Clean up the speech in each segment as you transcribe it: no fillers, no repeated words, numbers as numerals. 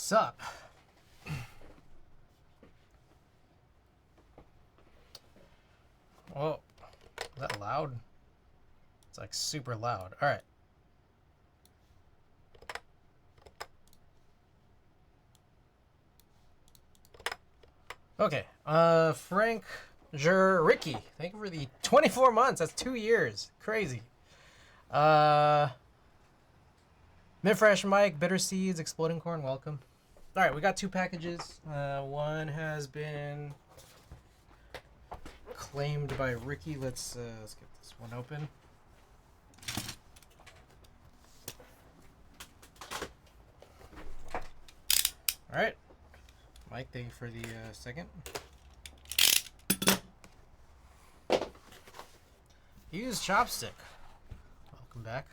What's up? Whoa, is that loud? It's like super loud. All right. Okay, Frank Ricky, thank you for the 24 months. That's 2 years. Crazy. Midfresh Mike, Bitter Seeds, Exploding Corn, welcome. All right, we got 2 packages. One has been claimed by Ricky. Let's get this one open. All right, Mike, thank you for the second. Use chopstick. Welcome back.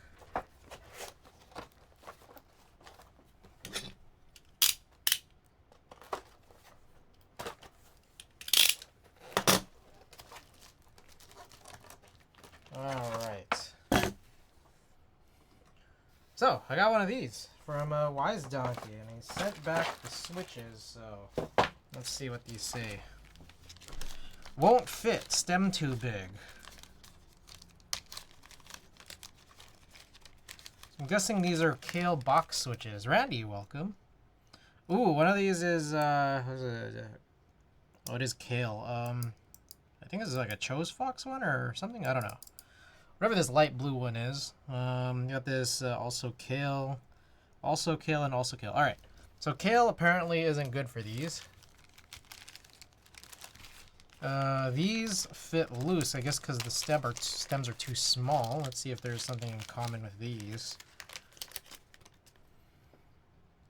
Alright. So, I got one of these from Wise Donkey, and he sent back the switches, so let's see what these say. Won't fit, stem too big. I'm guessing these are Kale box switches. Randy, welcome. Ooh, one of these is, it is Kale. I think this is like a Chose Fox one or something. I don't know. Whatever this light blue one is. You got this also Kale. Also Kale and also Kale. Alright. So Kale apparently isn't good for these. These fit loose, I guess because the stems are too small. Let's see if there's something in common with these.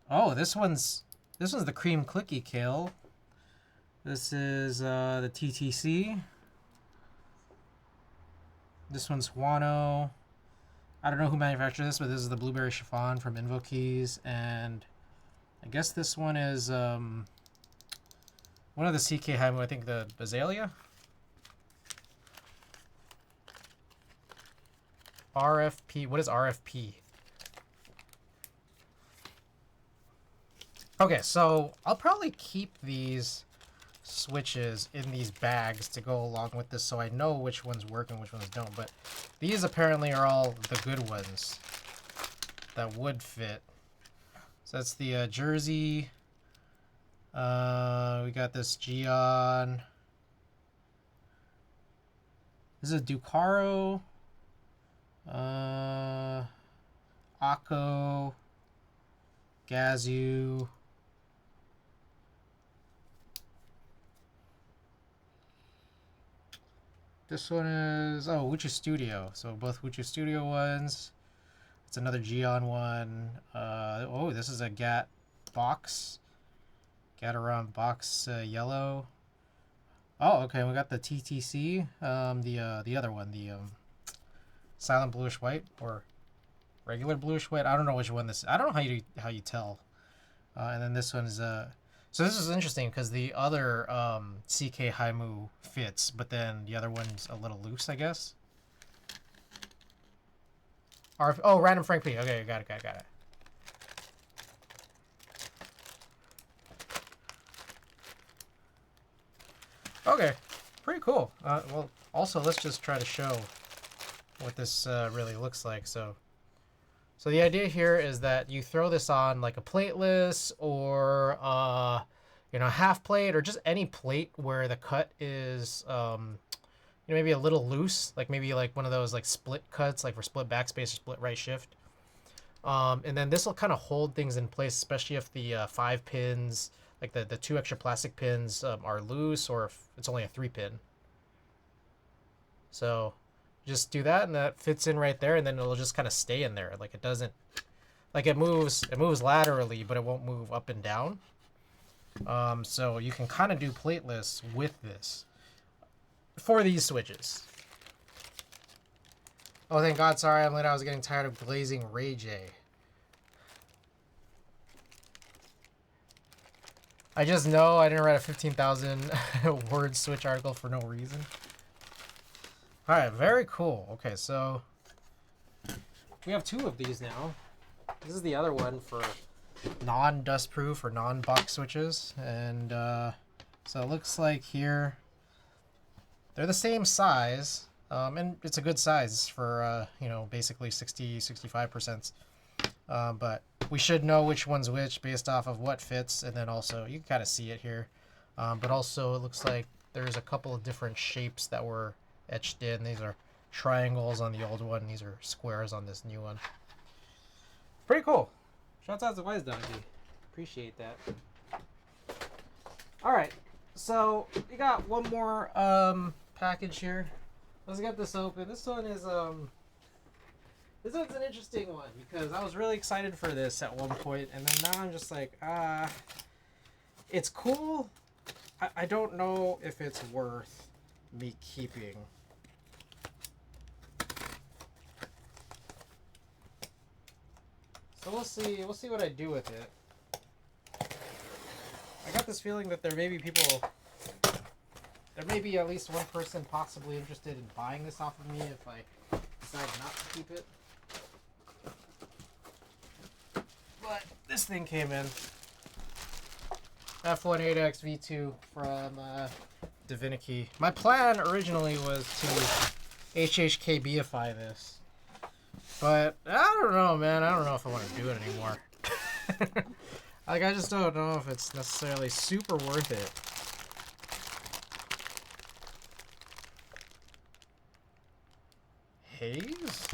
Oh, this one's the cream clicky Kale. This is the TTC. This one's Huano. I don't know who manufactured this, but this is the blueberry chiffon from Invokeys, and I guess this one is one of the CK Haimu, I think the Azalea? RFP. What is RFP? Okay, so I'll probably keep these switches in these bags to go along with this so I know which ones work and which ones don't. But these apparently are all the good ones that would fit. So that's the Jersey. We got this Gion. This is a Ducaro. Akko. Gazoo. This one is, oh, Wuchu Studio. So both Wuchu Studio ones. It's another Gion one. Oh, this is a Gat box. Gataron box yellow. Oh, okay. We got the TTC. The other one, the silent bluish white or regular bluish white. I don't know which one this is. I don't know how you tell. And then this one is so this is interesting because the other CK Haimu fits, but then the other one's a little loose, I guess. Oh, Random Frank P. Okay, got it. Okay, pretty cool. Well, also, let's just try to show what this really looks like. So the idea here is that you throw this on like a plateless or half plate or just any plate where the cut is maybe a little loose, like maybe like one of those like split cuts, like for split backspace or split right shift. And then this will kind of hold things in place, especially if the 5 pins, like the 2 extra plastic pins are loose, or if it's only a 3 pin. So just do that, and that fits in right there, and then it'll just kind of stay in there. Like it doesn't, like it moves laterally, but it won't move up and down. So you can kind of do plateless with this for these switches. Oh, thank God. Sorry, I'm late. I was getting tired of glazing Ray J. I just know I didn't write a 15,000 word switch article for no reason. All right, very cool. Okay, so we have 2 of these now. This is the other one for non-dust proof or non-box switches, and so it looks like here they're the same size, and it's a good size for you know, basically 65%. But we should know which one's which based off of what fits, and then also you can kind of see it here. But also it looks like there's a couple of different shapes that were etched in. These are triangles on the old one. These are squares on this new one. Pretty cool. Shouts out to Wise Donkey. Appreciate that. Alright, so we got one more package here. Let's get this open. This one is this one's an interesting one because I was really excited for this at one point, and then now I'm just like, it's cool. I don't know if it's worth me keeping. So we'll see. We'll see what I do with it. I got this feeling that there may be people. There may be at least one person possibly interested in buying this off of me if I decide not to keep it. But this thing came in. F1.8X V2 from Divinity. My plan originally was to HHKBify this. But I don't know, man. I don't know if I want to do it anymore. Like, I just don't know if it's necessarily super worth it. Haze?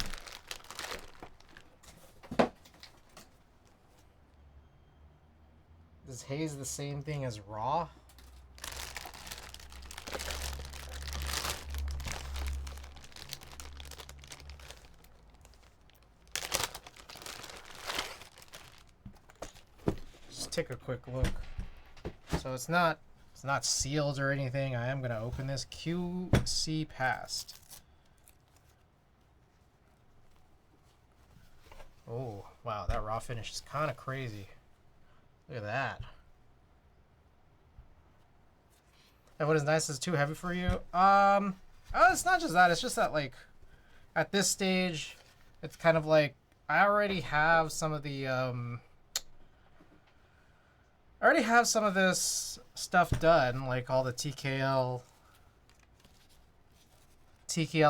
Is haze the same thing as raw? Just take a quick look. So it's not sealed or anything. I am gonna open this. QC passed. Oh wow, that raw finish is kind of crazy. Look at that. And what is nice is too heavy for you. It's not just that. It's just that, like, at this stage, it's kind of like I already have some of the I already have some of this stuff done, like all the TKL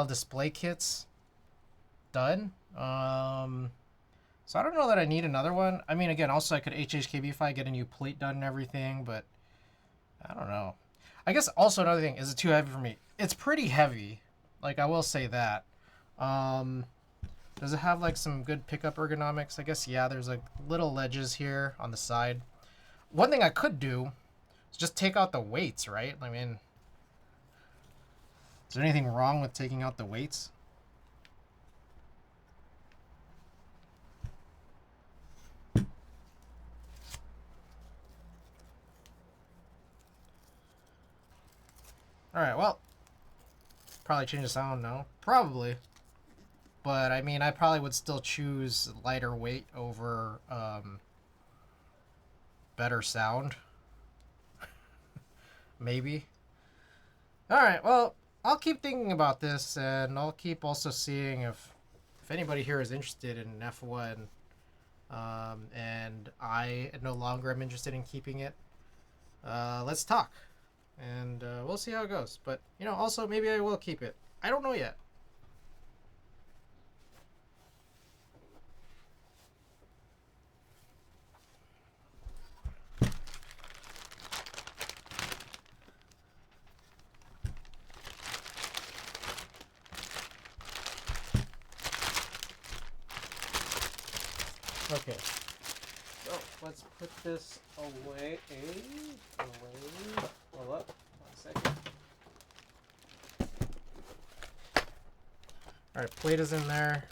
display kits done. So I don't know that I need another one. I mean, again, also I could HHKBify, get a new plate done and everything, but I don't know. I guess also another thing, is it too heavy for me? It's pretty heavy. Like, I will say that. Does it have, like, some good pickup ergonomics? I guess, yeah, there's, like, little ledges here on the side. One thing I could do is just take out the weights, right? I mean, is there anything wrong with taking out the weights? Alright, well, probably change the sound now. Probably. But, I mean, I probably would still choose lighter weight over better sound. Maybe. Alright, well, I'll keep thinking about this, and I'll keep also seeing if anybody here is interested in F1, and I no longer am interested in keeping it. Let's talk. And we'll see how it goes. But, you know, also maybe I will keep it. I don't know yet. Okay. So let's put this away. Hold up. 1 second. Alright, plate is in there.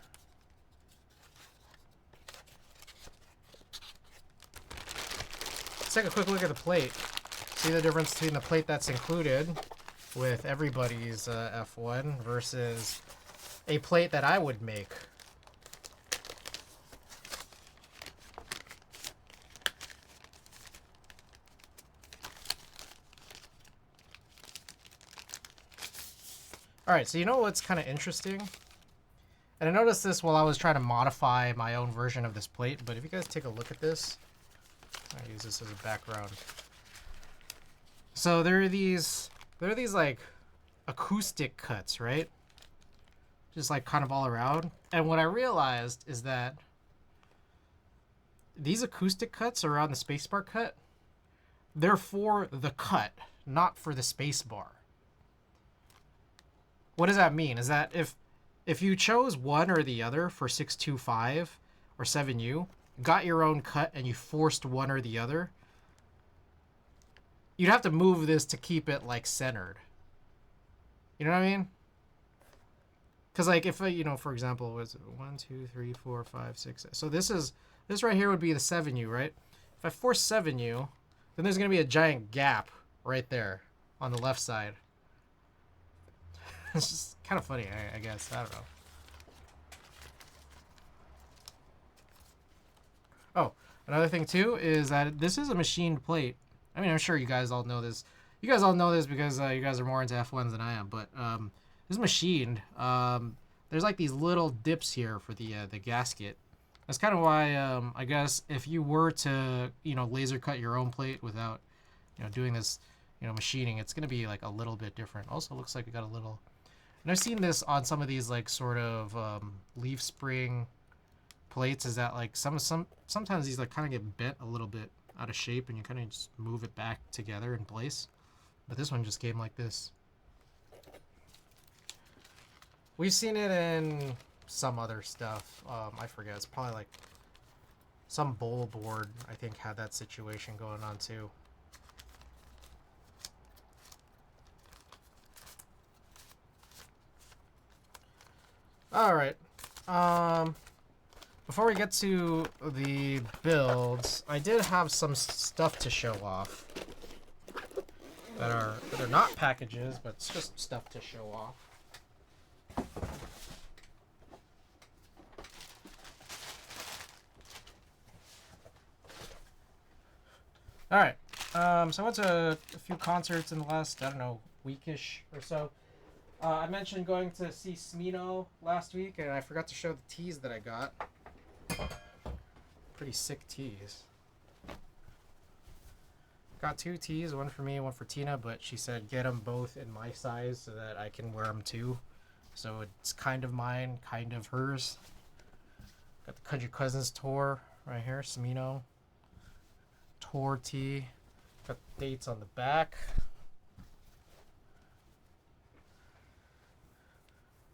Let's take a quick look at the plate. See the difference between the plate that's included with everybody's F1 versus a plate that I would make. Alright, so you know what's kind of interesting? And I noticed this while I was trying to modify my own version of this plate, but if you guys take a look at this, I use this as a background. So there are these like acoustic cuts, right? Just like kind of all around. And what I realized is that these acoustic cuts around the spacebar cut, they're for the cut, not for the spacebar. What does that mean? Is that if you chose one or the other for 625 or 7U, got your own cut and you forced one or the other, you'd have to move this to keep it like centered. You know what I mean? Because like if you know, for example, was it 1, 2, 3, 4, 5, 6? So this right here would be the 7U, right? If I force 7U, then there's gonna be a giant gap right there on the left side. It's just kind of funny, I guess. I don't know. Oh, another thing too is that this is a machined plate. I mean, I'm sure you guys all know this. You guys all know this because you guys are more into F1s than I am. But this is machined. There's like these little dips here for the gasket. That's kind of why I guess if you were to laser cut your own plate without doing this machining, it's gonna be like a little bit different. Also, looks like it got a little. And I've seen this on some of these like sort of leaf spring plates. Is that like sometimes these like kind of get bent a little bit out of shape, and you kind of just move it back together in place. But this one just came like this. We've seen it in some other stuff. I forget. It's probably like some bowl board, I think, had that situation going on too. All right. Before we get to the builds, I did have some stuff to show off that are not packages, but it's just stuff to show off. All right. So I went to a few concerts in the last, I don't know, weekish or so. I mentioned going to see Smino last week, and I forgot to show the tees that I got. Pretty sick tees. Got 2 tees, one for me, one for Tina, but she said get them both in my size so that I can wear them too. So it's kind of mine, kind of hers. Got the Country Cousins tour right here, Smino. Tour tee. Got the dates on the back.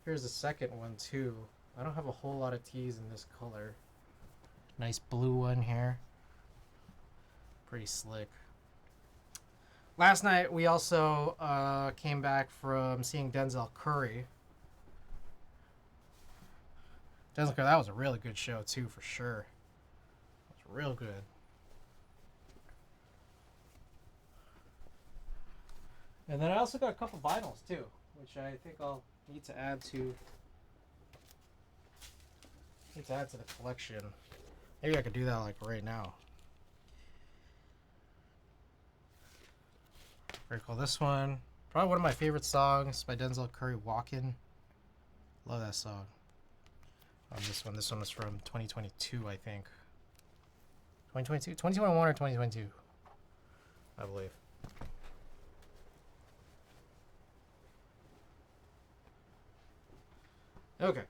Here's the second one too. I don't have a whole lot of tees in this color. Nice blue one here. Pretty slick. Last night we also came back from seeing Denzel Curry. Denzel Curry, that was a really good show too, for sure. It was real good. And then I also got a couple vinyls too, which I think I'll need to add to the collection. Maybe I could do that like right now. Very cool. This one, probably one of my favorite songs by Denzel Curry, Walkin'. Love that song. This one was from 2022, I think. 2022? 2021 or 2022, I believe. Okay.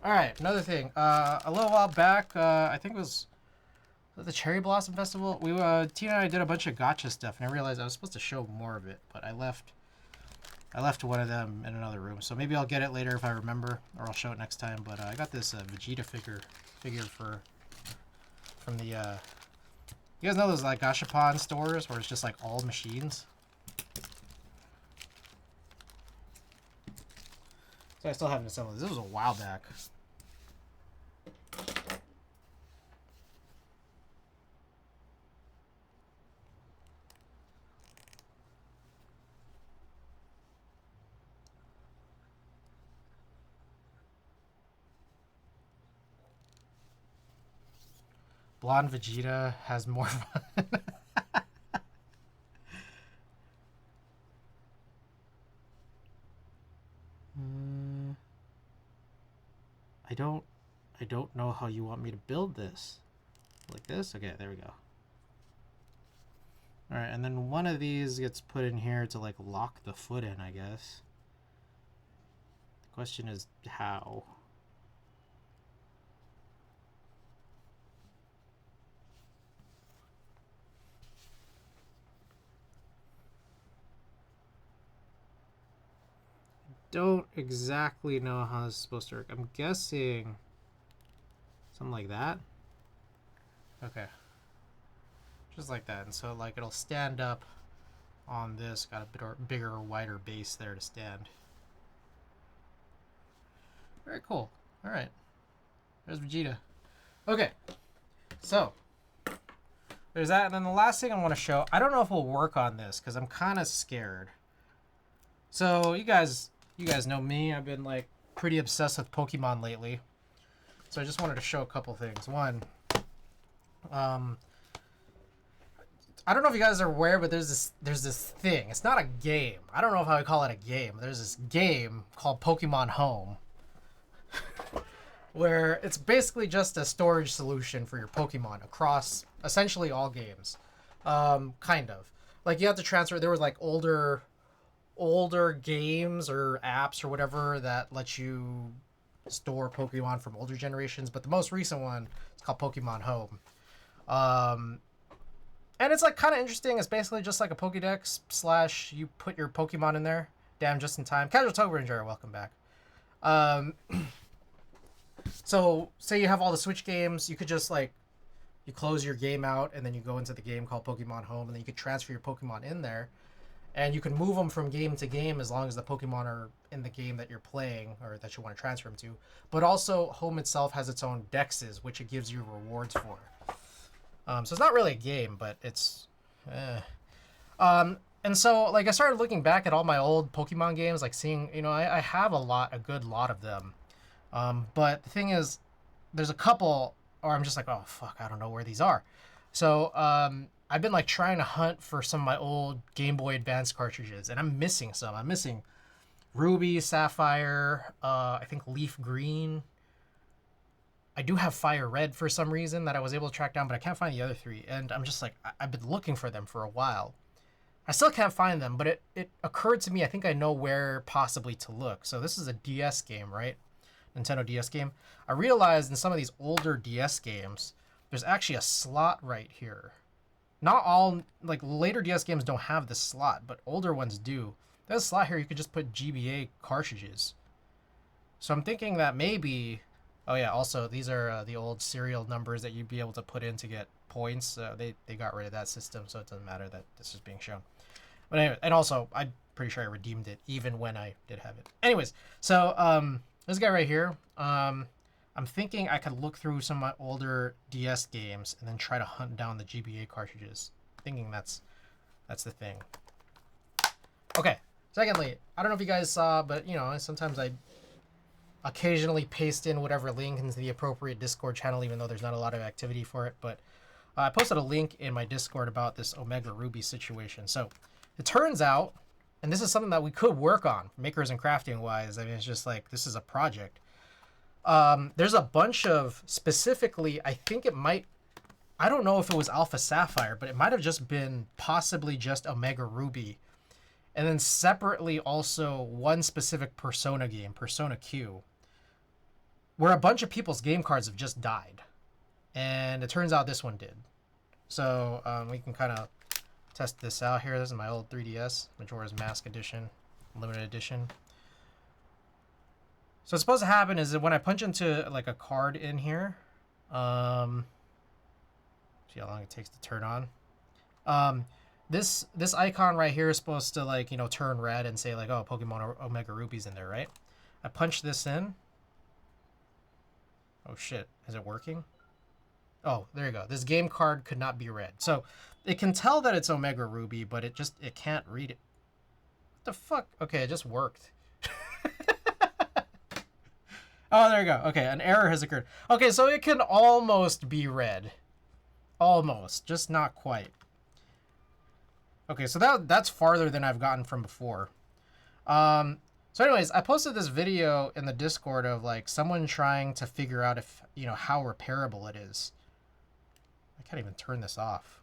Alright, another thing. A little while back, I think it was the Cherry Blossom Festival. Tina and I did a bunch of gotcha stuff, and I realized I was supposed to show more of it, but I left one of them in another room. So maybe I'll get it later if I remember, or I'll show it next time. But I got this Vegeta figure from the you guys know those like gashapon stores where it's just like all machines. So I still haven't assembled this. This was a while back. Blonde Vegeta has more fun. I don't I don't know how you want me to build this. Like this? Okay, there we go. Alright, and then one of these gets put in here to like lock the foot in, I guess. The question is how? Don't exactly know how this is supposed to work. I'm guessing something like that. Okay. Just like that. And so like it'll stand up on this. Got a bigger, wider base there to stand. Very cool. Alright. There's Vegeta. Okay. So there's that. And then the last thing I want to show, I don't know if we'll work on this because I'm kind of scared. So you guys know me. I've been like pretty obsessed with Pokemon lately. So I just wanted to show a couple things. One, I don't know if you guys are aware, but there's this thing. It's not a game. I don't know if I would call it a game. There's this game called Pokemon Home, where it's basically just a storage solution for your Pokemon across essentially all games. Kind of. Like you have to transfer. There were like older games or apps or whatever that let you store Pokemon from older generations, but the most recent one is called Pokemon Home. And it's like kind of interesting. It's basically just like a Pokédex / you put your Pokemon in there. Damn, just in time. Casual Tober Ranger, welcome back. So say you have all the Switch games, you could just like, you close your game out and then you go into the game called Pokemon Home, and then you could transfer your Pokemon in there. And you can move them from game to game as long as the Pokemon are in the game that you're playing or that you want to transfer them to. But also, Home itself has its own dexes, which it gives you rewards for. So it's not really a game, but it's... And so, like, I started looking back at all my old Pokemon games, like seeing, you know, I have a good lot of them. But the thing is, there's a couple, or I'm just like, oh, fuck, I don't know where these are. So, I've been like trying to hunt for some of my old Game Boy Advance cartridges, and I'm missing some. I'm missing Ruby, Sapphire, I think Leaf Green. I do have Fire Red for some reason that I was able to track down, but I can't find the other three. And I'm just like, I've been looking for them for a while. I still can't find them, but it occurred to me, I think I know where possibly to look. So this is a DS game, right? Nintendo DS game. I realized in some of these older DS games, there's actually a slot right here. Not all, like, later DS games don't have this slot, but older ones do. There's a slot here you could just put GBA cartridges. So I'm thinking that maybe... Oh yeah, also, these are the old serial numbers that you'd be able to put in to get points. They got rid of that system, so it doesn't matter that this is being shown. But anyway, and also, I'm pretty sure I redeemed it, even when I did have it. Anyways, so, this guy right here, I'm thinking I could look through some of my older DS games and then try to hunt down the GBA cartridges. Thinking that's the thing. Okay. Secondly, I don't know if you guys saw, but you know, sometimes I occasionally paste in whatever link into the appropriate Discord channel, even though there's not a lot of activity for it. But I posted a link in my Discord about this Omega Ruby situation. So it turns out, and this is something that we could work on, makers and crafting wise. I mean, it's just like, this is a project. There's a bunch of, specifically, I think it might, I don't know if it was Alpha Sapphire, but it might have just been possibly just Omega Ruby. And then separately also one specific Persona game, Persona Q, where a bunch of people's game cards have just died. And it turns out this one did. So we can kind of test this out here. This is my old 3DS, Majora's Mask Edition, Limited Edition. So what's supposed to happen is that when I punch into like a card in here, see how long it takes to turn on. This icon right here is supposed to, like, you know, turn red and say like, oh, Pokemon Omega Ruby's in there, right? I punch this in. Oh shit, is it working? Oh, there you go. This game card could not be read. So it can tell that it's Omega Ruby, but it can't read it. What the fuck? Okay, it just worked. Oh, there you go. Okay, an error has occurred. Okay, so it can almost be read. Almost, just not quite. Okay, so that's farther than I've gotten from before. So anyways, I posted this video in the Discord of like someone trying to figure out if, you know, how repairable it is. I can't even turn this off.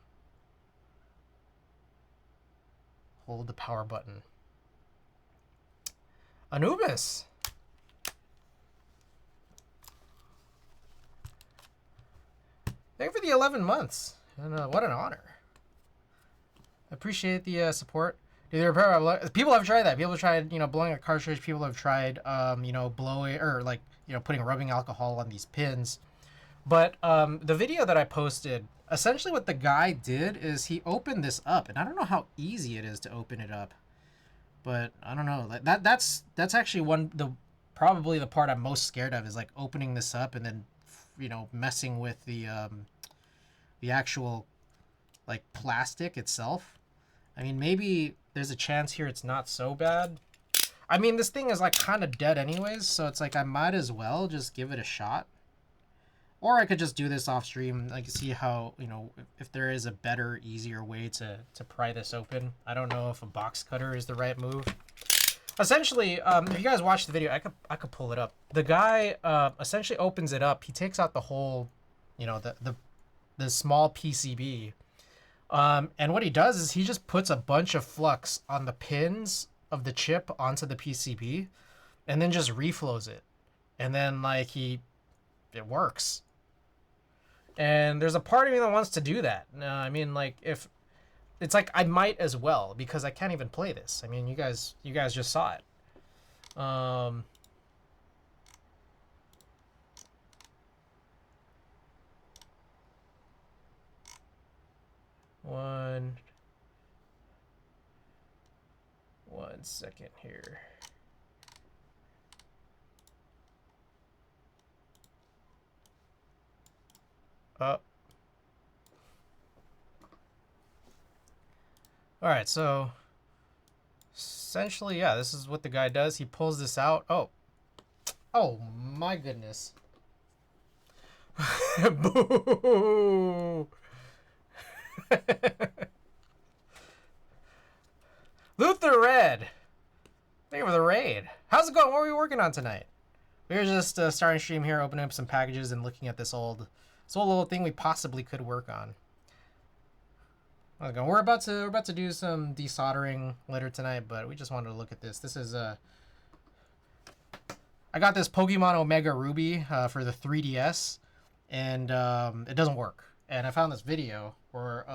Hold the power button. Anubis. Thank you for the 11 months. And what an honor. I appreciate the support. People have tried that. People have tried, you know, blowing a cartridge. People have tried, you know, blowing or like, you know, putting rubbing alcohol on these pins. But the video that I posted, essentially what the guy did is he opened this up, and I don't know how easy it is to open it up, but I don't know. That's actually probably the part I'm most scared of is like opening this up and then, you know, messing with the actual like plastic itself. I mean, maybe there's a chance here it's not so bad. I mean, this thing is like kind of dead anyways, so it's like I might as well just give it a shot. Or I could just do this off stream, like see how, you know, if there is a better, easier way to pry this open. I don't know if a box cutter is the right move. Essentially, if you guys watch the video, I could pull it up. The guy essentially opens it up. He takes out the whole, you know, the small PCB. And what he does is he just puts a bunch of flux on the pins of the chip onto the PCB and then just reflows it. And then like it works. And there's a part of me that wants to do that. I mean, like if it's like I might as well because I can't even play this. I mean, you guys just saw it. One second here. All right, so essentially, yeah, this is what the guy does. He pulls this out. Oh my goodness. Boo! Luther Red, thank you for the raid. How's it going? What were we working on tonight? We were just starting stream here, opening up some packages and looking at this old little thing we possibly could work on. Okay, we're about to do some desoldering later tonight, but we just wanted to look at this. This is I got this Pokemon Omega Ruby for the 3DS, and it doesn't work. And I found this video where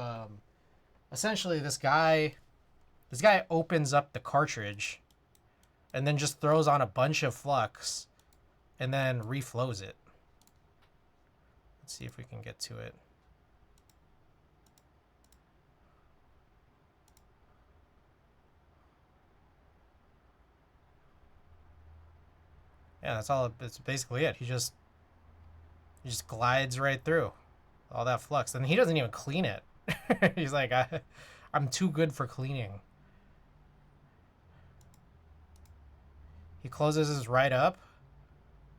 essentially this guy opens up the cartridge and then just throws on a bunch of flux and then reflows it. Let's see if we can get to it. Yeah, that's basically it. He just glides right through all that flux. And he doesn't even clean it. He's like, I'm too good for cleaning. He closes this right up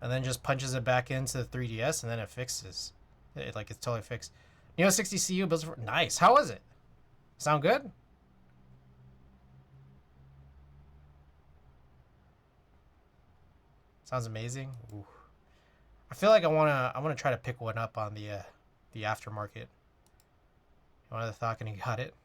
and then just punches it back into the 3DS and then it fixes. It's totally fixed. y.6 CU builds for nice. How was it? Sound good? Sounds amazing. Ooh. I feel like I wanna try to pick one up on the aftermarket. One of the thought and he got it.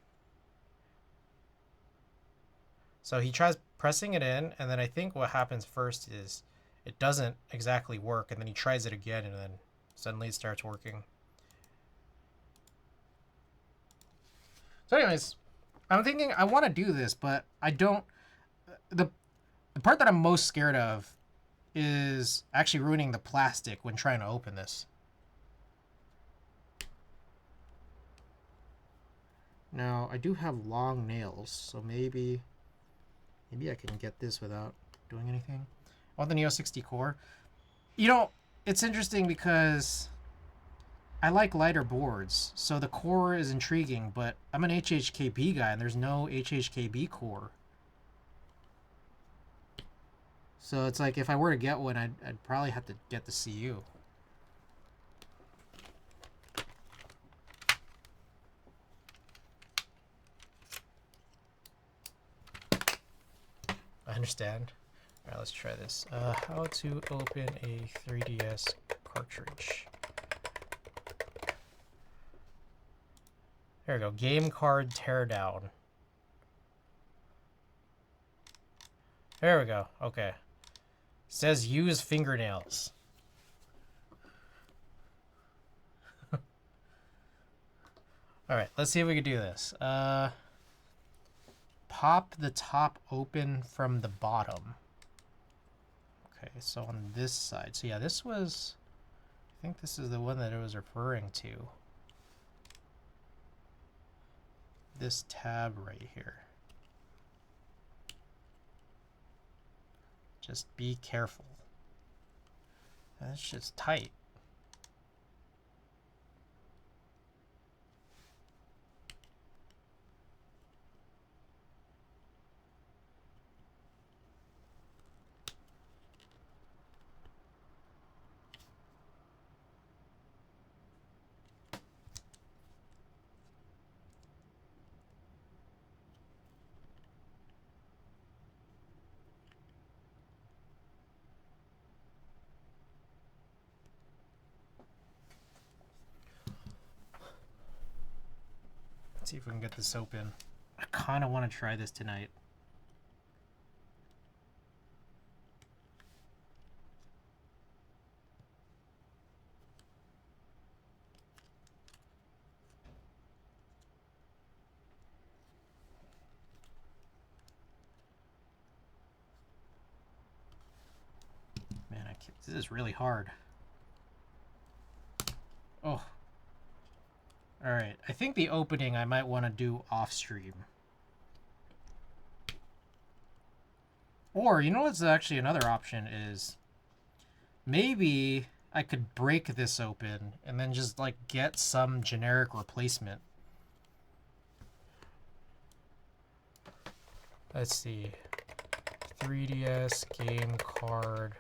So he tries pressing it in, and then I think what happens first is it doesn't exactly work, and then he tries it again, and then suddenly it starts working. So anyways, I'm thinking I want to do this, but I don't. The part that I'm most scared of is actually ruining the plastic when trying to open this. Now, I do have long nails, so maybe I can get this without doing anything. I want the Neo 60 core. You know, it's interesting because I like lighter boards, so the core is intriguing, but I'm an HHKB guy, and there's no HHKB core. So it's like if I were to get one, I'd probably have to get the CU. I understand. Alright, let's try this. How to open a 3DS cartridge. There we go. Game card teardown. There we go. Okay. Says use fingernails. Alright, let's see if we can do this. Pop the top open from the bottom. Okay, so on this side. So yeah, this was... I think this is the one that it was referring to. This tab right here. Just be careful. That's just tight. Let's see if we can get this open. I kind of want to try this tonight. Man, I can't, this is really hard. Oh. Alright, I think the opening I might want to do off stream. Or, you know what's actually another option is... maybe I could break this open and then just, like, get some generic replacement. Let's see. 3DS game card...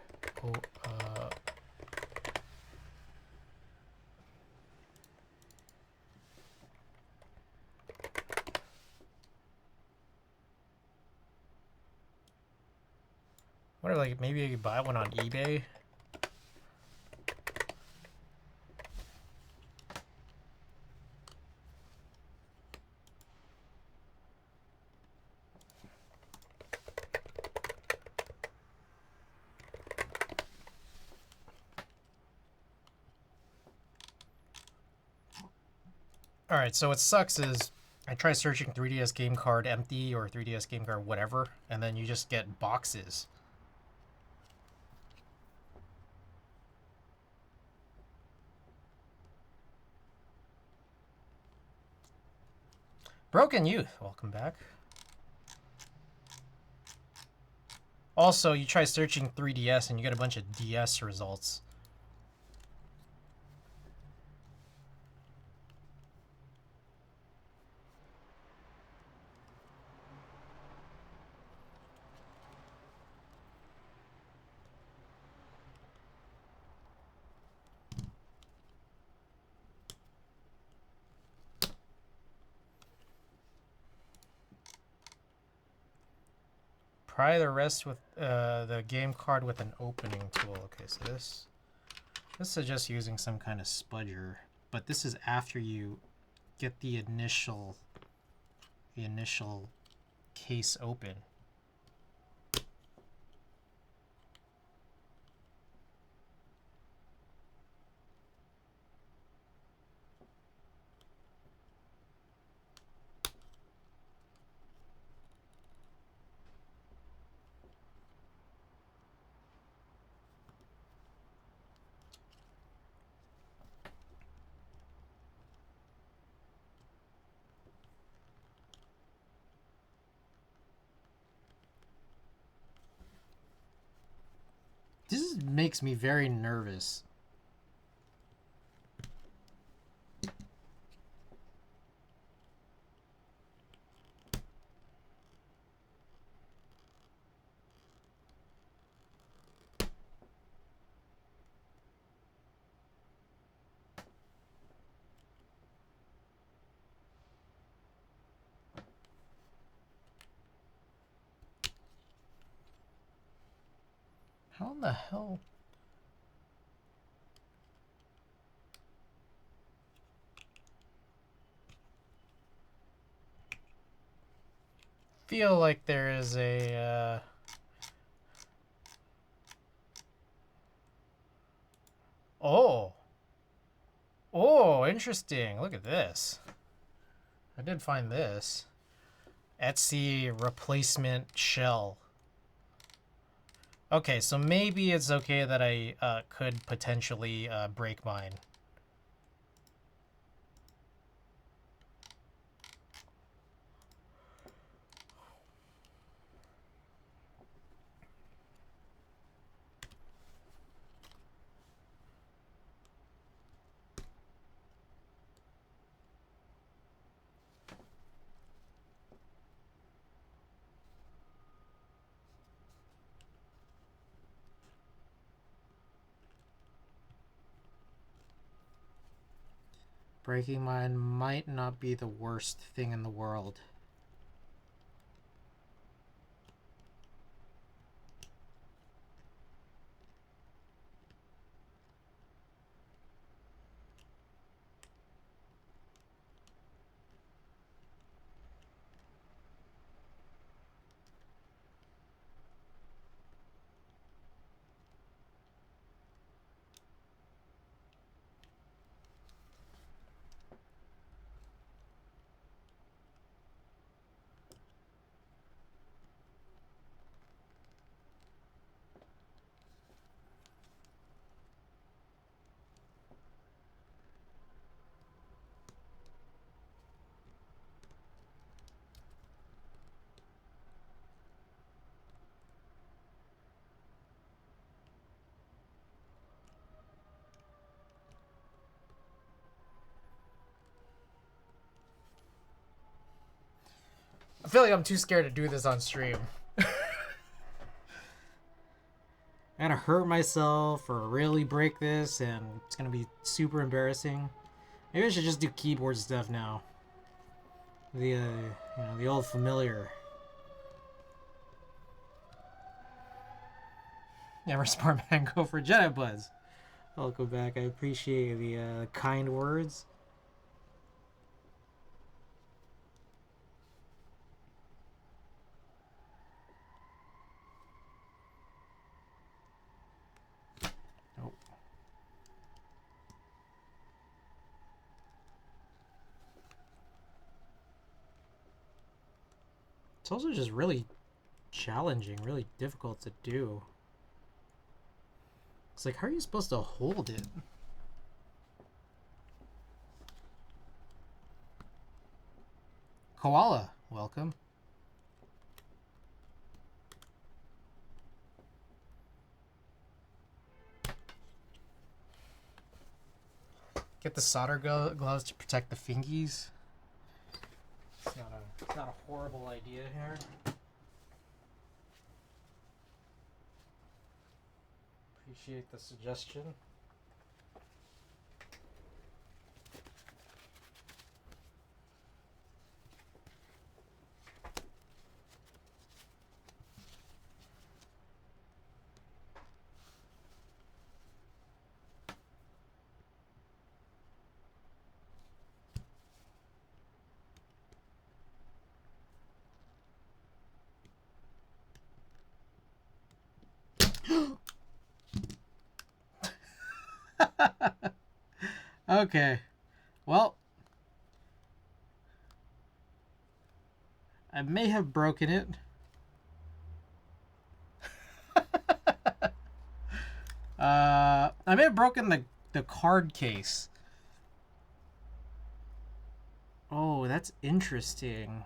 wonder, like, maybe I could buy one on eBay. Alright, so what sucks is I try searching 3DS game card empty or 3DS game card whatever, and then you just get boxes. Broken Youth, welcome back. Also, you try searching 3DS and you get a bunch of DS results. Pry the rest with the game card with an opening tool. Okay, so this is just using some kind of spudger, but this is after you get the initial case open. This makes me very nervous. How in the hell? Feel like there is a oh, interesting. Look at this. I did find this Etsy replacement shell. Okay, so maybe it's okay that I could potentially break mine. Breaking mine might not be the worst thing in the world. I feel like I'm too scared to do this on stream. I'm gonna hurt myself or really break this, and it's gonna be super embarrassing. Maybe I should just do keyboard stuff now. The you know, the old familiar. Never smart man go for Jedi Buzz. Welcome back. I appreciate the kind words. Nope. It's also just really challenging, really difficult to do. It's like, how are you supposed to hold it? Koala, welcome. Get the solder gloves to protect the fingies. It's not a horrible idea here. Appreciate the suggestion. Okay. Well, I may have broken it. I may have broken the card case. Oh, that's interesting.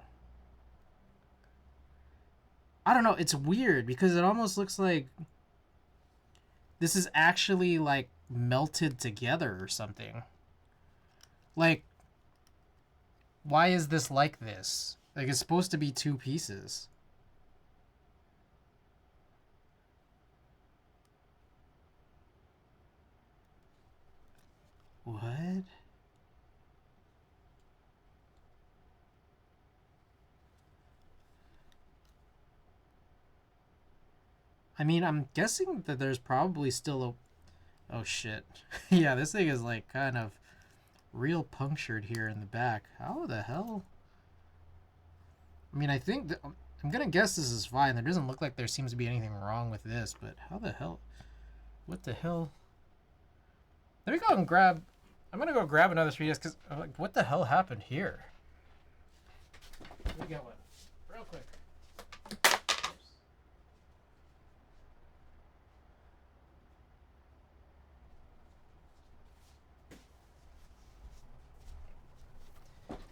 I don't know, it's weird because it almost looks like this is actually like melted together or something. Like, why is this like this? Like, it's supposed to be two pieces. What? I mean, I'm guessing that there's probably still a... Oh, shit. Yeah, this thing is, like, kind of real punctured here in the back. How the hell? I mean, I think that... I'm gonna guess this is fine. There doesn't look like there seems to be anything wrong with this, but how the hell? What the hell? Let me go and grab... I'm gonna go grab another 3DS, because, like, what the hell happened here? Let me get one. Real quick.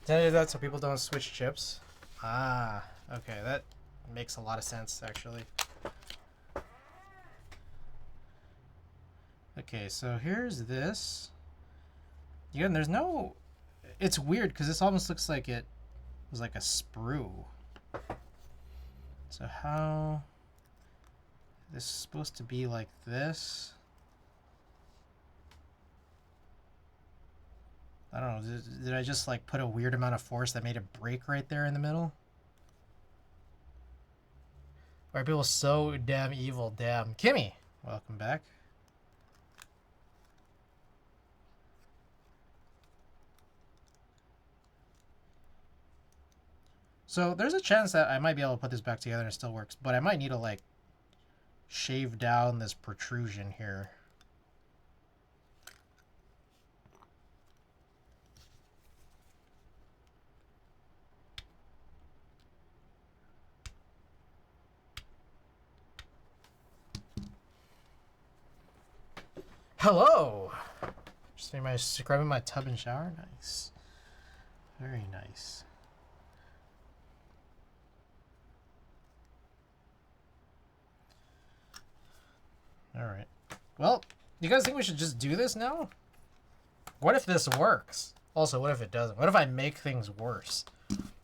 Did I do that so people don't switch chips? Ah, okay, that makes a lot of sense, actually. Okay, so here's this. Again, there's no... It's weird, because this almost looks like it was like a sprue. So how... This is supposed to be like this. I don't know, did I just like put a weird amount of force that made it break right there in the middle? Why are people so damn evil? Damn. Kimmy, welcome back. So there's a chance that I might be able to put this back together and it still works, but I might need to like shave down this protrusion here. Hello! Just grabbing my tub and shower. Nice. Very nice. Alright. Well, you guys think we should just do this now? What if this works? Also, what if it doesn't? What if I make things worse?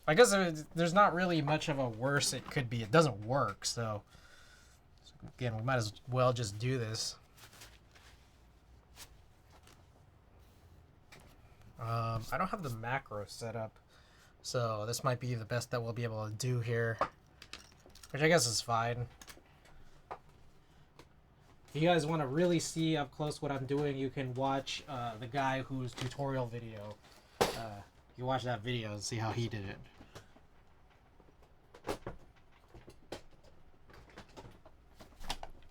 I guess there's not really much of a worse it could be. It doesn't work, so again, we might as well just do this. I don't have the macro set up, so this might be the best that we'll be able to do here, which I guess is fine. If you guys want to really see up close what I'm doing, you can watch the guy whose tutorial video. You watch that video and see how he did it.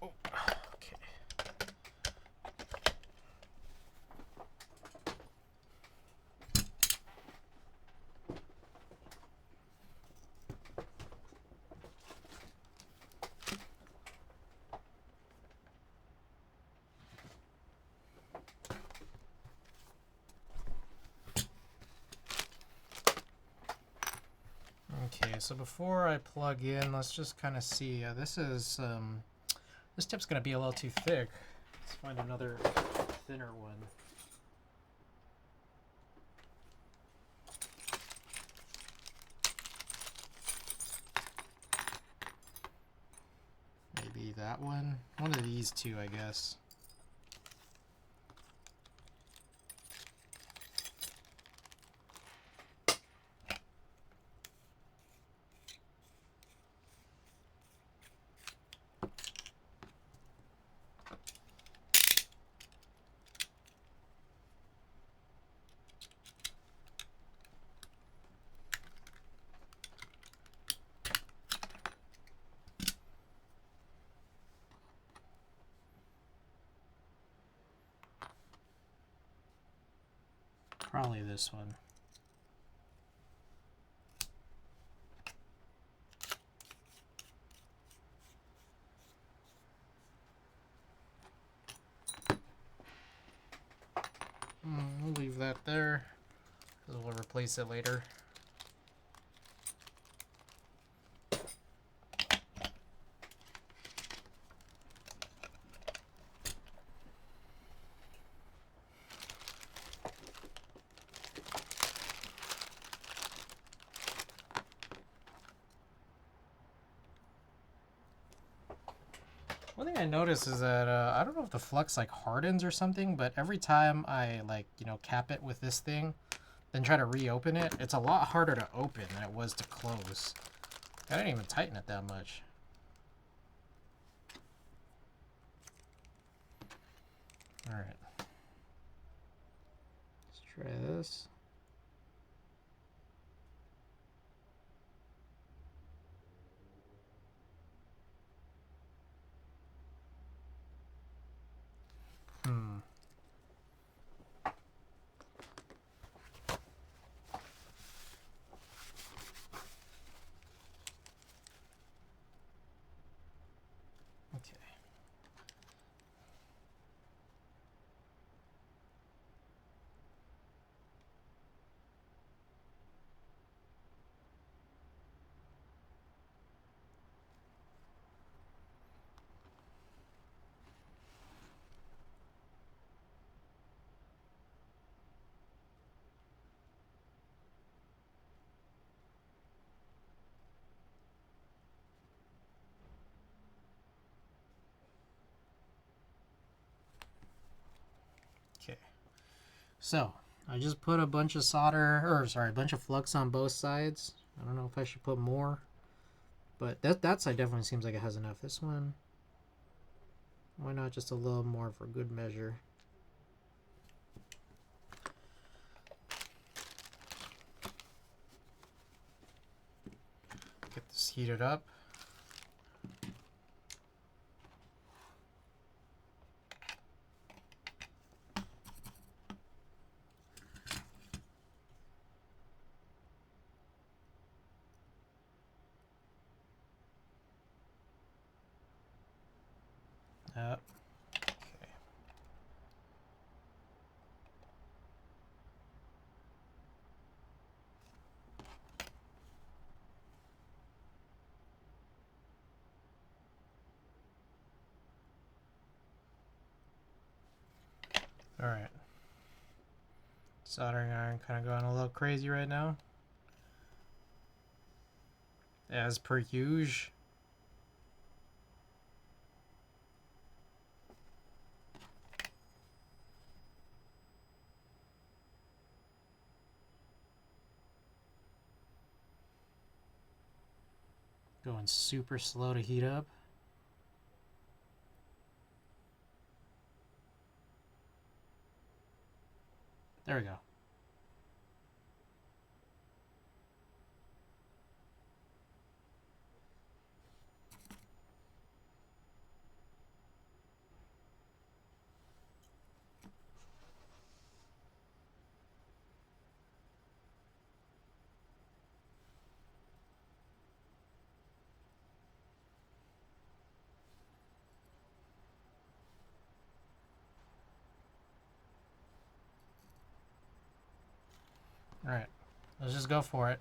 Oh, okay. Okay, so before I plug in, let's just kind of see. This tip's gonna be a little too thick. Let's find another thinner one. Maybe that one. One of these two, I guess. Probably this one. We'll leave that there, because we'll replace it later. One thing I noticed is that I don't know if the flux like hardens or something, but every time I like, you know, cap it with this thing, then try to reopen it, it's a lot harder to open than it was to close. I didn't even tighten it that much. All right. Let's try this. Okay. Okay. So I just put a bunch of solder, or sorry, a bunch of flux on both sides. I don't know if I should put more, but that side definitely seems like it has enough. This one, why not just a little more for good measure? Get this heated up. Yep. Okay. All right. Soldering iron kind of going a little crazy right now. As per usual. Going super slow to heat up. There we go. All right. Let's just go for it.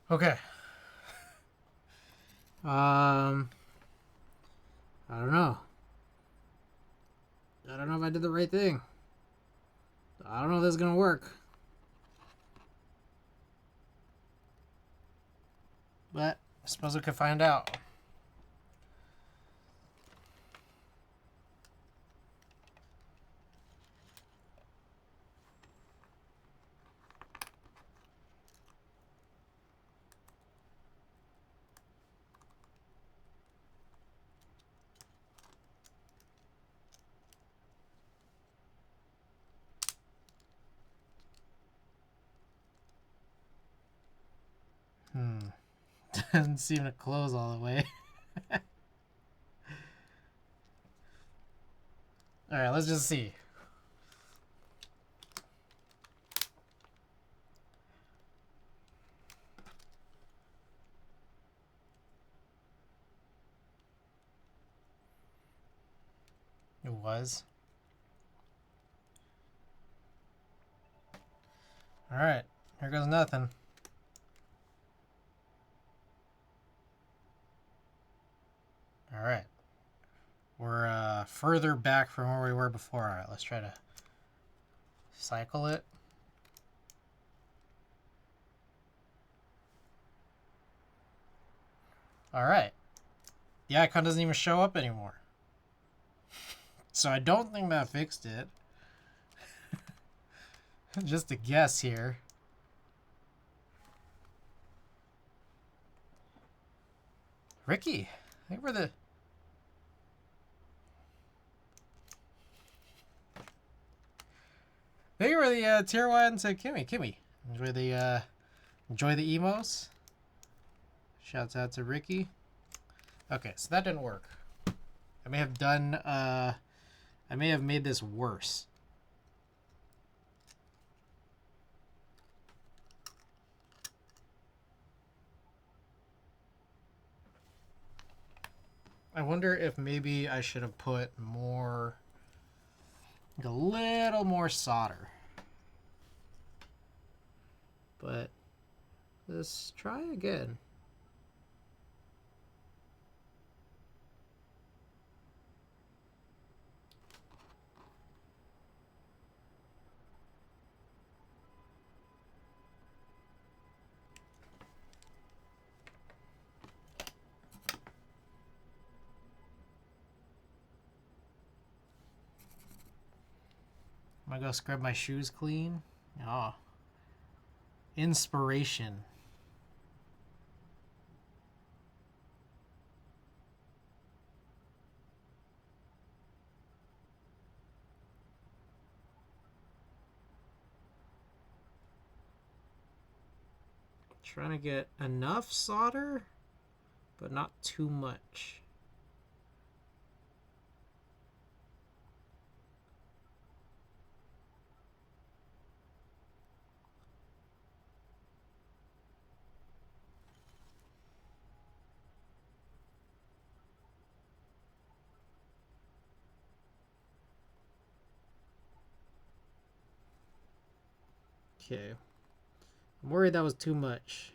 Okay. I don't know. I don't know if I did the right thing. I don't know if this is gonna work. But I suppose we could find out. Doesn't seem to close all the way. Alright, let's just see. was. Alright, here goes nothing. Alright. We're further back from where we were before. Alright, let's try to cycle it. Alright. The icon doesn't even show up anymore. So I don't think that fixed it. Just a guess here. Ricky, I think we're the... I think we're the tier 1 to Kimmy. Kimmy, enjoy the emos. Shouts out to Ricky. Okay, so that didn't work. I may have done, I may have made this worse. I wonder if maybe I should have put more, like a little more solder. But let's try again. I'm gonna go scrub my shoes clean. Oh. Inspiration. Trying to get enough solder, but not too much. Okay. I'm worried that was too much.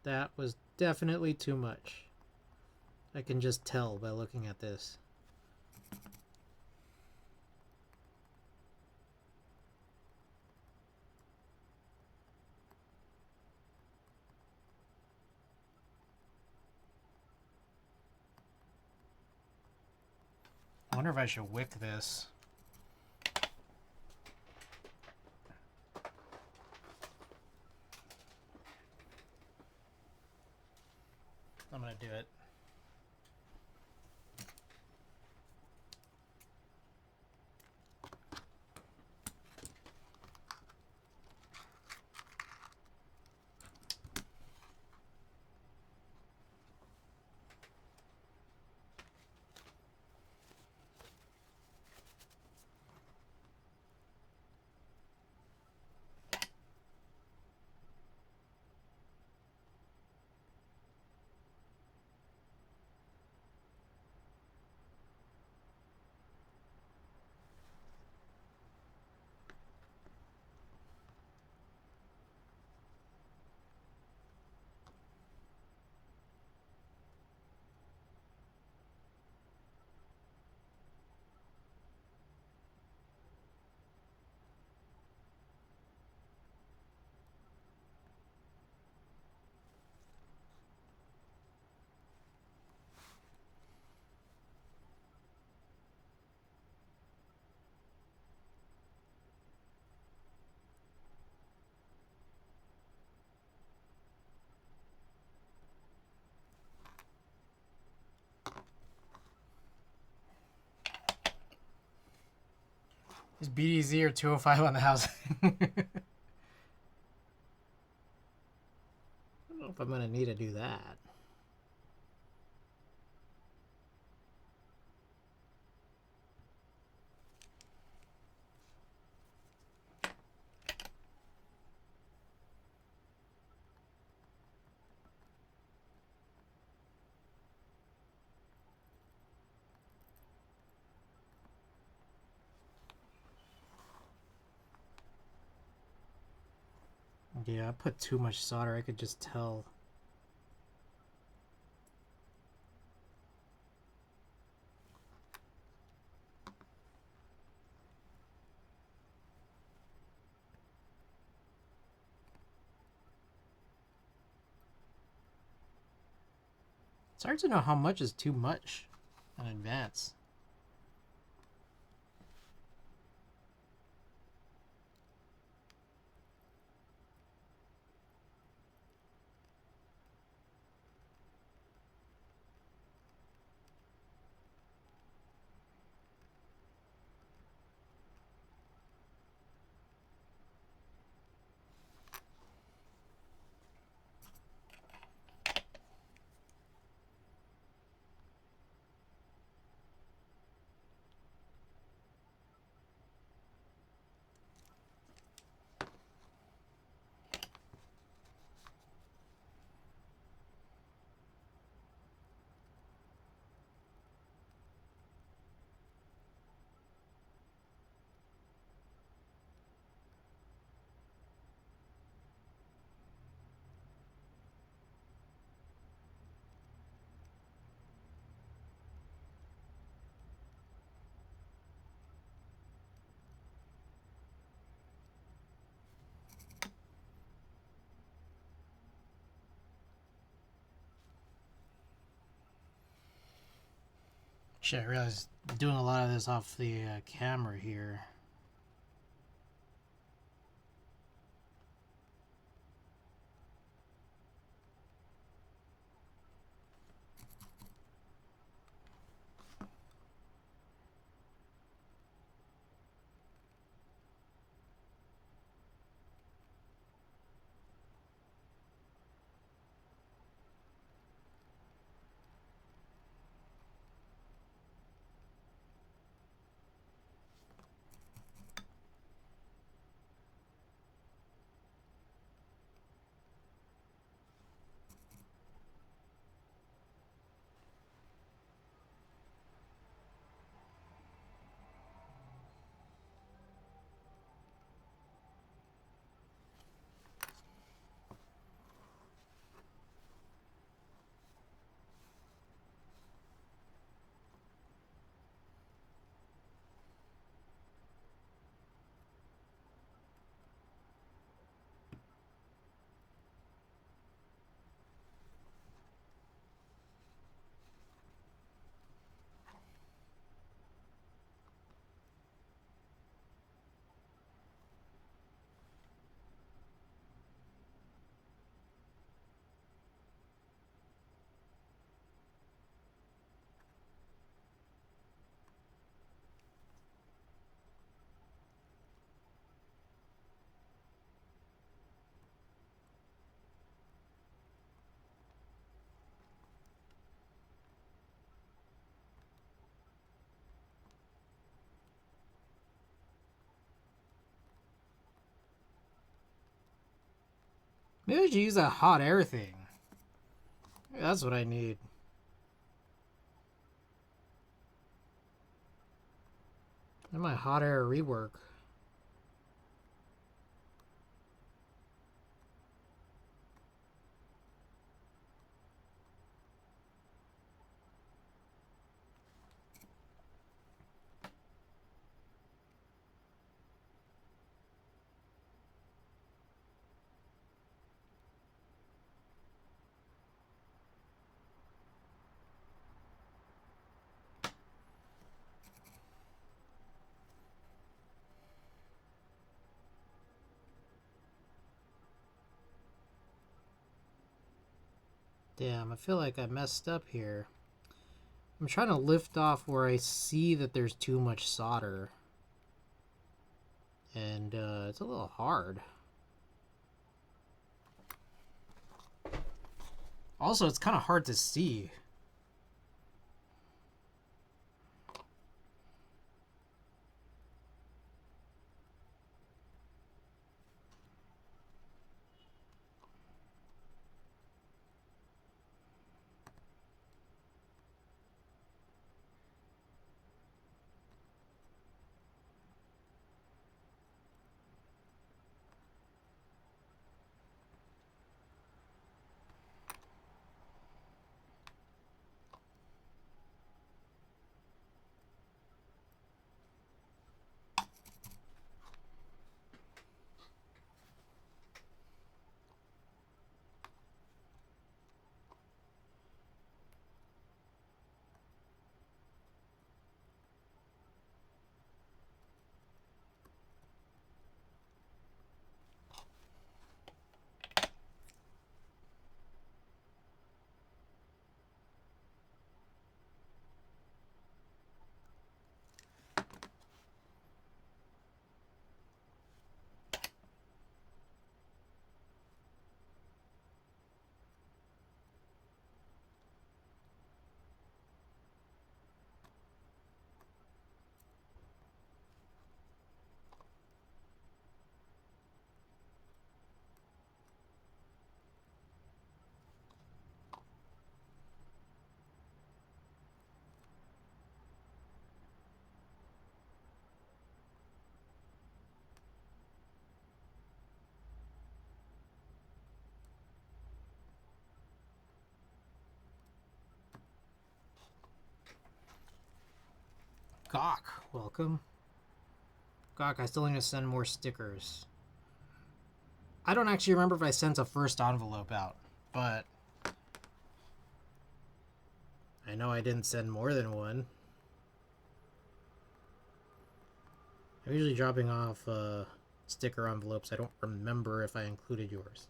That was definitely too much. I can just tell by looking at this. I wonder if I should wick this. I'm gonna do it. Is BDZ or 205 on the housing? I don't know if I'm gonna need to do that. Yeah, I put too much solder. I could just tell. It's hard to know how much is too much in advance. Shit, I realized I'm doing a lot of this off the camera here. Maybe I should use that hot air thing. Maybe that's what I need. And my hot air rework. Damn, I feel like I messed up here. I'm trying to lift off where I see that there's too much solder. And it's a little hard. Also, it's kind of hard to see. Gawk, welcome. Gawk, I still need to send more stickers. I don't actually remember if I sent a first envelope out, but I know I didn't send more than one. I'm usually dropping off sticker envelopes. I don't remember if I included yours.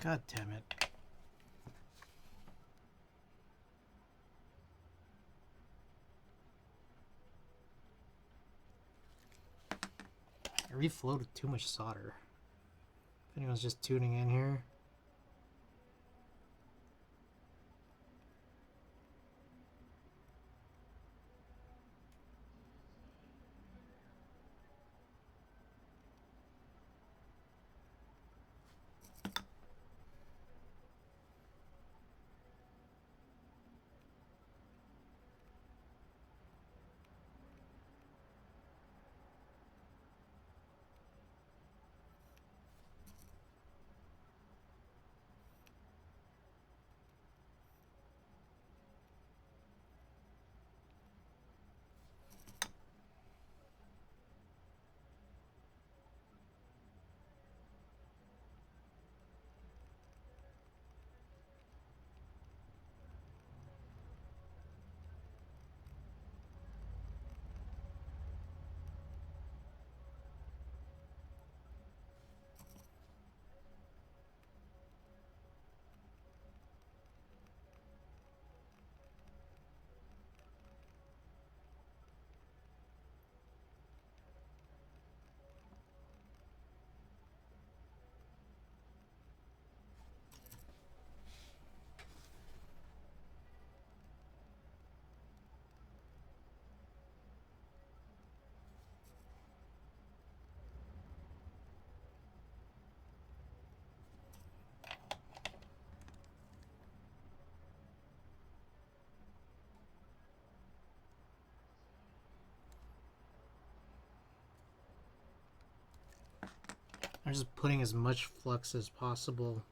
God damn it. I reflowed too much solder. If anyone's just tuning in here. I'm just putting as much flux as possible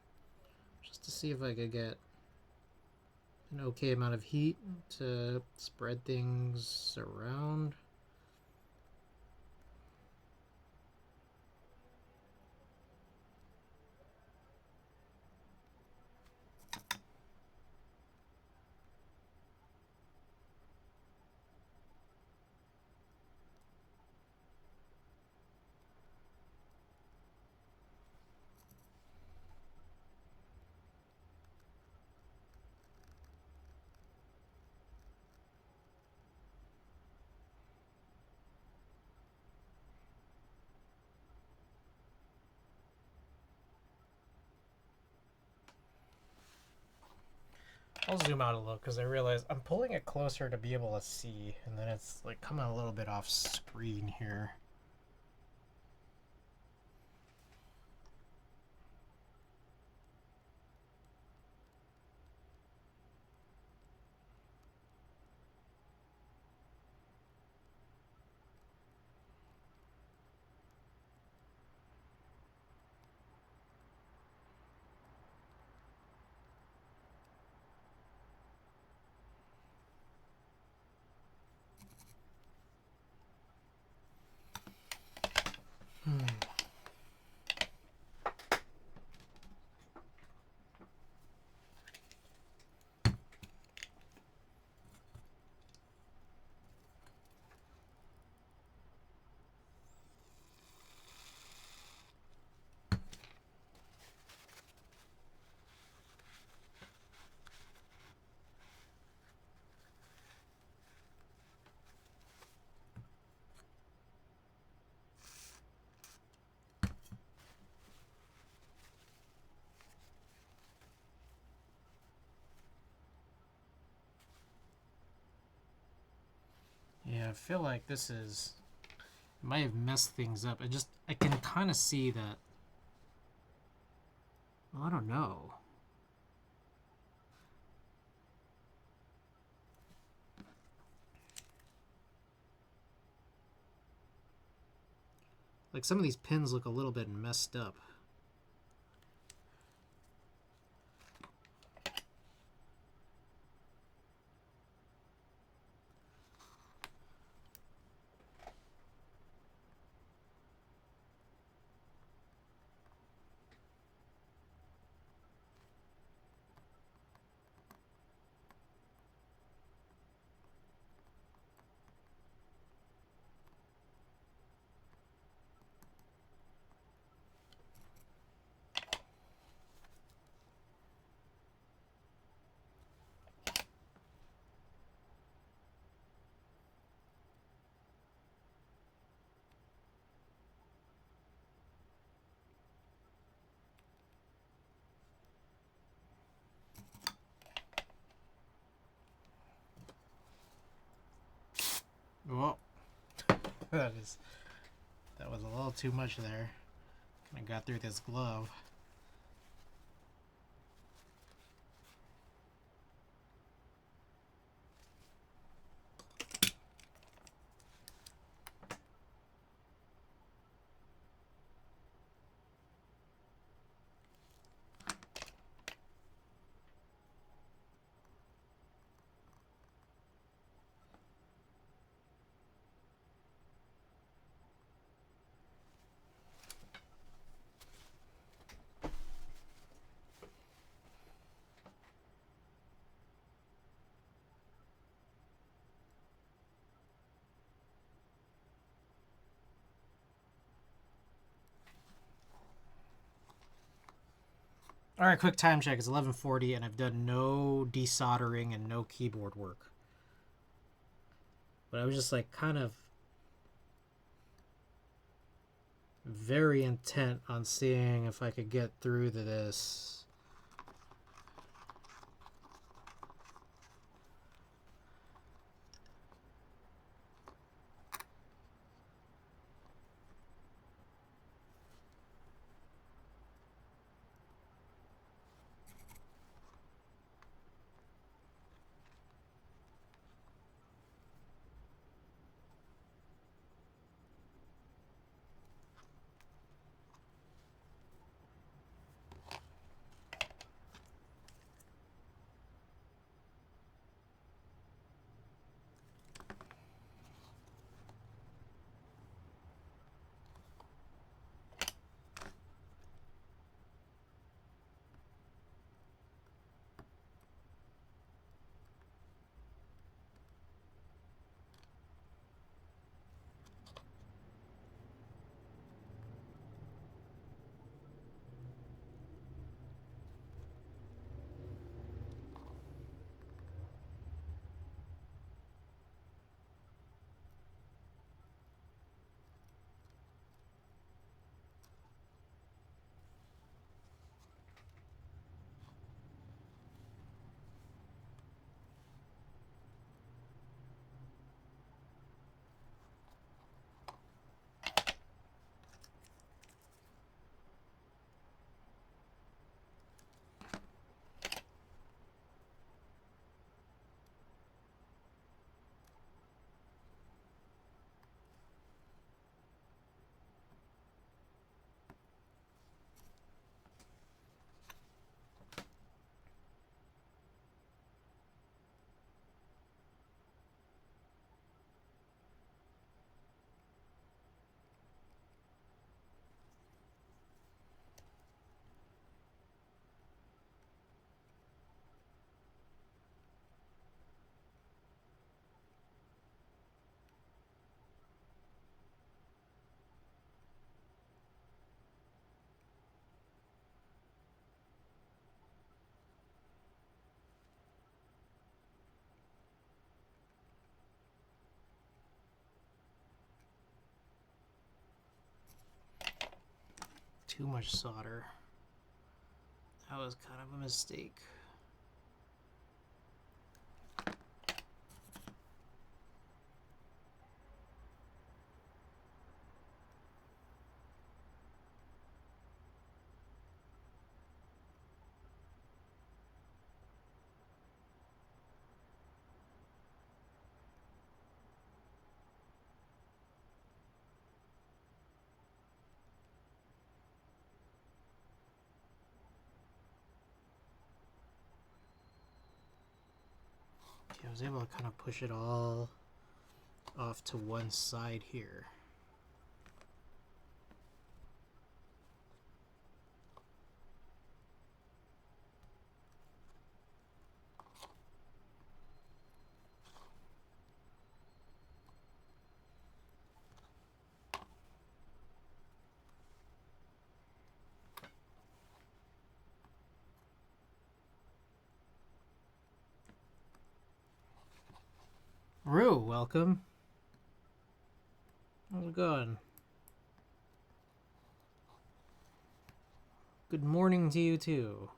just to see if I could get an okay amount of heat to spread things around. I'll zoom out a little because I realize I'm pulling it closer to be able to see, and then it's like coming a little bit off screen here. Yeah, I feel like this is... It might have messed things up. I can kind of see that... Well, I don't know. Like, some of these pins look a little bit messed up. Whoa. that was a little too much there. I got through this glove. All right, quick time check. It's 11:40, and I've done no desoldering and no keyboard work. But I was just like kind of very intent on seeing if I could get through to this. too much solder. That was kind of a mistake. I was able to kind of push it all off to one side here. Rue, welcome. How's it going? Good morning to you too.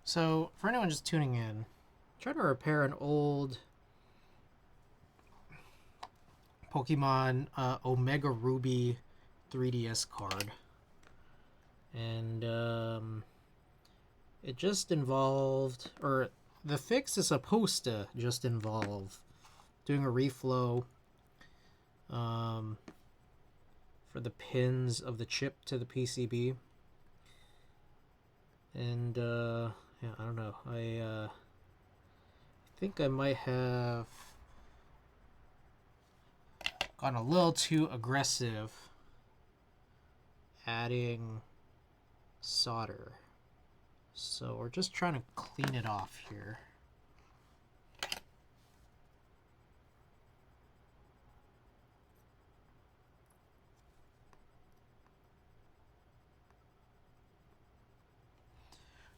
So, for anyone just tuning in, try to repair an old Pokemon Omega Ruby 3DS card. And it just involved, or the fix is supposed to just involve doing a reflow for the pins of the chip to the PCB. And yeah, I don't know. I think I might have gone a little too aggressive adding solder. So we're just trying to clean it off here.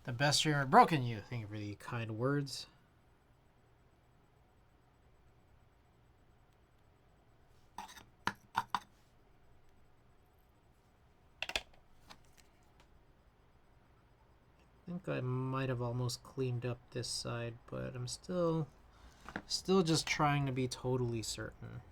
The best streamer broken you. Thank you for the kind words. I think I might have almost cleaned up this side, but I'm still just trying to be totally certain.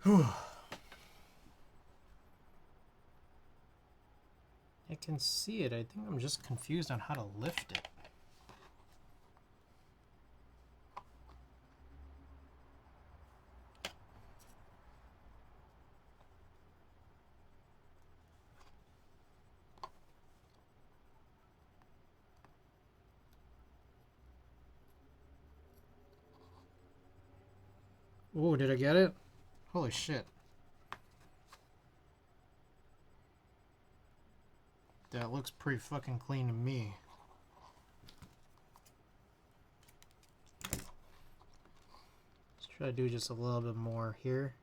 Whew. I can see it. I think I'm just confused on how to lift it. Oh, did I get it? Holy shit. That looks pretty fucking clean to me. Let's try to do just a little bit more here.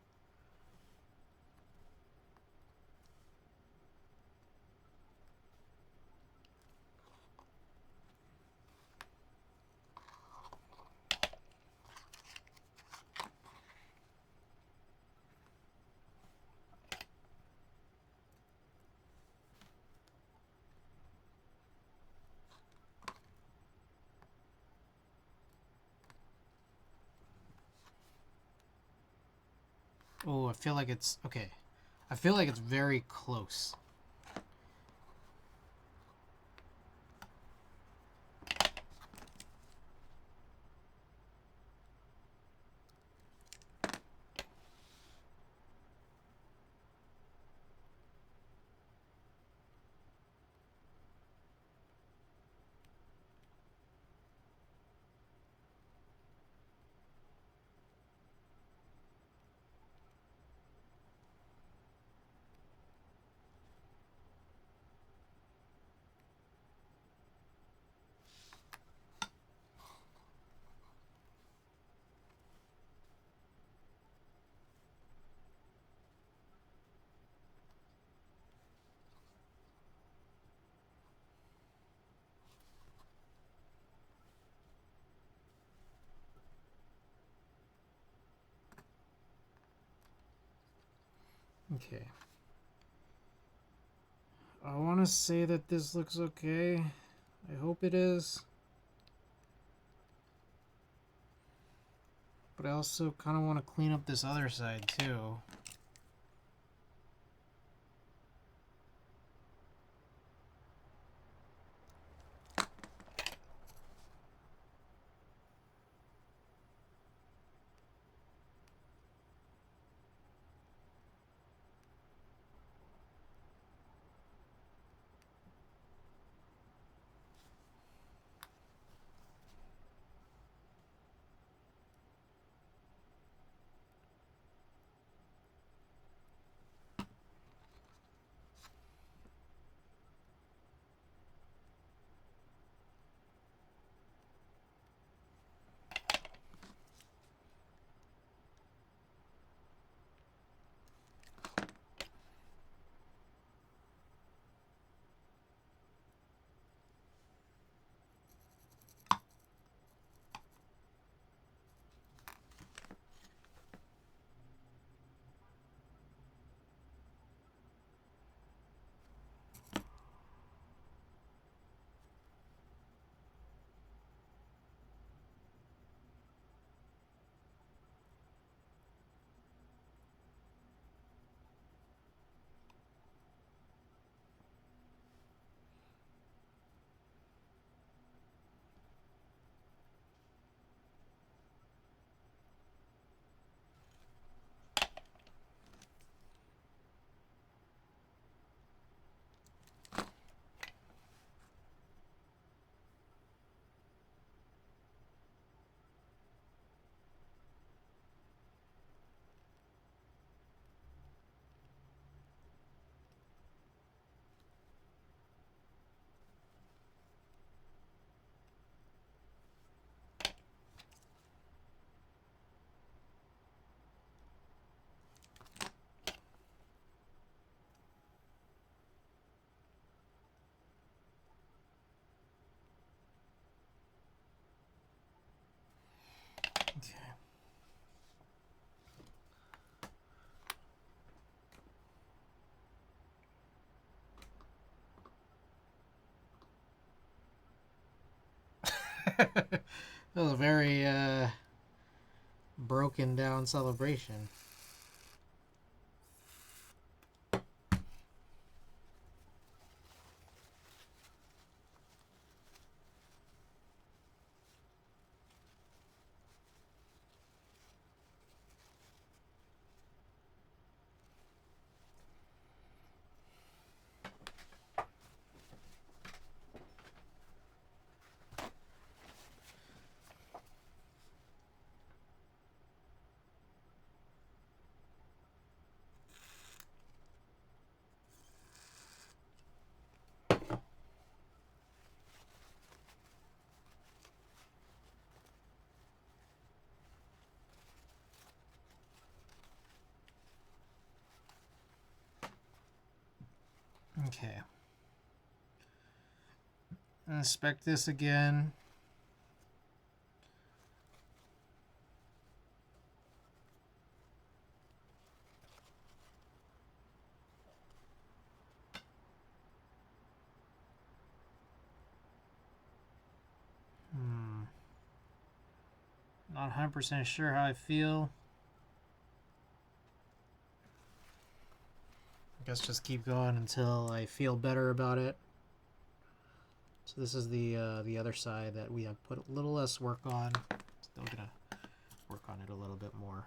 Oh, I feel like it's... Okay. I feel like it's very close. Okay. I want to say that this looks okay. I hope it is. But I also kind of want to clean up this other side too. Okay. That was a very broken down celebration. Okay. Inspect this again. Not 100% sure how I feel. I guess just keep going until I feel better about it. So this is the other side that we have put a little less work on. Still gonna work on it a little bit more.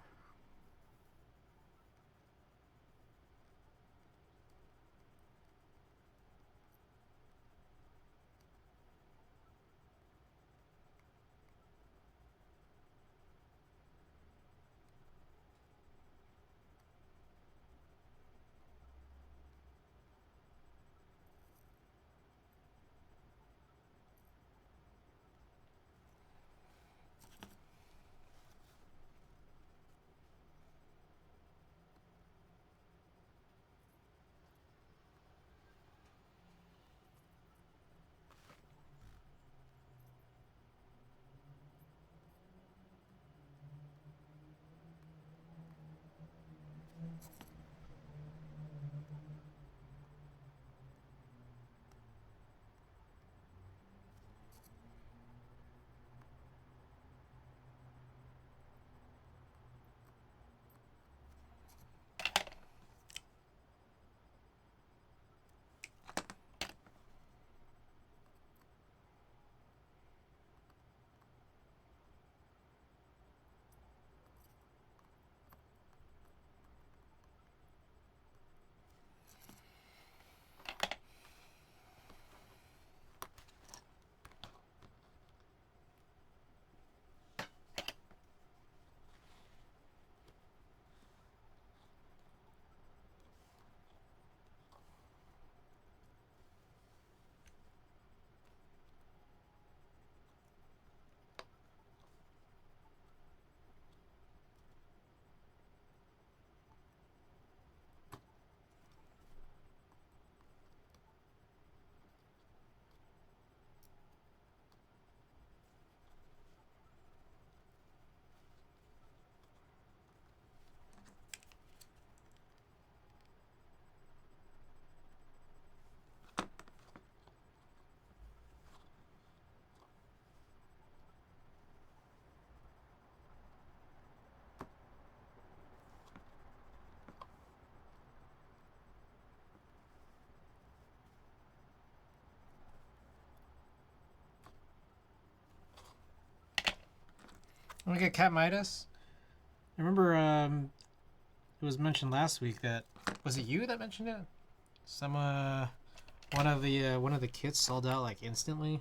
I'm gonna get Cat Midas. I remember it was mentioned last week that, was it you that mentioned it? Some one of the kits sold out like instantly.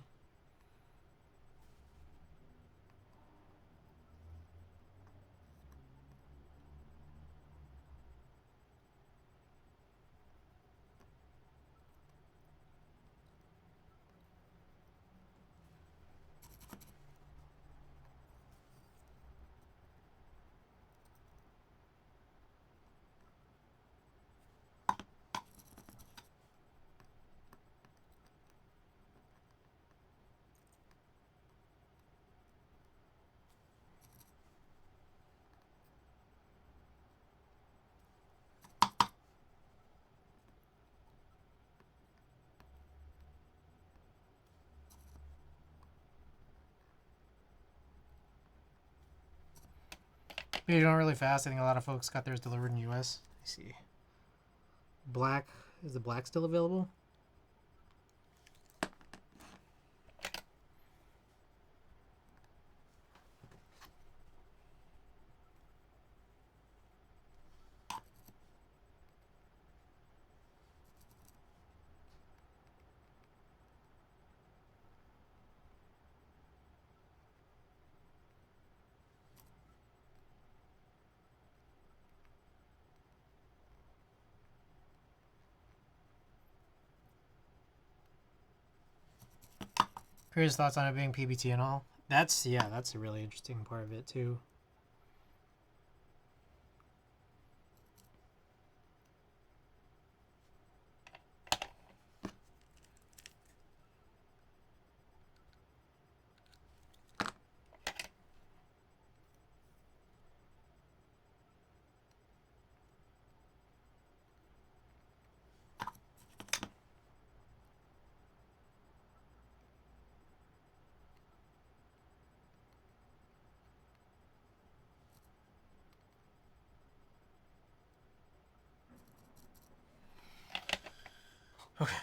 Maybe going really fast. I think a lot of folks got theirs delivered in the US. I see. Black, is the black still available? Curious thoughts on it being PBT and all. That's, yeah, that's a really interesting part of it too. Okay.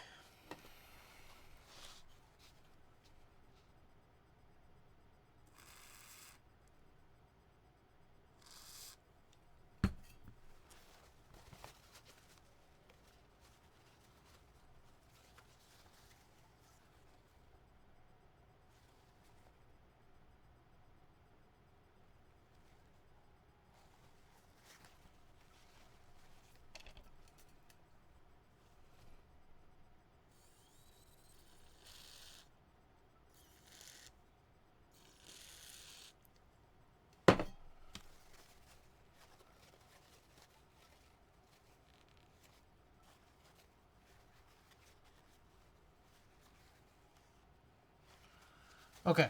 Okay.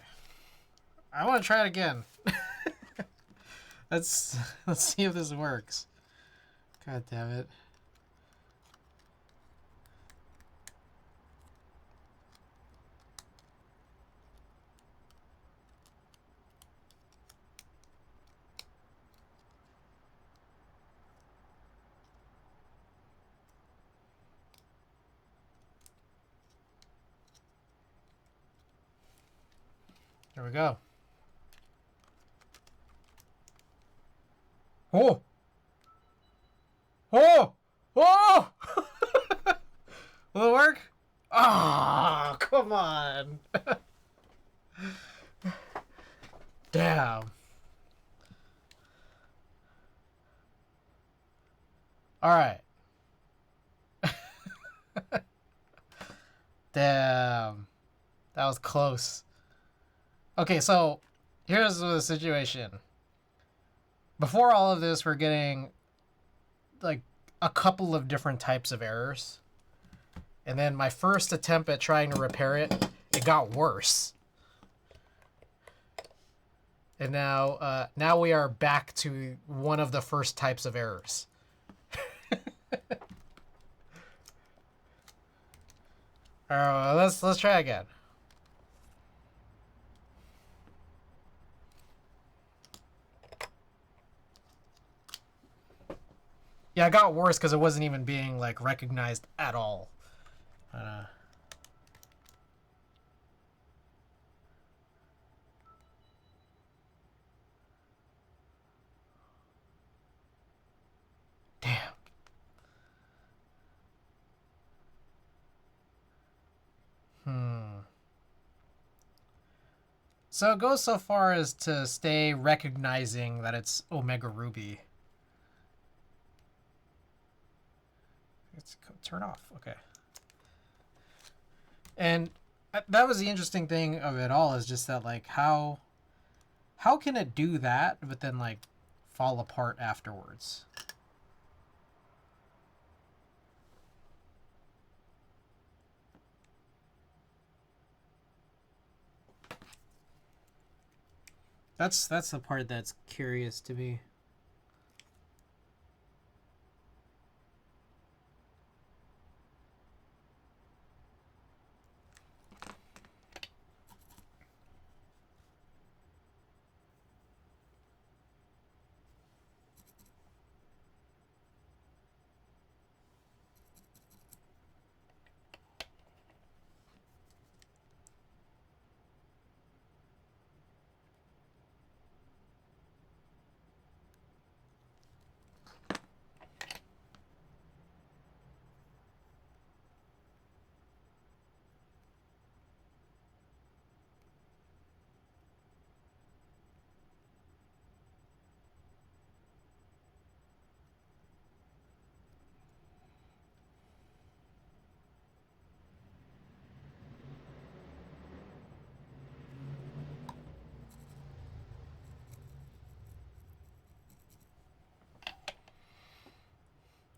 I want to try it again. let's see if this works. God damn it. There we go. Oh! Oh! Oh! Will it work? Ah, oh, come on. Damn. All right. Damn. That was close. Okay, so here's the situation. Before all of this, we're getting like a couple of different types of errors. And then my first attempt at trying to repair it, it got worse. And now we are back to one of the first types of errors. All right, let's try again. Yeah, it got worse because it wasn't even being like recognized at all. Damn. So it goes so far as to stay recognizing that it's Omega Ruby. It's turn off. Okay. And that was the interesting thing of it all, is just that like how can it do that but then like fall apart afterwards? That's the part that's curious to me.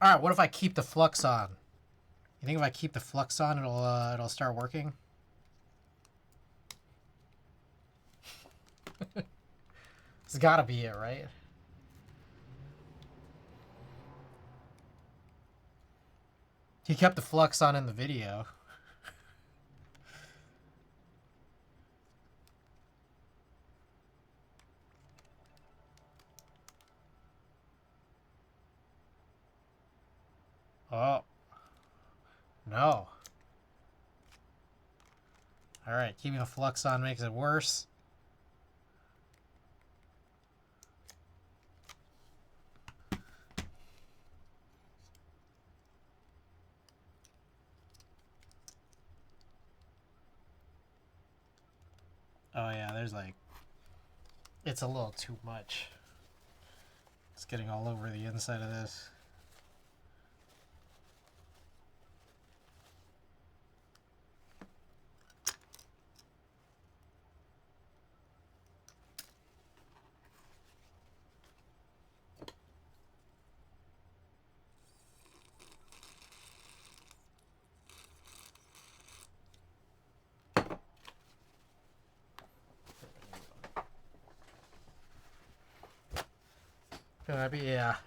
All right, what if I keep the flux on? You think if I keep the flux on, it'll start working? It's gotta be it, right? He kept the flux on in the video. Oh. No. Alright, keeping a flux on makes it worse. Oh yeah, there's like... It's a little too much. It's getting all over the inside of this.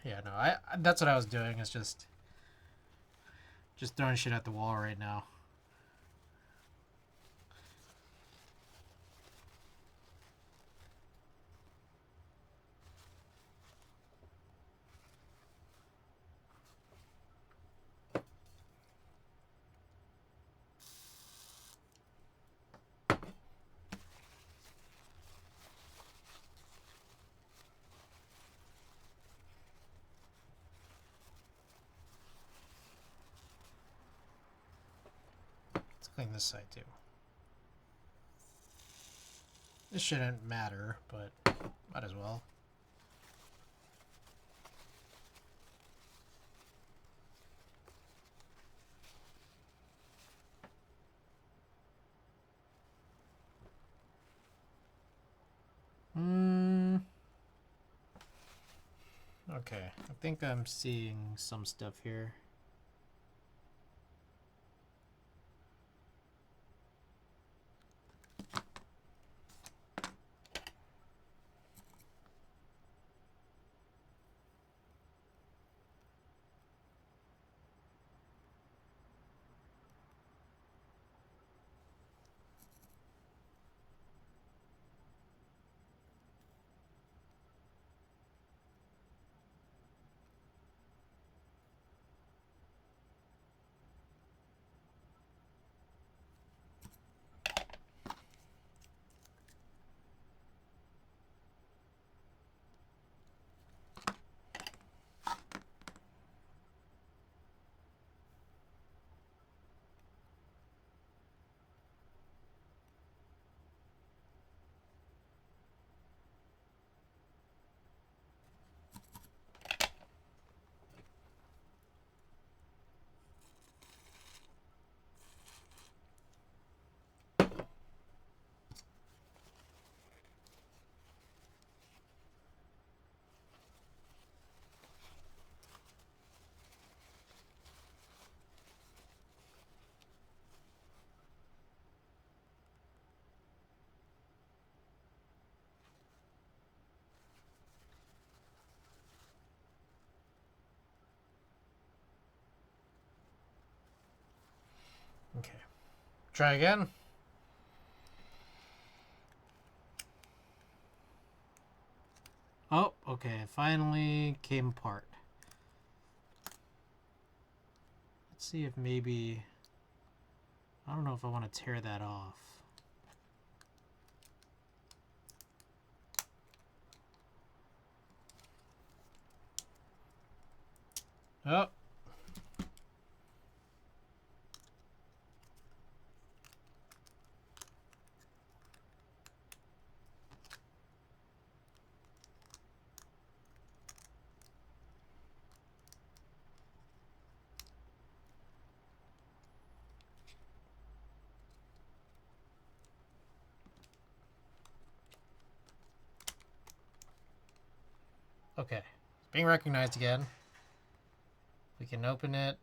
Yeah, no, that's what I was doing, is just throwing shit at the wall right now. Let's clean this side too. This shouldn't matter, but might as well. Okay, I think I'm seeing some stuff here. Okay. Try again. Oh, okay. It finally came apart. Let's see if maybe... I don't know if I want to tear that off. Oh. Okay. It's being recognized again. We can open it.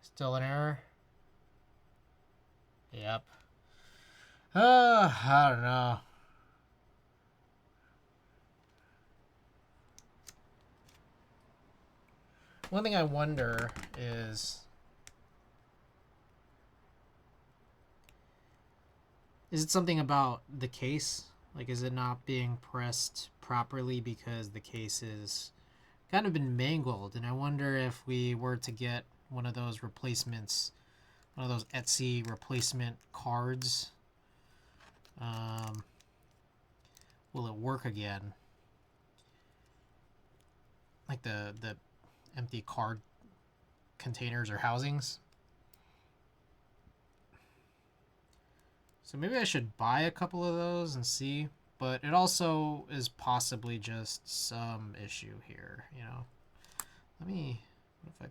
Still an error. Yep. I don't know. One thing I wonder is it something about the case? Like, is it not being pressed properly because the case is kind of been mangled? And I wonder if we were to get one of those replacements, one of those Etsy replacement cards Will it work again? Like the empty card containers or housings. So maybe I should buy a couple of those and see. But it also is possibly just some issue here, you know. What if I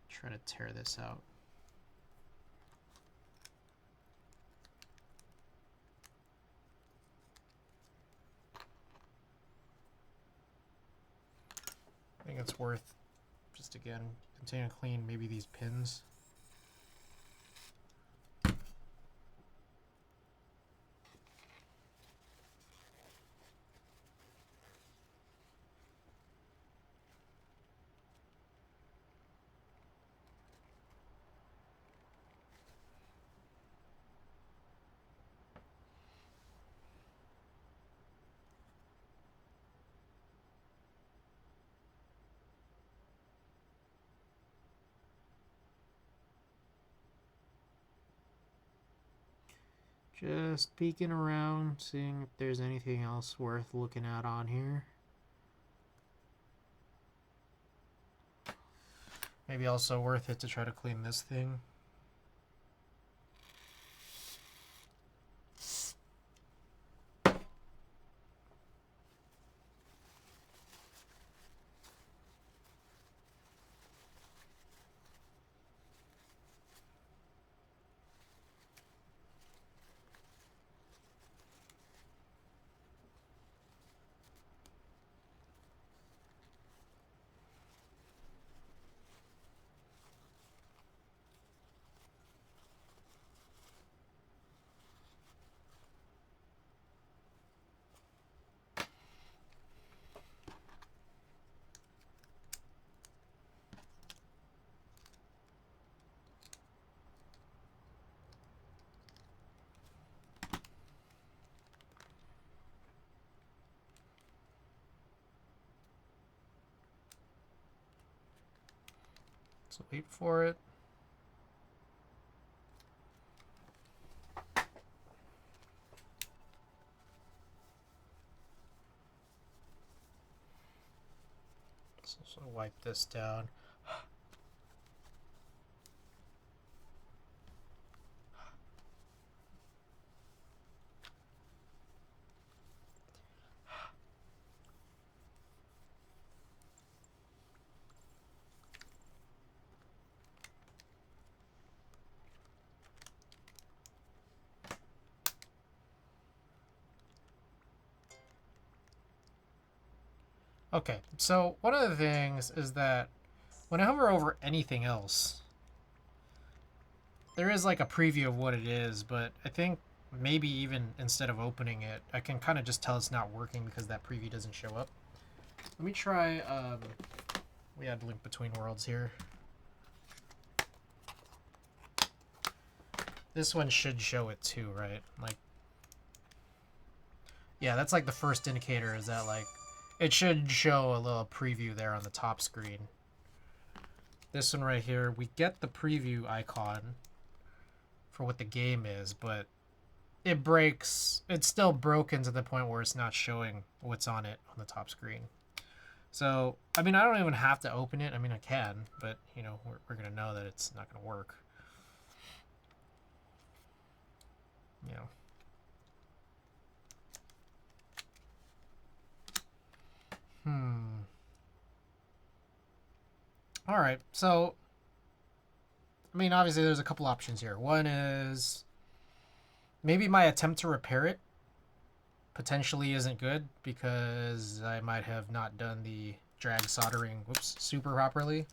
try to tear this out? I think it's worth just, again, continue to clean maybe these pins. Just peeking around, seeing if there's anything else worth looking at on here. Maybe also worth it to try to clean this thing. So wait for it. Let's also wipe this down. Okay, so one of the things is that when I hover over anything else, there is like a preview of what it is, but I think maybe even instead of opening it, I can kind of just tell it's not working because that preview doesn't show up. Let me try, we had Link Between Worlds here. This one should show it too, right? Like, yeah, that's like the first indicator is that like, it should show a little preview there on the top screen. This one right here, we get the preview icon for what the game is, but it breaks. It's still broken to the point where it's not showing what's on it on the top screen. So, I mean, I don't even have to open it. I mean, I can, but, you know, we're going to know that it's not going to work. You know. All right, so, I mean, obviously there's a couple options here. One is maybe my attempt to repair it potentially isn't good because I might have not done the drag soldering, super properly.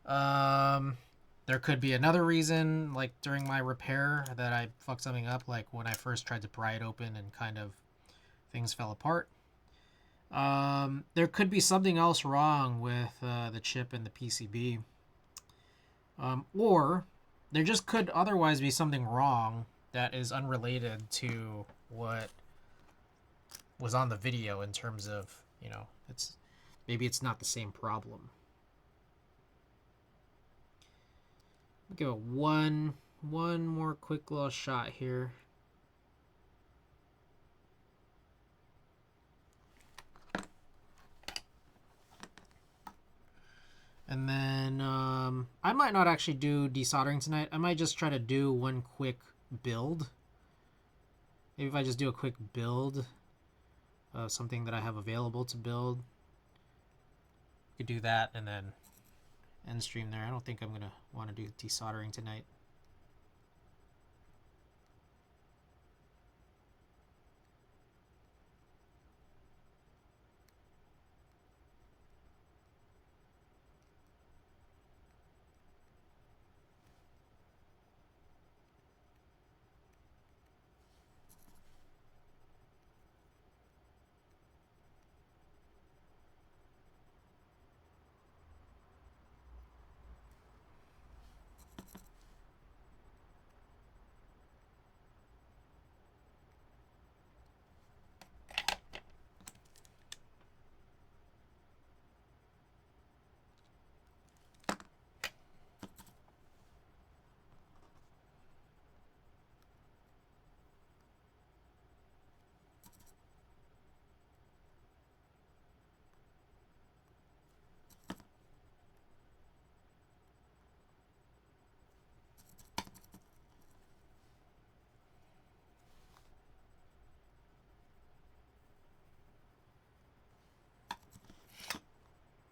There could be another reason, like during my repair, that I fucked something up, like when I first tried to pry it open and kind of things fell apart. There could be something else wrong with the chip and the PCB. Or there just could otherwise be something wrong that is unrelated to what was on the video in terms of, you know, maybe it's not the same problem. I'll give it one more quick little shot here. And then I might not actually do desoldering tonight. I might just try to do one quick build. Maybe if I just do a quick build of something that I have available to build. I could do that and then end stream there. I don't think I'm going to want to do desoldering tonight.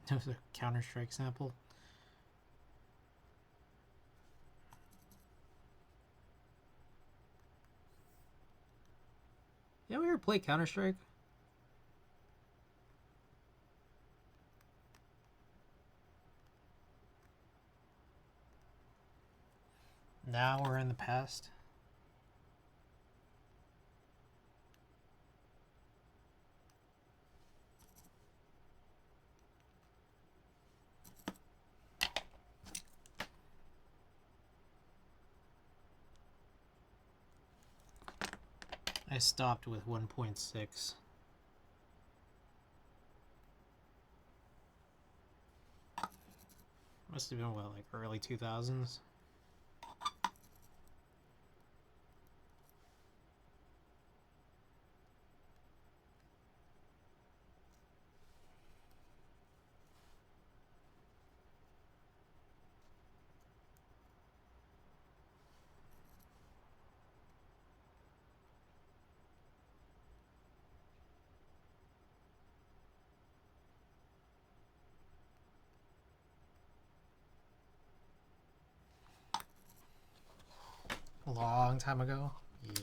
That was a Counter-Strike sample. Yeah, we ever play Counter-Strike? Now we're in the past. I stopped with 1.6. Must have been, what, like early 2000s? A long time ago? Yeah.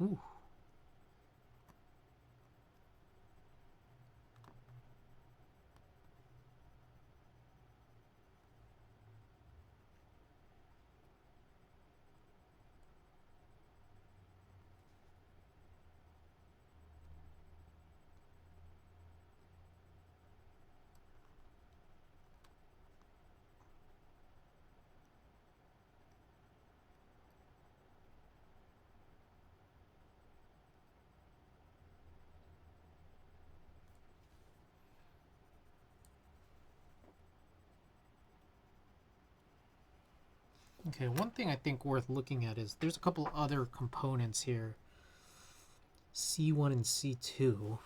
Ooh. Okay, one thing I think worth looking at is there's a couple other components here. C1 and C2.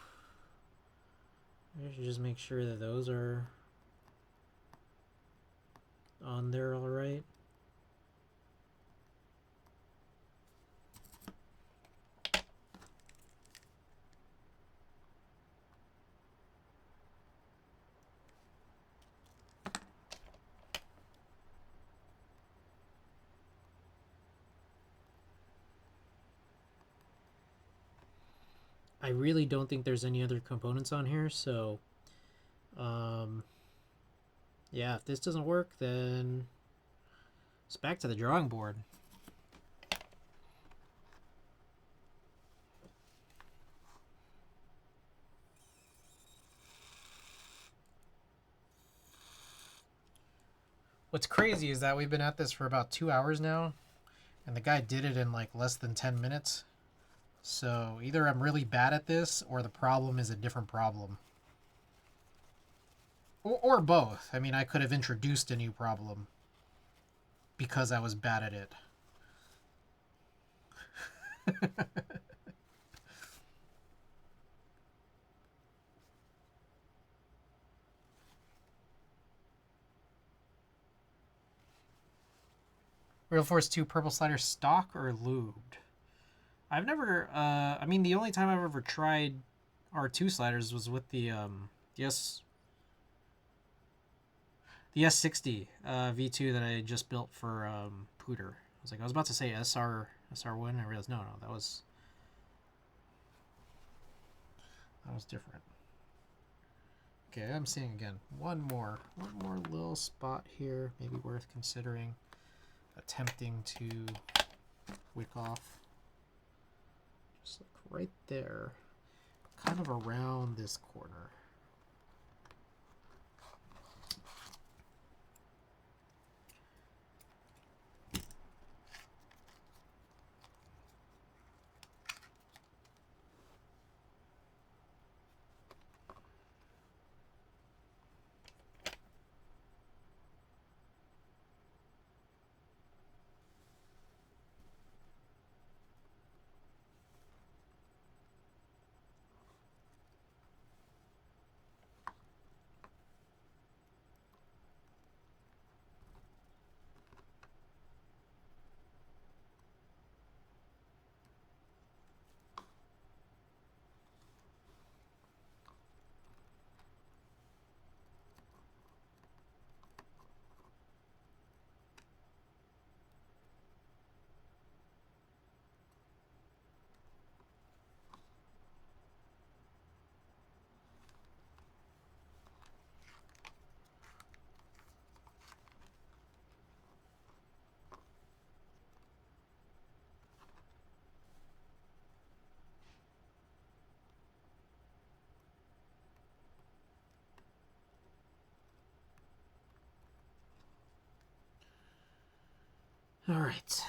I should just make sure that those are on there all right. I really don't think there's any other components on here, so yeah, if this doesn't work, then it's back to the drawing board. What's crazy is that we've been at this for about 2 hours now, and the guy did it in like less than 10 minutes. So either I'm really bad at this, or the problem is a different problem. Or both. I mean, I could have introduced a new problem because I was bad at it. Real Force 2 purple slider stock or lubed? I've never, I mean, the only time I've ever tried R2 sliders was with the S60 V2 that I just built for Pooter. I was about to say SR1. I realized no, that was different. Okay, I'm seeing again one more little spot here, maybe worth considering attempting to wick off. Just like right there, kind of around this corner. All right.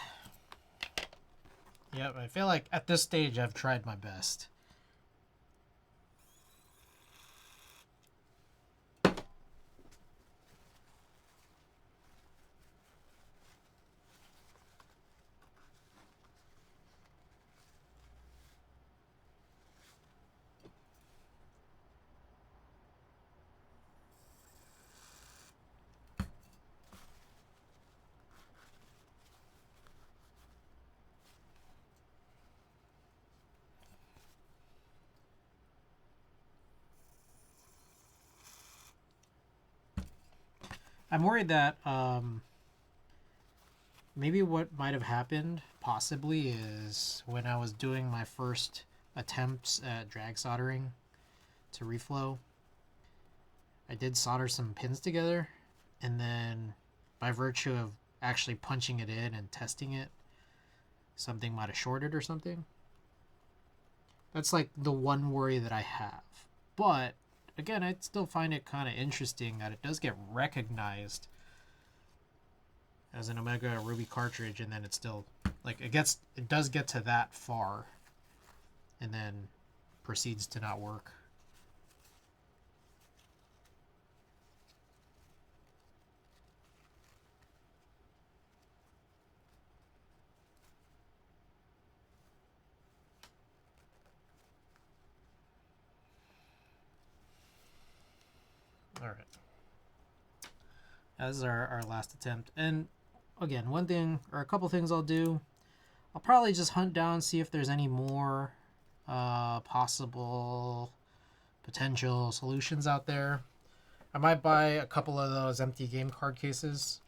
Yep, I feel like at this stage I've tried my best. I'm worried that maybe what might have happened possibly is when I was doing my first attempts at drag soldering to reflow, I did solder some pins together, and then by virtue of actually punching it in and testing it, something might have shorted or something. That's like the one worry that I have. But again, I still find it kind of interesting that it does get recognized as an Omega Ruby cartridge, and then it's still like it does get to that far and then proceeds to not work. All right. This is our last attempt. And again, one thing or a couple things I'll do, I'll probably just hunt down, see if there's any more possible potential solutions out there. I might buy a couple of those empty game card cases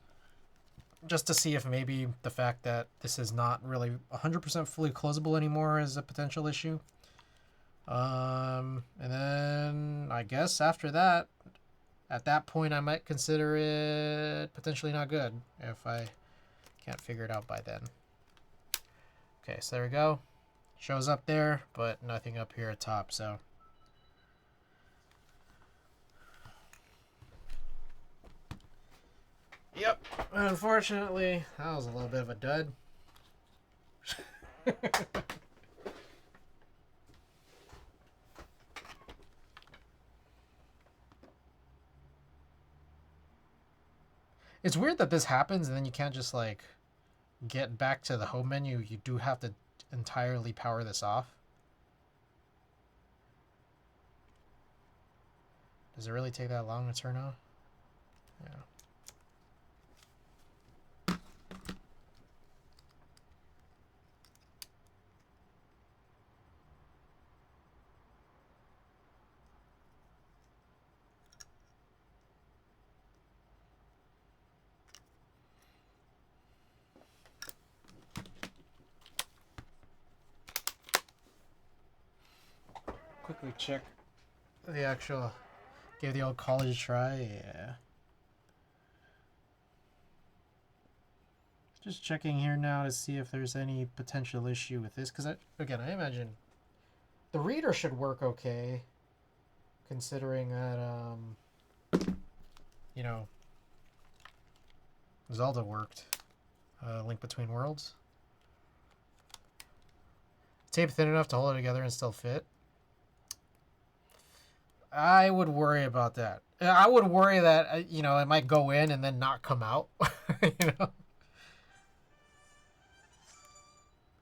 just to see if maybe the fact that this is not really 100% fully closable anymore is a potential issue. And then I guess after that, at that point, I might consider it potentially not good if I can't figure it out by then. Okay, so there we go. Shows up there, but nothing up here at top, so. Yep, unfortunately, that was a little bit of a dud. It's weird that this happens and then you can't just like get back to the home menu. You do have to entirely power this off. Does it really take that long to turn on? Yeah. Quickly check the actual, give the old college a try. Yeah. Just checking here now to see if there's any potential issue with this, because again, I imagine the reader should work okay, considering that you know, Zelda worked. Link Between Worlds. Tape thin enough to hold it together and still fit. I would worry about that. I would worry that you know, it might go in and then not come out. You know.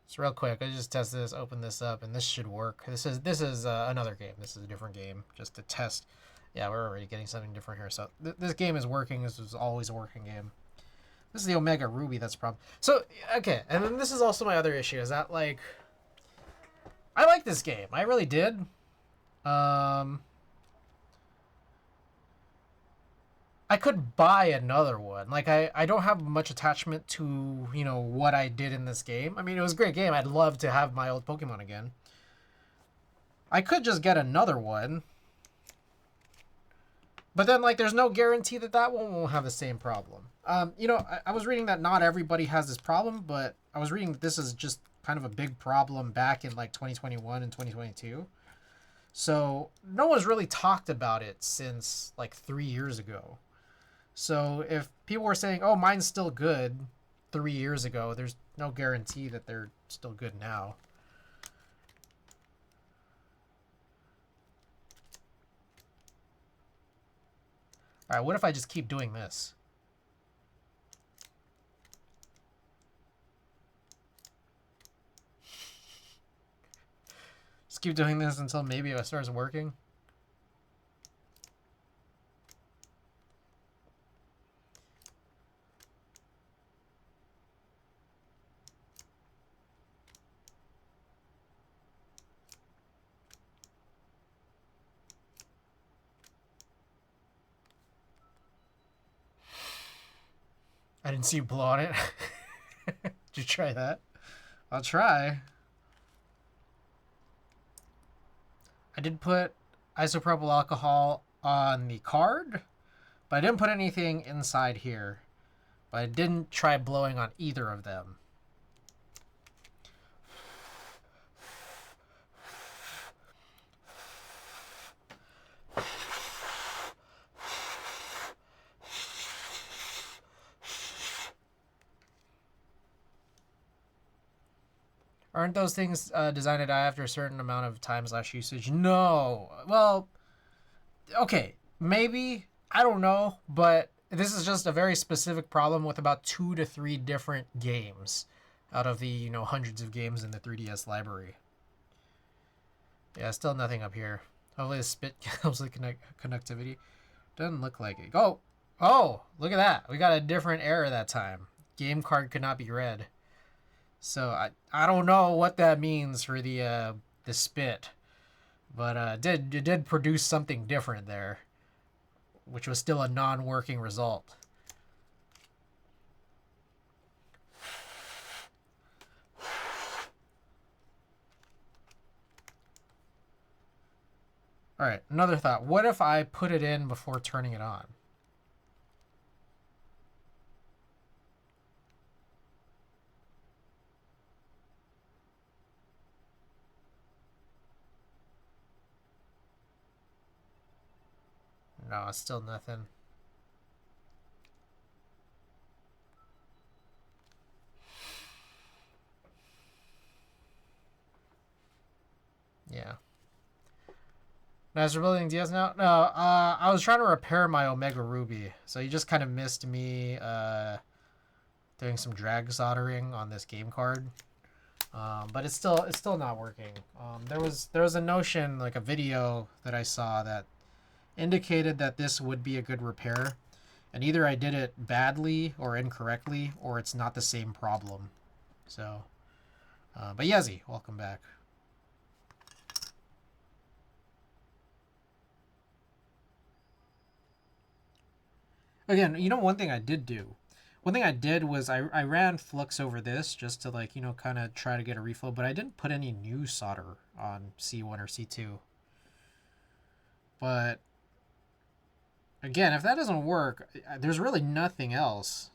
So real quick, I just test this, open this up, and this should work. This is another game. This is a different game, just to test. Yeah, we're already getting something different here. So this game is working. This is always a working game. This is the Omega Ruby. That's a problem. So okay, and then this is also my other issue. Is that like, I like this game. I really did. I could buy another one. Like, I don't have much attachment to, you know, what I did in this game. I mean, it was a great game. I'd love to have my old Pokemon again. I could just get another one. But then, like, there's no guarantee that that one won't have the same problem. You know, I was reading that not everybody has this problem, but I was reading that this is just kind of a big problem back in, like, 2021 and 2022. So, no one's really talked about it since, like, 3 years ago. So if people were saying, oh, mine's still good 3 years ago, there's no guarantee that they're still good now. All right, what if I just keep doing this? Just keep doing this until maybe it starts working. I didn't see you blow on it. Did you try that? I'll try. I did put isopropyl alcohol on the card, but I didn't put anything inside here. But I didn't try blowing on either of them. Aren't those things designed to die after a certain amount of time/usage? No. Well, okay, maybe. I don't know, but this is just a very specific problem with about 2 to 3 different games out of the, you know, hundreds of games in the 3DS library. Yeah, still nothing up here. Hopefully the spit helps with connectivity. Doesn't look like it. Oh, look at that. We got a different error that time. Game card could not be read. So I don't know what that means for the spit, but it did produce something different there, which was still a non-working result. All right, another thought. What if I put it in before turning it on? No, it's still nothing. Yeah. Nice rebuilding DS now? No, I was trying to repair my Omega Ruby, so you just kind of missed me doing some drag soldering on this game card. But it's still not working. There was a notion, like a video that I saw that indicated that this would be a good repair, and either I did it badly or incorrectly, or it's not the same problem. So, but Yezi, welcome back. Again, you know, one thing I did do. One thing I did was I ran flux over this just to, like, you know, kind of try to get a reflow, but I didn't put any new solder on C1 or C2. But again, if that doesn't work, there's really nothing else.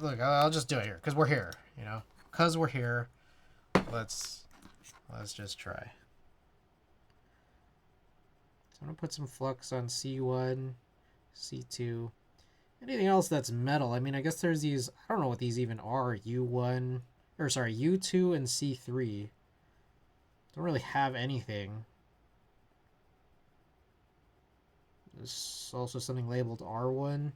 Look, I'll just do it here because we're here, you know, because we're here. Let's just try. So I'm gonna put some flux on C1, C2. Anything else that's metal? I mean, I guess there's these. I don't know what these even are. U1, or sorry, U2 and C3. Don't really have anything. There's also something labeled R1.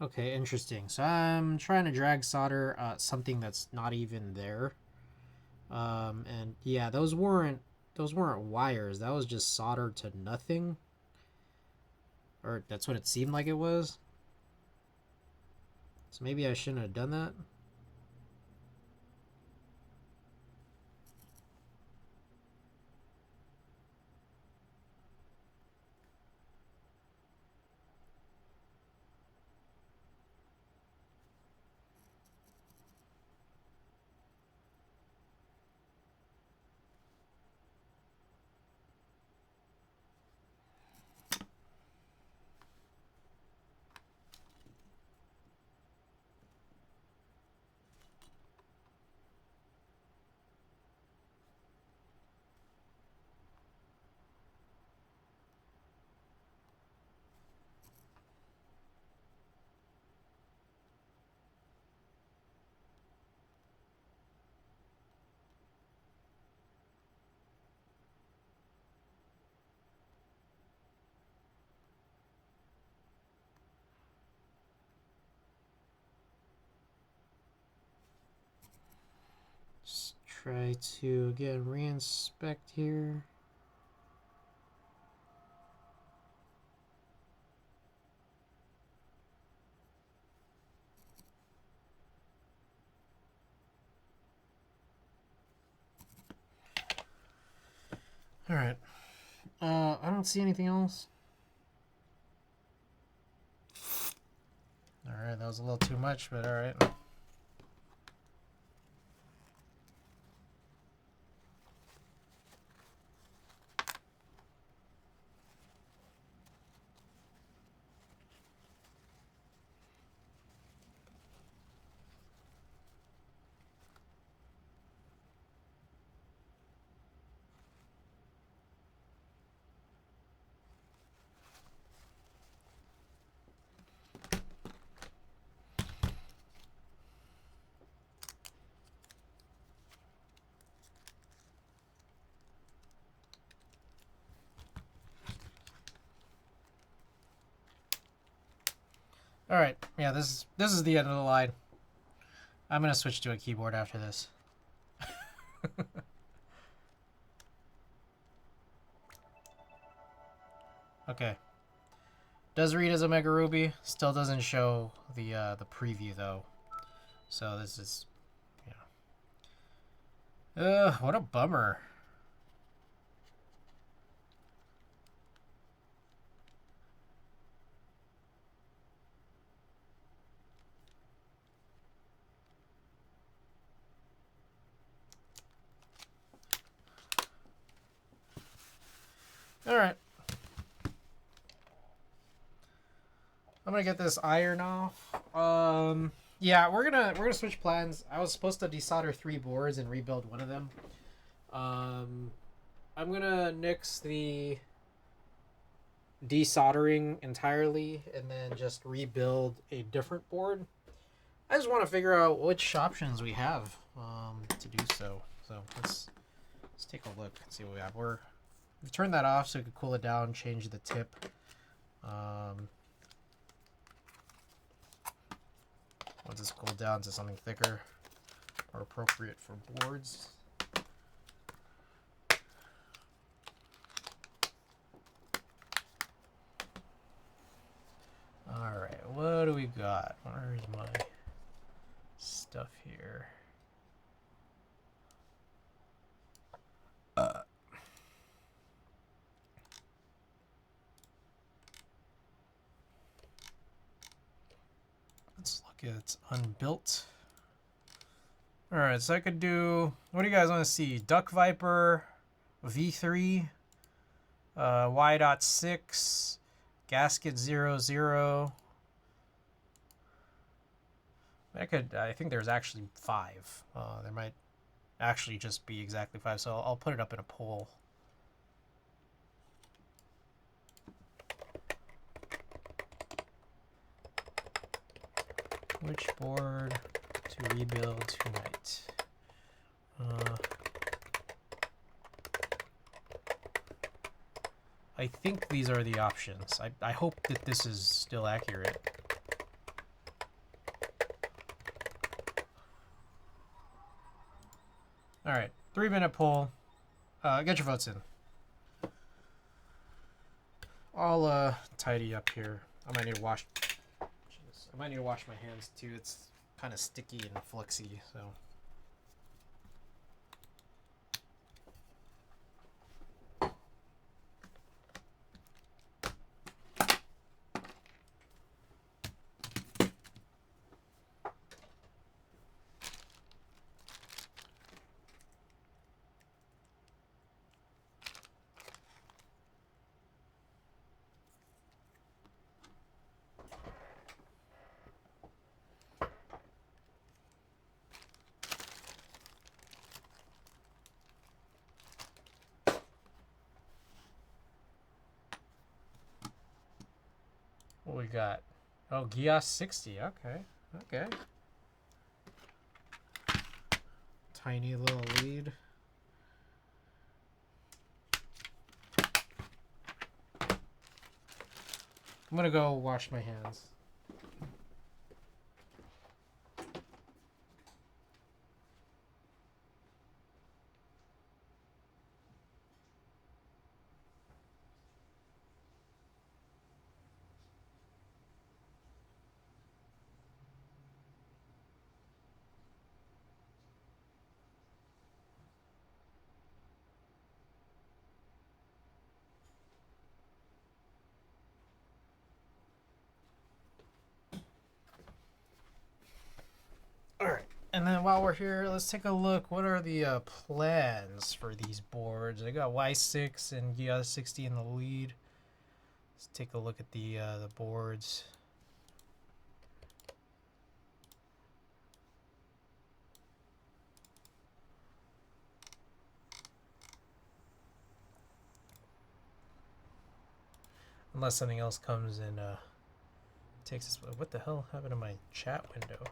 Okay, interesting. So I'm trying to drag solder something that's not even there. And yeah, those weren't wires. That was just soldered to nothing. Or that's what it seemed like it was. So maybe I shouldn't have done that. Just try to again reinspect here. All right. I don't see anything else. All right, that was a little too much, but all right. All right. Yeah, this is the end of the line. I'm gonna switch to a keyboard after this. Okay. Does read as Omega Ruby. Still doesn't show the preview though. So this is, yeah. What a bummer. All right. I'm gonna get this iron off. Yeah, we're gonna switch plans. I was supposed to desolder 3 boards and rebuild one of them. I'm gonna nix the desoldering entirely and then just rebuild a different board. I just want to figure out which options we have to do so. So let's take a look and see what we have. We've turned that off so we could cool it down, change the tip. Once it's cooled down to something thicker or appropriate for boards. Alright, what do we got? Where's my stuff here? Let's look at unbuilt. Alright, so I could do, what do you guys want to see? Duck Viper, V3, y.6, gasket 00. I think there's actually 5. There might actually just be exactly 5, so I'll put it up in a poll. Which board to rebuild tonight? I think these are the options. I hope that this is still accurate. Alright, 3-minute poll. Get your votes in. I'll tidy up here. I might need to wash. I might need to wash my hands too. It's kind of sticky and fluxy, so. What we got? Oh, y.6. Okay. Okay. Tiny little lead. I'm gonna go wash my hands. Alright, and then while we're here, let's take a look. What are the plans for these boards? I got y.6 and y.60 in the lead. Let's take a look at the boards. Unless something else comes and takes us. What the hell happened to my chat window?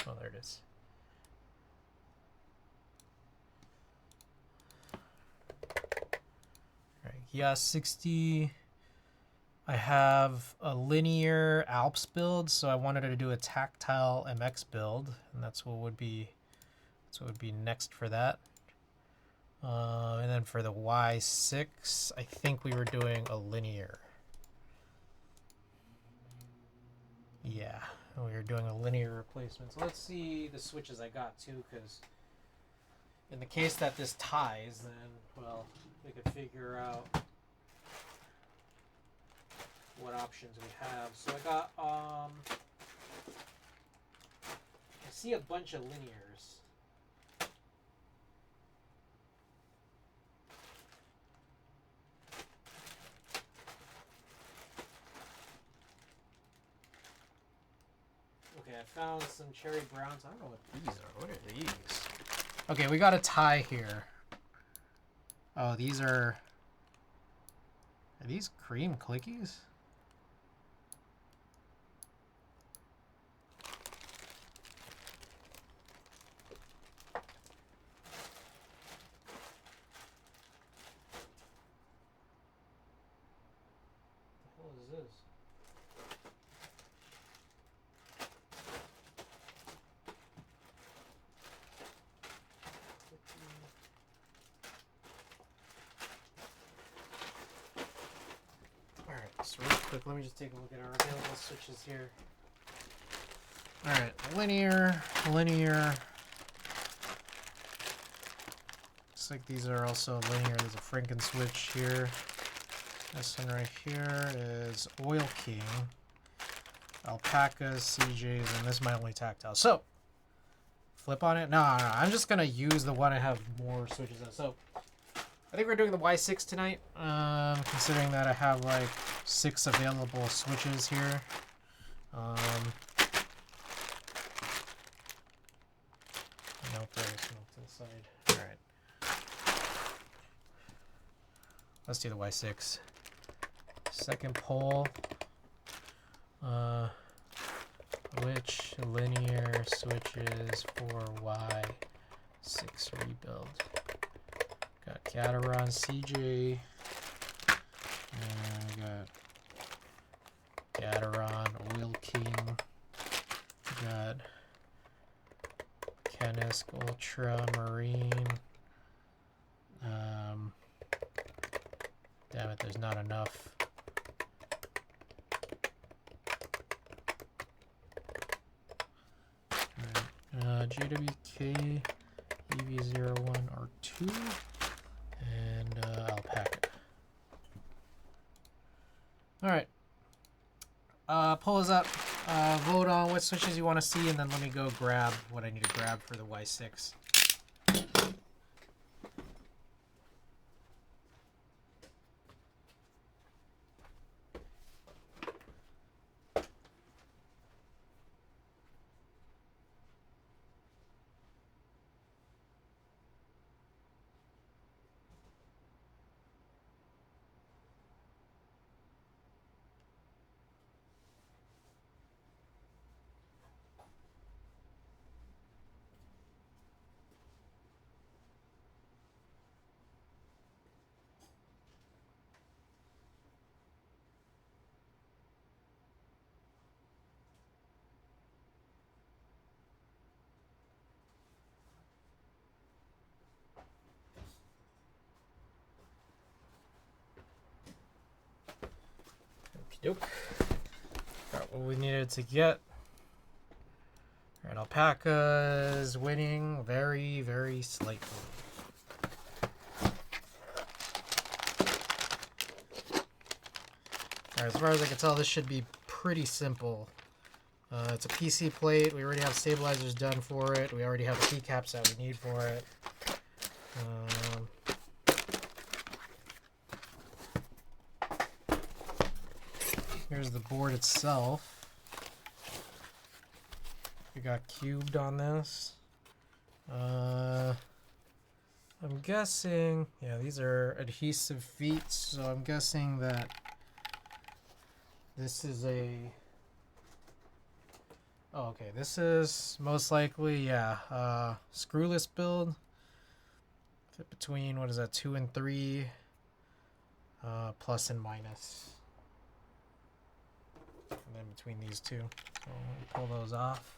Oh, there it is. Alright, yeah, 60. I have a linear Alps build, so I wanted to do a tactile MX build, and that's what would be next for that. And then for the y.6, I think we were doing a linear. Yeah, we are doing a linear replacement. So let's see the switches I got too, because in the case that this ties, then, well, we could figure out what options we have. So I got, I see a bunch of linears. Okay, I found some cherry browns. I don't know what these are. What are these? Okay, we got a tie here. Oh, these are these cream clickies? What the hell is this? Alright, so real quick, let me just take a look at our available switches here. Alright, linear. Looks like these are also linear. There's a Franken switch here. This one right here is Oil King, Alpacas, CJs, and this is my only tactile. So, flip on it. No, I'm just gonna use the one I have more switches on. So, I think we're doing the Y6 tonight. Considering that I have like 6 available switches here. Nope, there's nothing inside. All right. Let's do the Y6. Second poll. Which linear switches for Y6 rebuild? Got Cataron CJ. And we got Cataron Oil King. We got Kennisk Ultramarine. Damn it, there's not enough. JWK EV01R2 and Alpaca. Alright. Pull us up. Vote on what switches you want to see, and then let me go grab what I need to grab for the Y6. Dope. Got what we needed to get. Alright, Alpaca's winning very, very slightly. Alright, as far as I can tell, this should be pretty simple. It's a PC plate. We already have stabilizers done for it. We already have the keycaps that we need for it. Here's the board itself. We got cubed on this. I'm guessing, yeah, these are adhesive feet, so I'm guessing that this is a, oh, okay, this is most likely, yeah, screwless build. Fit between, what is that, 2 and 3, plus and minus. And then between these two. So we'll pull those off.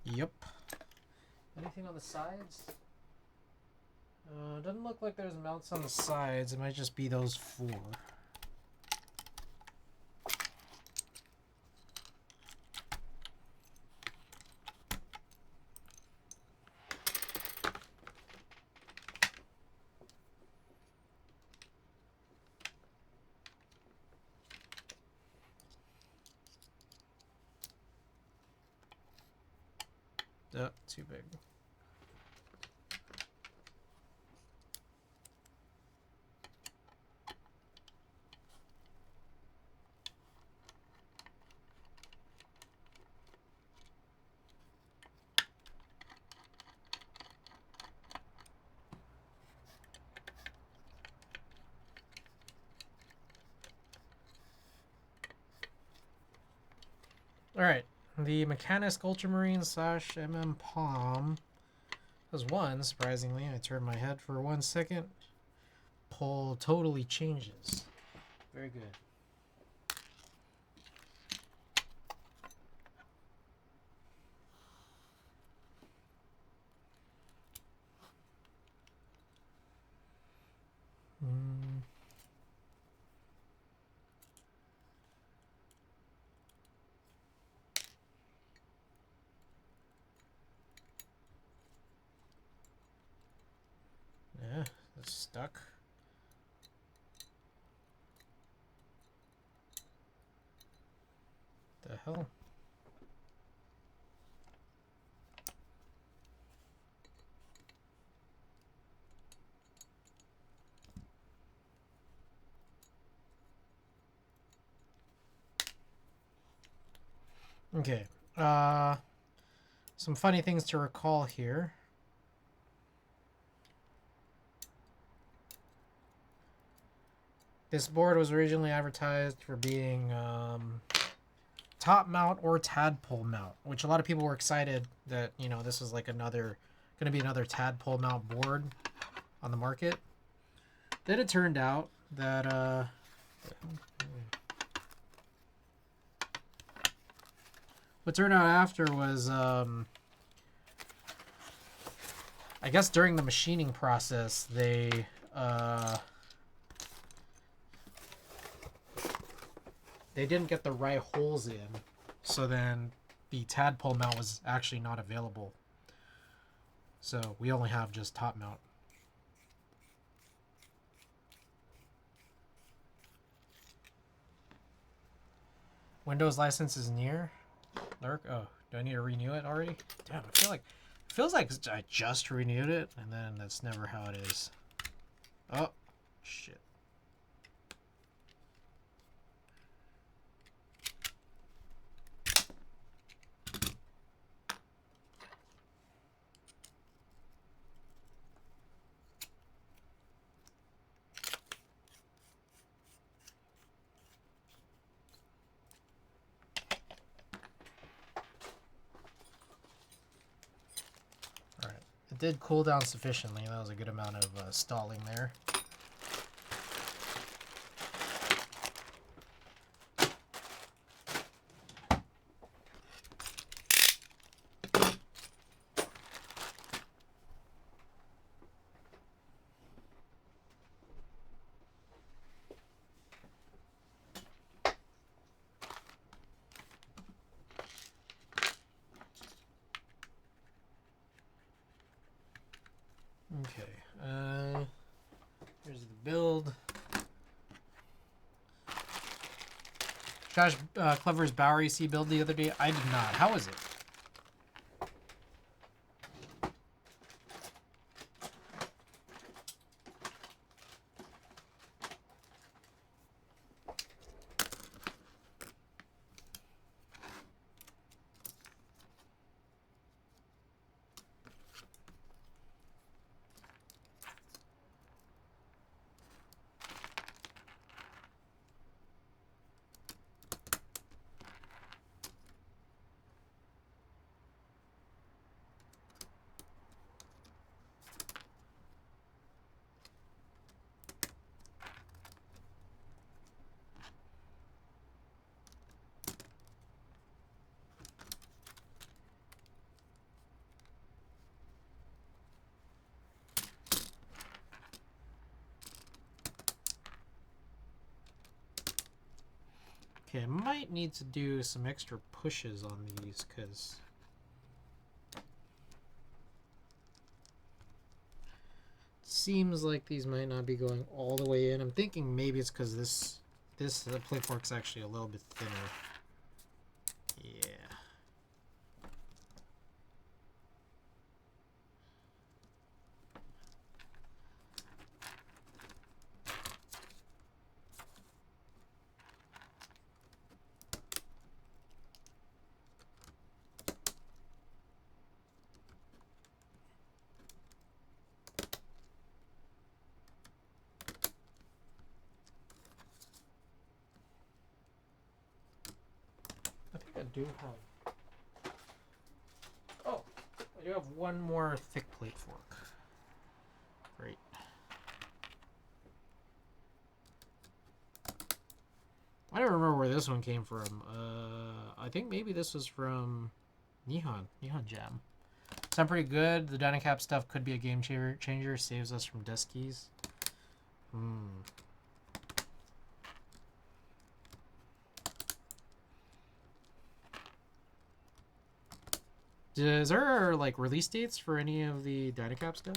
Yep. Anything on the sides? Doesn't look like there's mounts on the sides. It might just be those 4. Oh, too big. Alright, the Mechanist Ultramarine / Palm has one, surprisingly. I turned my head for 1 second. Pull totally changes. Very good. Yeah, it's stuck. The hell? Okay. Some funny things to recall here. This board was originally advertised for being top mount or tadpole mount, which a lot of people were excited that, you know, this is like going to be another tadpole mount board on the market. Then it turned out that what turned out after was I guess during the machining process they didn't get the right holes in, so then the tadpole mount was actually not available. So we only have just top mount. Windows license is near. Lurk. Oh, do I need to renew it already? Damn, I feel like it feels like I just renewed it, and then that's never how it is. Oh, shit. It did cool down sufficiently. That was a good amount of stalling there. Okay, here's the build. Josh Clever's Bowery C build the other day. I did not. How is it? Okay, I might need to do some extra pushes on these because it seems like these might not be going all the way in. I'm thinking maybe it's because this plate fork's actually a little bit thinner. Yeah. I do have... Oh, I do have one more thick plate fork. Great. I don't remember where this one came from. I think maybe this was from Nihon Jam. Sound pretty good. The Dynacap stuff could be a game changer. Saves us from desk keys. Is there like release dates for any of the Dynacap stuff?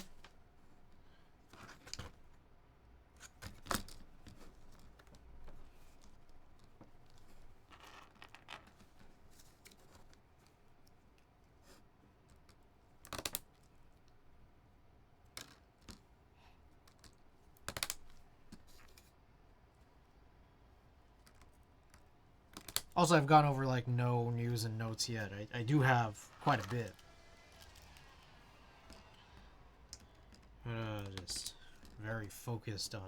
Also, I've gone over like no news and notes yet. I do have quite a bit. Just very focused on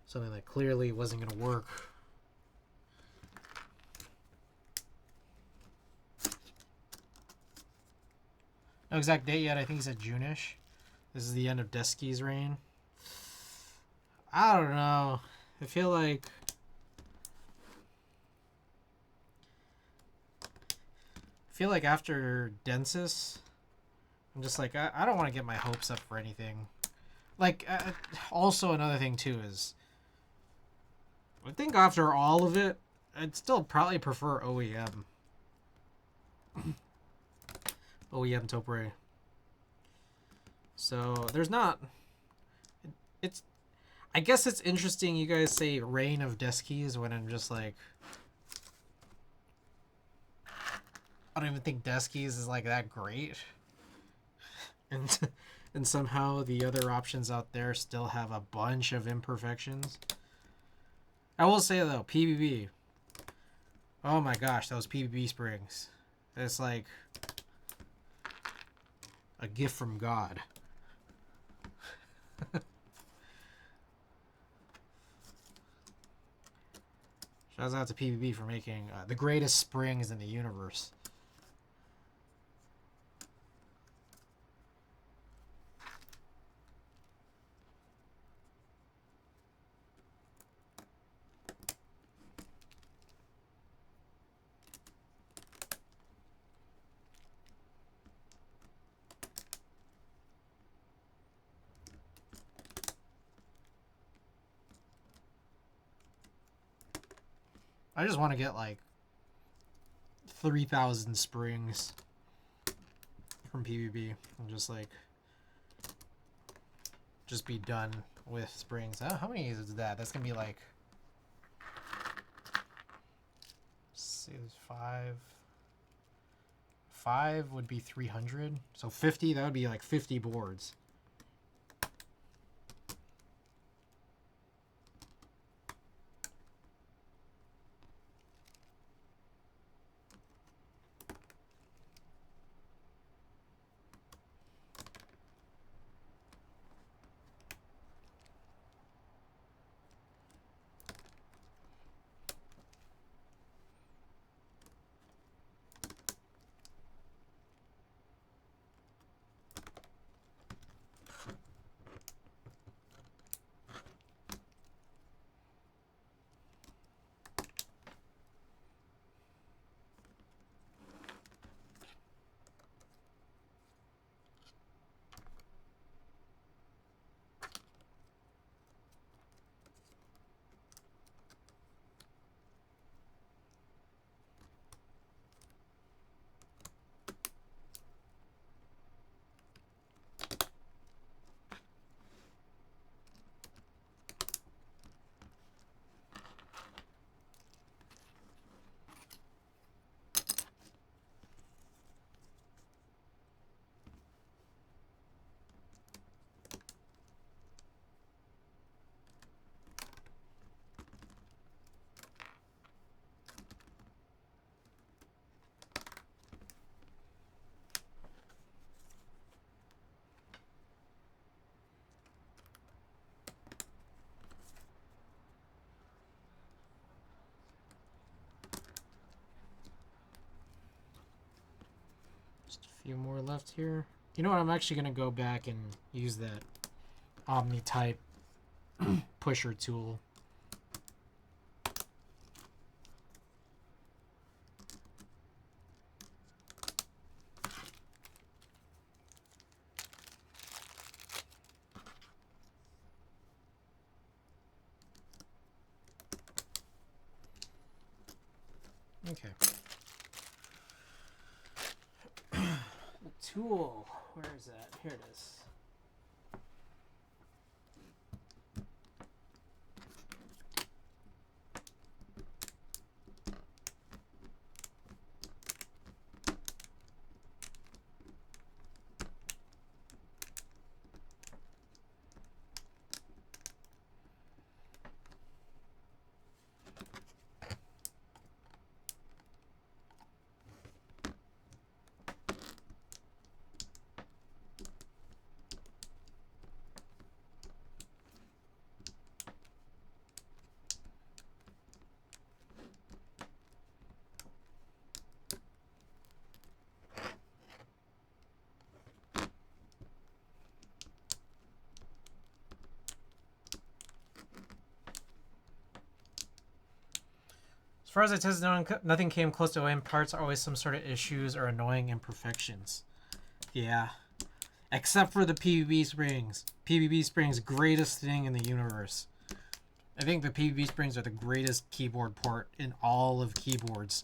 something that clearly wasn't going to work. No exact date yet. I think he said June-ish. This is the end of Desky's reign. I don't know. I feel like... after Densis, I'm just like, I don't want to get my hopes up for anything. Like, also another thing too is, I think after all of it, I'd still probably prefer OEM. OEM Topre. So, there's not... It's... I guess it's interesting you guys say reign of Deskies when I'm just like... I don't even think Deskies is like that great. And somehow the other options out there still have a bunch of imperfections. I will say though, PBB. Oh my gosh, those PBB springs. It's like a gift from God. Shouts out to PBB for making the greatest springs in the universe. I just want to get like 3,000 springs from PBB and just like be done with springs. How many is that? That's gonna be like, let's see, there's 5. 5 would be 300. So 50, that would be like 50 boards. few more left here. You know what? I'm actually gonna go back and use that Omni type pusher tool. Okay. The tool, where is that? Here it is. As far as I tested, nothing came close to OEM parts. Always some sort of issues or annoying imperfections. Yeah. Except for the PVB springs. PVB springs, greatest thing in the universe. I think the PVB springs are the greatest keyboard port in all of keyboards.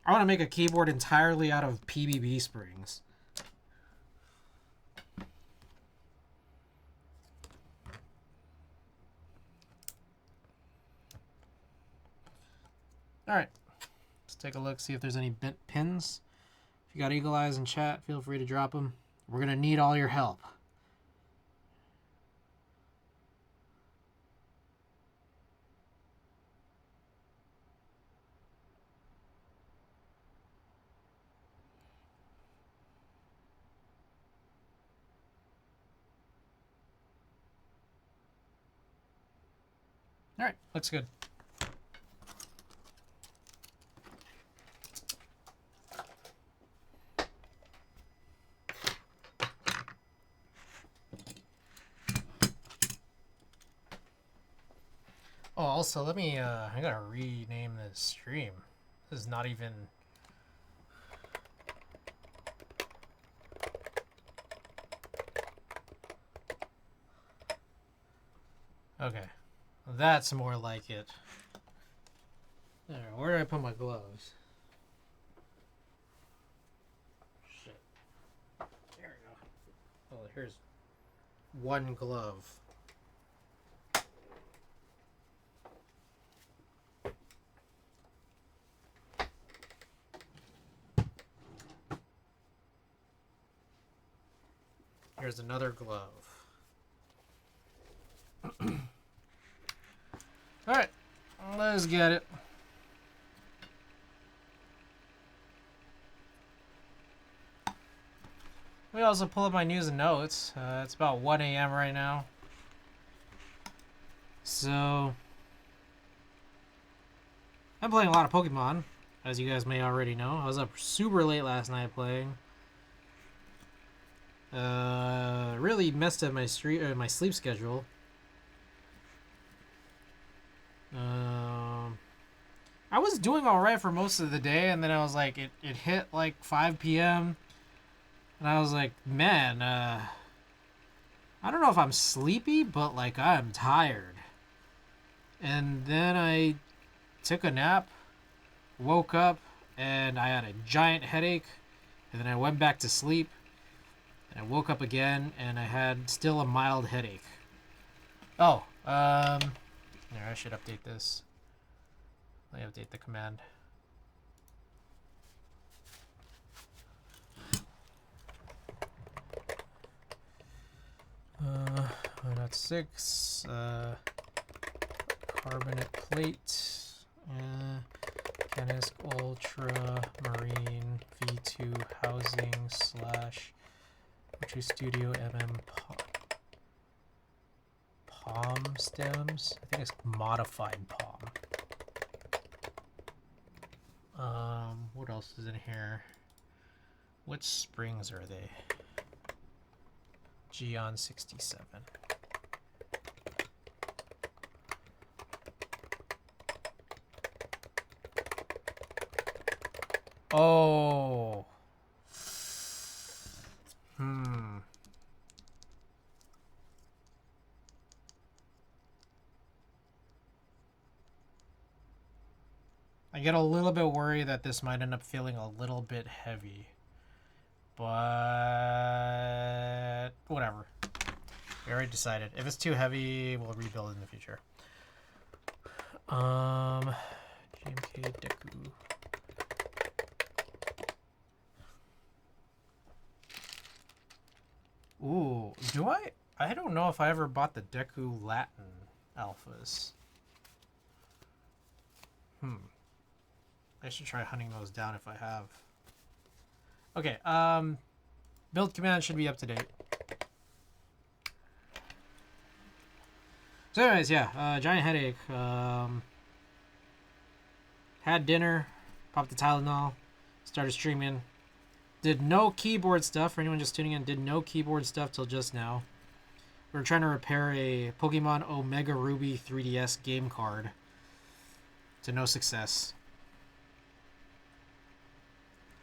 I want to make a keyboard entirely out of PVB springs. Alright, let's take a look, see if there's any bent pins. If you got eagle eyes in chat, feel free to drop them. We're going to need all your help. Alright, looks good. Oh, also, let me, I gotta rename this stream. This is not even... Okay. That's more like it. There, where did I put my gloves? Shit. There we go. Oh, here's one glove. Here's another glove. Alright, let's get it. We also pull up my news and notes. It's about 1 a.m. right now. So, I'm playing a lot of Pokemon, as you guys may already know. I was up super late last night playing. Really messed up my sleep schedule. I was doing alright for most of the day, and then I was like, it hit like 5 p.m. And I was like, man, I don't know if I'm sleepy, but like I'm tired. And then I took a nap, woke up, and I had a giant headache. And then I went back to sleep. And I woke up again, and I had still a mild headache. Oh, here, I should update this. Let me update the command. y.6, carbonate plate, Canis Ultramarine V2 housing / Studio MM palm stems. I think it's modified palm. What else is in here? What springs are they? Geon 67. Oh. I get a little bit worried that this might end up feeling a little bit heavy. But whatever. We already decided. If it's too heavy, we'll rebuild it in the future. GMK Deku. Ooh, do I? I don't know if I ever bought the Deku Latin alphas. I should try hunting those down if I have. Okay, build command should be up to date. So anyways, yeah, giant headache. Had dinner, popped the Tylenol, started streaming. Did no keyboard stuff, for anyone just tuning in, did no keyboard stuff till just now. We were trying to repair a Pokemon Omega Ruby 3DS game card. To no success.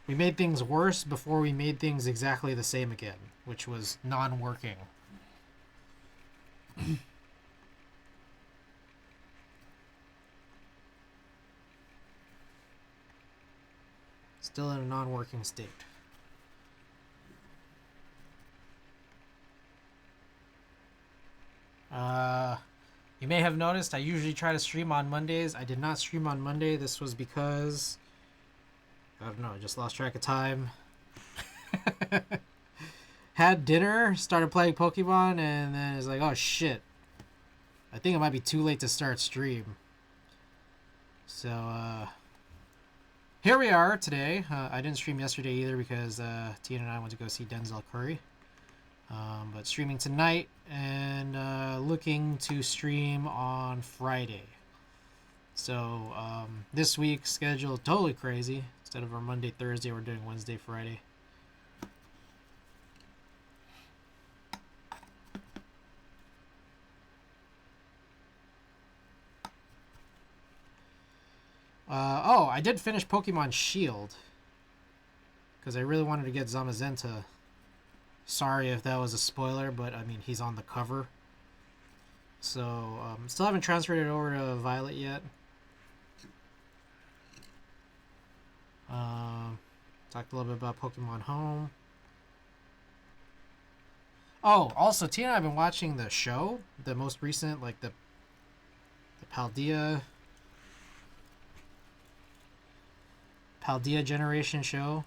We made things worse before we made things exactly the same again, which was non-working. Still in a non-working state. You may have noticed I usually try to stream on Mondays. I did not stream on Monday. This was because, I don't know, I just lost track of time. Had dinner, started playing Pokemon, and then it's like, oh shit. I think it might be too late to start stream. So, here we are today. I didn't stream yesterday either because Tina and I went to go see Denzel Curry. But streaming tonight and looking to stream on Friday. So this week's schedule totally crazy. Instead of our Monday, Thursday, we're doing Wednesday, Friday. Oh, I did finish Pokemon Shield. Because I really wanted to get Zamazenta. Sorry if that was a spoiler, but I mean, he's on the cover. So, still haven't transferred it over to Violet yet. Talked a little bit about Pokemon Home. Oh, also, Tina and I have been watching the show. The most recent, like the Paldea generation show.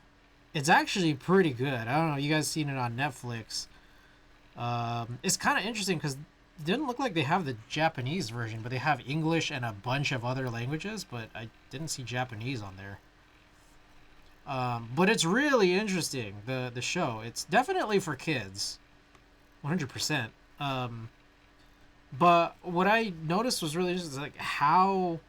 It's actually pretty good. I don't know. You guys seen it on Netflix. It's kind of interesting because it didn't look like they have the Japanese version, but they have English and a bunch of other languages, but I didn't see Japanese on there. But it's really interesting, the show. It's definitely for kids. 100%. But what I noticed was really interesting, like how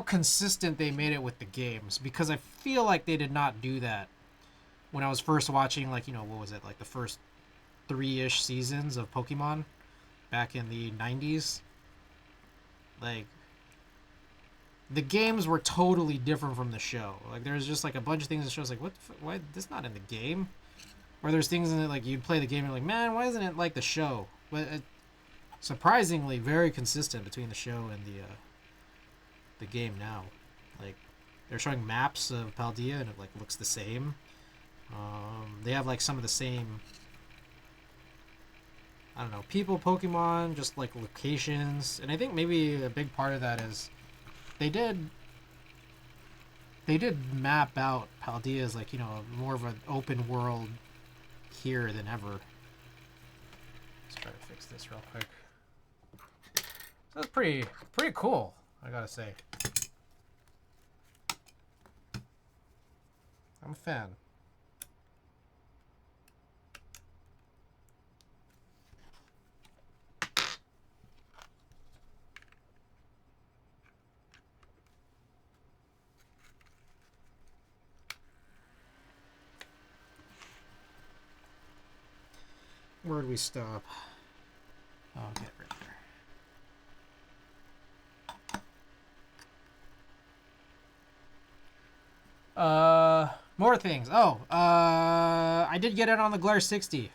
consistent they made it with the games, because I feel like they did not do that when I was first watching, like, you know, what was it, like the first 3-ish seasons of Pokemon back in the 90s. Like, the games were totally different from the show. Like, there's just like a bunch of things in the show's like, what why this not in the game? Or there's things in it, like, you'd play the game and you're like, man, why isn't it like the show? But surprisingly very consistent between the show and the game now. Like, they're showing maps of Paldea and it like looks the same. They have like some of the same, I don't know, people, Pokemon, just like locations. And I think maybe a big part of that is they did map out Paldea as, like, you know, more of an open world here than ever. Let's try to fix this real quick. So that's pretty cool, I gotta say. I'm a fan. Where'd we stop? Oh, okay, right there. More things. Oh, I did get it on the Glare 60.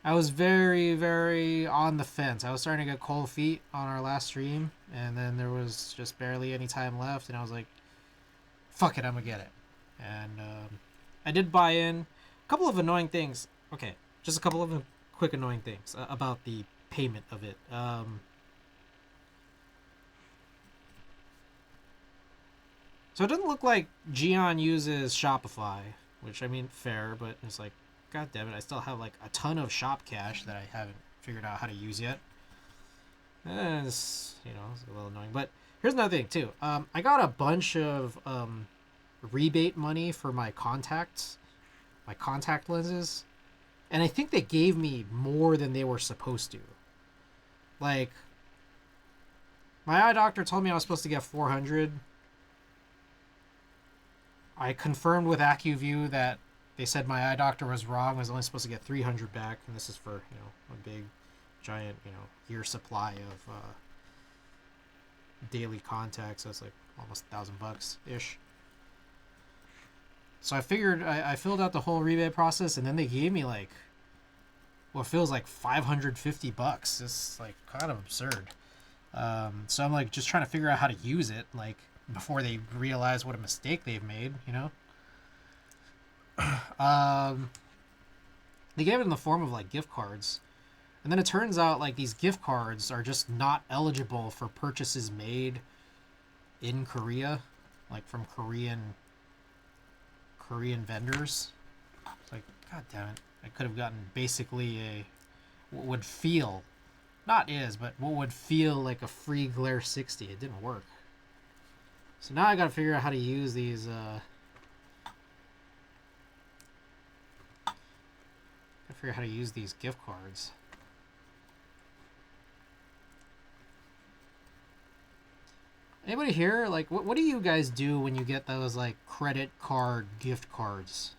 I was very, very on the fence. I was starting to get cold feet on our last stream, and then there was just barely any time left, and I was like, fuck it, I'm gonna get it. And I did buy in. A couple of annoying things. Okay, just a couple of quick annoying things about the payment of it. So it doesn't look like Gion uses Shopify, which, I mean, fair, but it's like, god damn it, I still have like a ton of shop cash that I haven't figured out how to use yet. And it's, it's a little annoying. But here's another thing too. I got a bunch of rebate money for my contacts, my contact lenses, and I think they gave me more than they were supposed to. Like, my eye doctor told me I was supposed to get 400. I confirmed with AccuView that they said my eye doctor was wrong. I was only supposed to get 300 back, and this is for, a big, giant, year supply of daily contacts. So it's like almost $1,000 ish. So I figured I filled out the whole rebate process, and then they gave me like what feels like $550. It's like kind of absurd. So I'm like just trying to figure out how to use it, like before they realize what a mistake they've made. They gave it in the form of like gift cards, and then it turns out like these gift cards are just not eligible for purchases made in Korea, like from Korean vendors. It's like, god damn it, I could have gotten basically what would feel, not is, but what would feel like a free Glare 60. It didn't work. So now I gotta figure out how to use these gift cards. Anybody here, like, what do you guys do when you get those, like, credit card gift cards?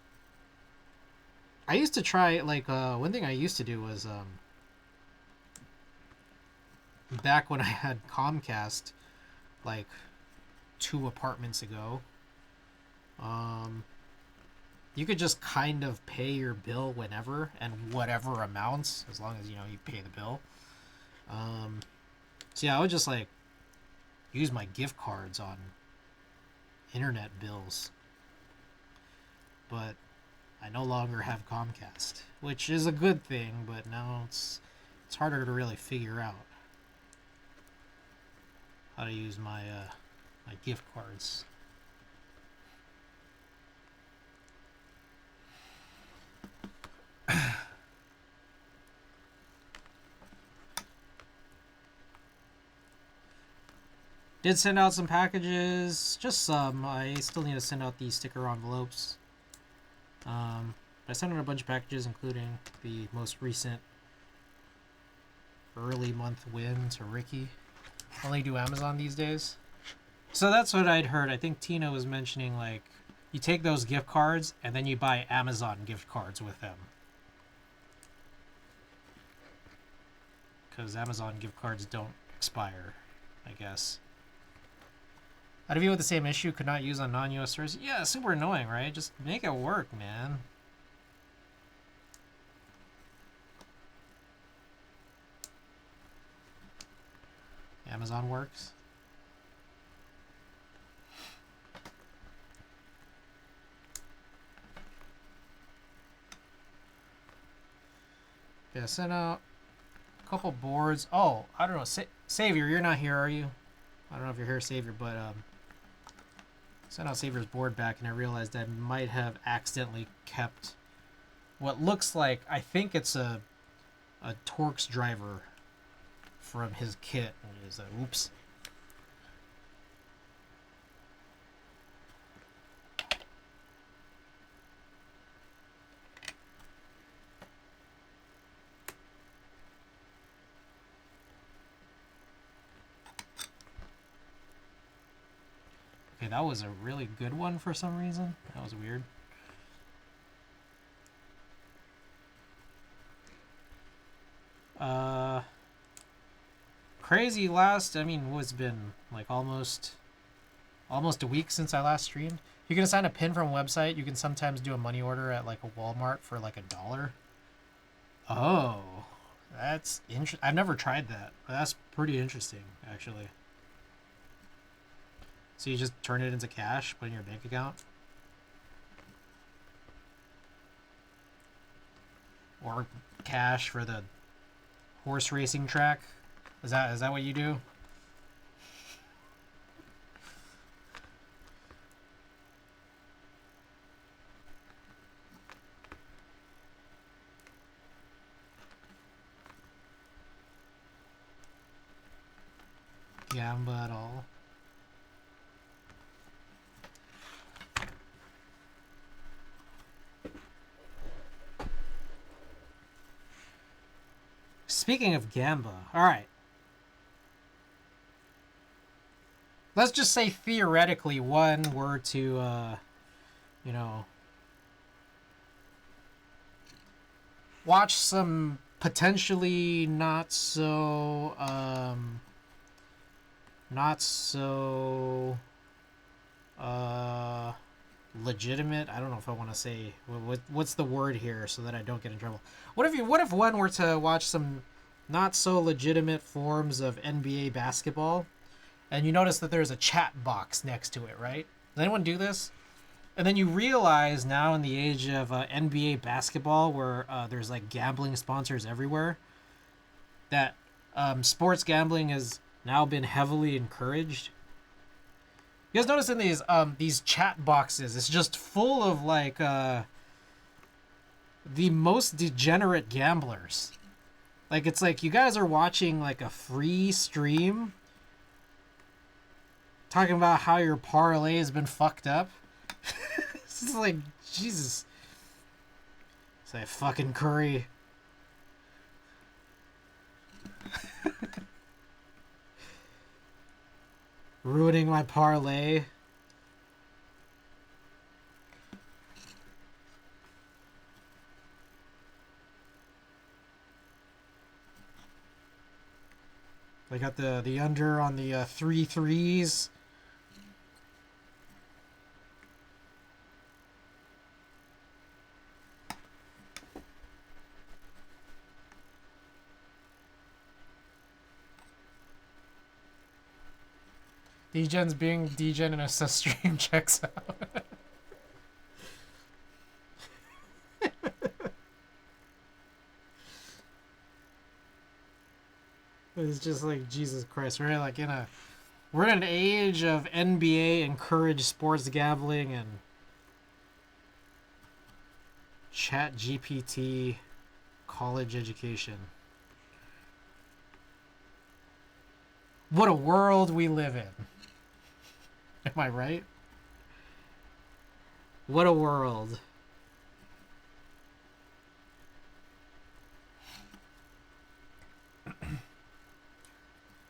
I used to try, like, one thing I used to do was, back when I had Comcast, like, 2 apartments ago, you could just kind of pay your bill whenever and whatever amounts, as long as, you pay the bill. So yeah, I would just, like, use my gift cards on internet bills. But I no longer have Comcast, which is a good thing, but now it's harder to really figure out how to use my my gift cards. Did send out some packages, just some. I still need to send out the sticker envelopes. I sent out a bunch of packages, including the most recent early month win to Ricky. Only do Amazon these days. So that's what I'd heard. I think Tina was mentioning, like, you take those gift cards and then you buy Amazon gift cards with them. Because Amazon gift cards don't expire, I guess. Out of you with the same issue could not use on non-US servers. Yeah, super annoying, right? Just make it work, man. Amazon works. Yeah, sent out a couple boards. Oh, I don't know. Savior, you're not here, are you? I don't know if you're here, Savior, but sent out Savior's board back, and I realized I might have accidentally kept what looks like, I think it's a Torx driver from his kit. Oops. Okay, that was a really good one for some reason. That was weird. Uh, crazy last. I mean, what's been like almost a week since I last streamed. You can assign a pin from a website. You can sometimes do a money order at like a Walmart for like $1. Oh, that's interesting. I've never tried that, but that's pretty interesting actually. So you just turn it into cash, put it in your bank account, or cash for the horse racing track. Is that what you do? Gamba at all? Speaking of Gamba, all right. Let's just say theoretically one were to, you know, watch some potentially not so legitimate. I don't know if I want to say what's the word here so that I don't get in trouble. What if one were to watch some not so legitimate forms of NBA basketball, and you notice that there's a chat box next to it, right? Does anyone do this? And then you realize now in the age of NBA basketball, where there's like gambling sponsors everywhere, that sports gambling has now been heavily encouraged. You guys notice in these chat boxes, it's just full of like the most degenerate gamblers. Like it's like you guys are watching like a free stream talking about how your parlay has been fucked up. It's just like, Jesus. Say fucking Curry. Ruining my parlay. I got the under on the 3 threes. Degen's being Degen and a stream checks out. It's just like, Jesus Christ. We're in an age of NBA encouraged sports gambling and Chat GPT college education. What a world we live in. Am I right? What a world.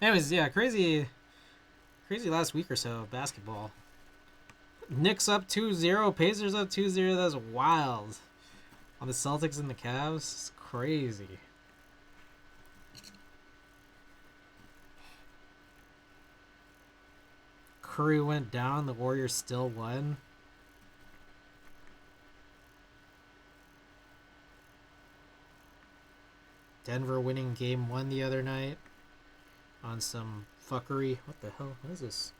Anyways, yeah, crazy last week or so of basketball. Knicks up 2-0, Pacers up 2-0. That's wild. On the Celtics and the Cavs, it's crazy. Curry went down, the Warriors still won. Denver winning game 1 the other night on some fuckery. What the hell? What is this?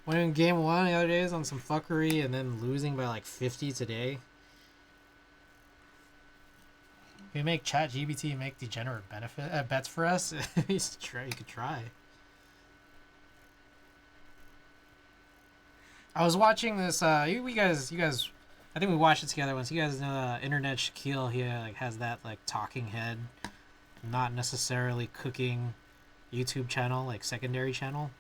Winning game 1 the other days on some fuckery and then losing by like 50 today. Can we make ChatGPT make degenerate bets for us? You could try. I was watching this. You guys. I think we watched it together once. You guys know Internet Shaquille. He like has that like talking head, not necessarily cooking YouTube channel, like secondary channel.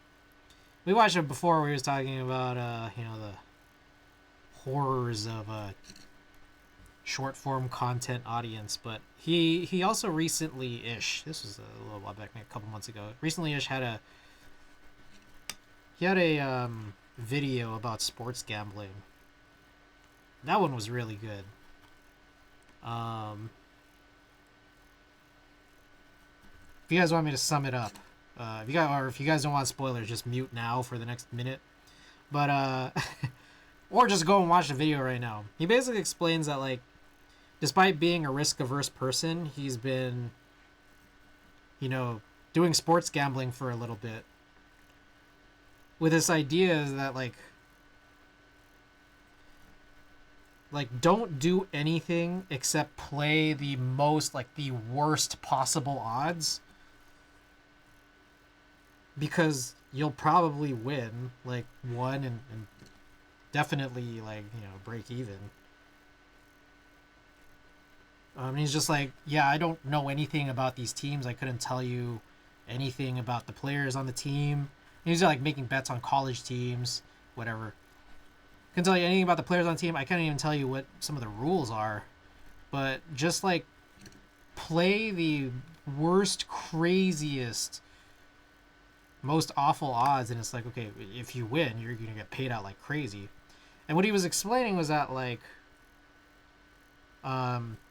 We watched it before. We was talking about the horrors of short form content audience, but he also recently-ish, this was a little while back, maybe a couple months ago, recently-ish had a video about sports gambling. That one was really good. Um, if you guys want me to sum it up, if you guys don't want spoilers, just mute now for the next minute. But or just go and watch the video right now. He basically explains that, like, despite being a risk-averse person, he's been, doing sports gambling for a little bit. With this idea is that, like, don't do anything except play the worst possible odds, because you'll probably win, like, one and definitely, like, break even. He's just like, yeah, I don't know anything about these teams. I couldn't tell you anything about the players on the team. And he's like making bets on college teams, whatever. Couldn't tell you anything about the players on the team. I can't even tell you what some of the rules are. But just, like, play the worst, craziest, most awful odds, and it's like, okay, if you win, you're gonna get paid out like crazy. And what he was explaining was that, like,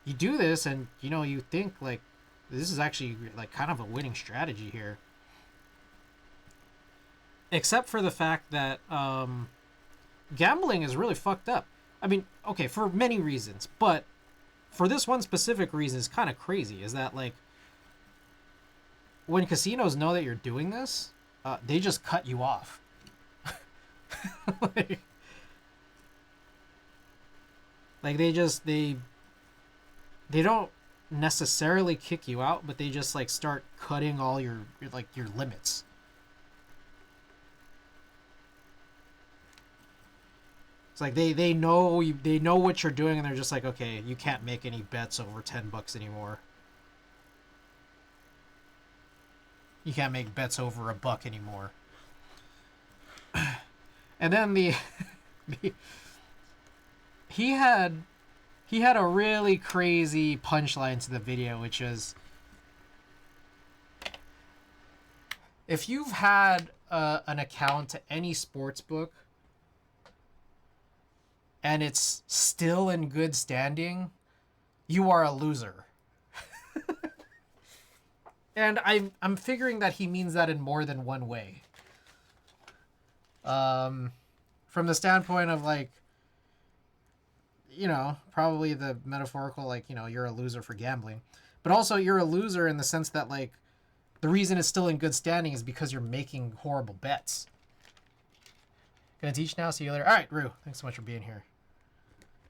you do this and you think, like, this is actually, like, kind of a winning strategy here, except for the fact that gambling is really fucked up. I mean, okay, for many reasons, but for this one specific reason is kind of crazy, is that, like, when casinos know that you're doing this, they just cut you off. like they don't necessarily kick you out, but they just, like, start cutting all your limits. It's like they know what you're doing, and they're just like, okay, you can't make any bets over $10 anymore. You can't make bets over $1 anymore. And then he had a really crazy punchline to the video, which is, if you've had an account to any sports book and it's still in good standing, you are a loser. And I'm figuring that he means that in more than one way. From the standpoint of, like, probably the metaphorical, like, you're a loser for gambling. But also you're a loser in the sense that, like, the reason it's still in good standing is because you're making horrible bets. Gonna teach now, see you later. Alright, Rue, thanks so much for being here.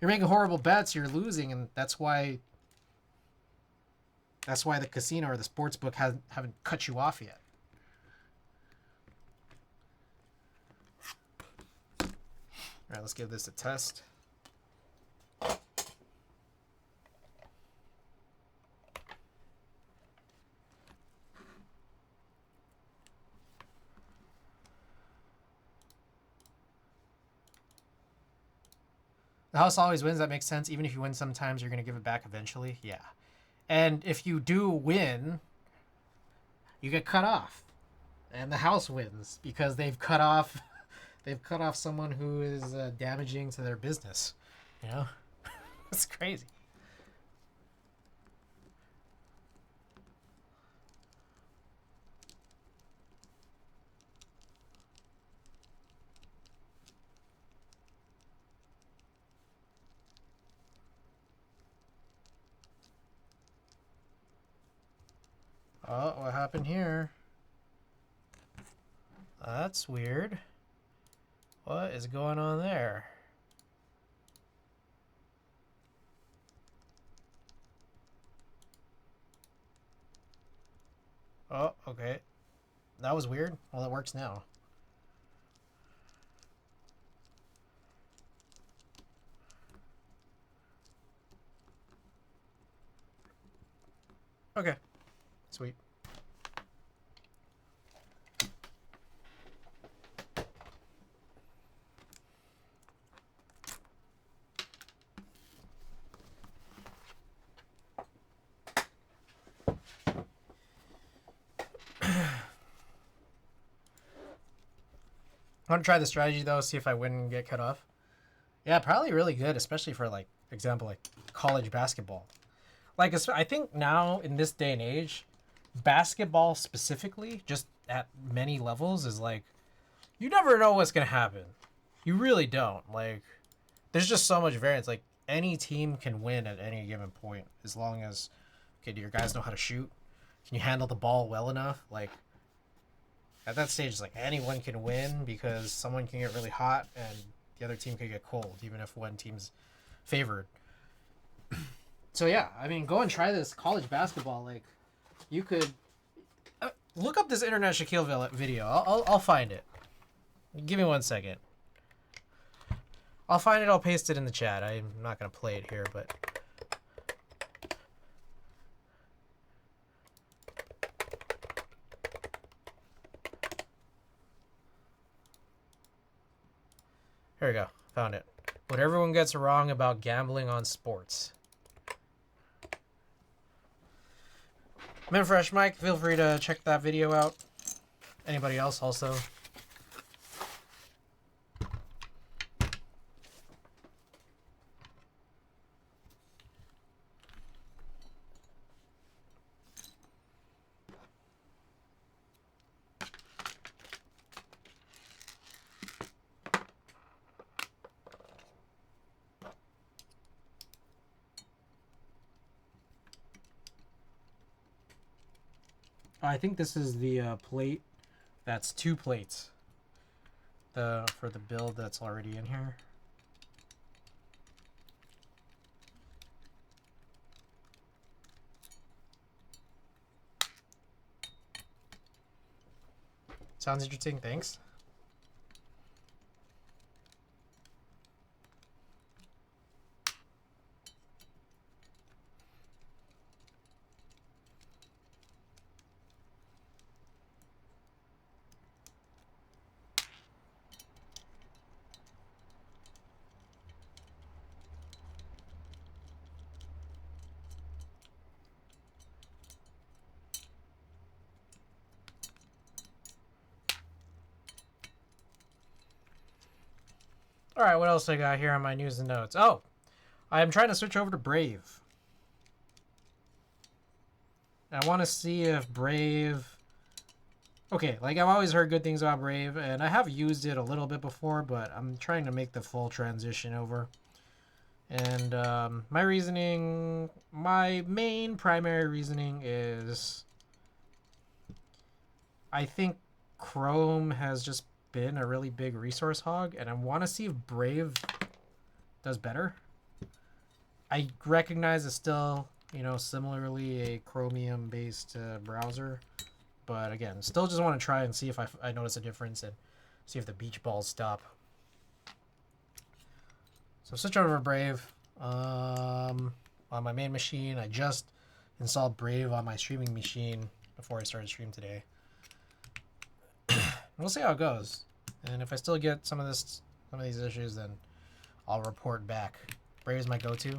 You're making horrible bets, you're losing, and that's why the casino or the sports book haven't cut you off yet. Alright, let's give this a test. The house always wins. That makes sense. Even if you win sometimes, you're going to give it back eventually. Yeah. And if you do win, you get cut off. And the house wins because they've cut off someone who is damaging to their business. It's crazy. Oh, what happened here? That's weird. What is going on there? Oh, okay. That was weird. Well, it works now. Okay. Sweet. I want to try the strategy, though, see if I win and get cut off. Yeah, probably really good, especially for like example like college basketball. Like I think now in this day and age, basketball specifically, just at many levels, is like you never know what's gonna happen. You really don't. Like there's just so much variance. Like any team can win at any given point as long as okay, do your guys know how to shoot? Can you handle the ball well enough? Like at that stage, it's like anyone can win because someone can get really hot and the other team could get cold, even if one team's favored. So yeah, I mean, go and try this college basketball. Like, you could look up this internet Shaquille video. I'll find it. Give me 1 second. I'll find it. I'll paste it in the chat. I'm not gonna play it here, but here we go. Found it. What everyone gets wrong about gambling on sports. Minfresh Mike, feel free to check that video out. Anybody else also? I think this is the plate. That's 2 plates. For the build that's already in here. Sounds interesting. Thanks. All right, what else I got here on my news and notes? Oh, I'm trying to switch over to Brave. I want to see if Brave... Okay, like I've always heard good things about Brave, and I have used it a little bit before, but I'm trying to make the full transition over. And my reasoning, my main primary reasoning is I think Chrome has just been a really big resource hog, and I want to see if Brave does better. I recognize it's still, you know, similarly a Chromium-based browser, but again, still just want to try and see if I notice a difference and see if the beach balls stop. So switch over to Brave. On my main machine, I just installed Brave on my streaming machine before I started stream today. We'll see how it goes, and if I still get some of these issues, then I'll report back. Brave is my go-to.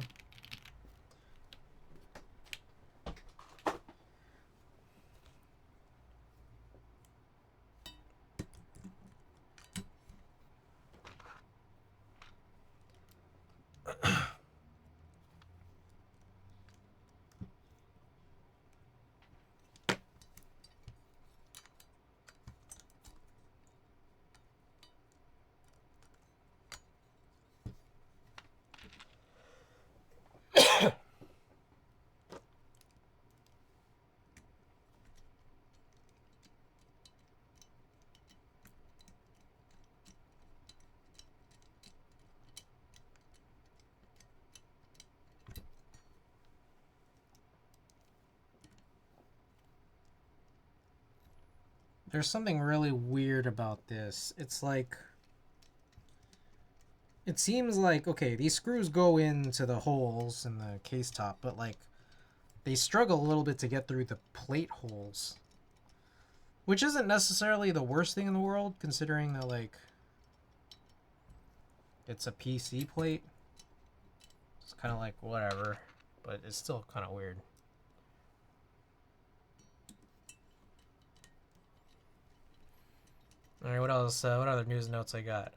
There's something really weird about this. It's like, it seems like, okay, these screws go into the holes in the case top, but like, they struggle a little bit to get through the plate holes. Which isn't necessarily the worst thing in the world, considering that, like, it's a PC plate. It's kind of like, whatever, but it's still kind of weird. All right, what else? What other news notes I got?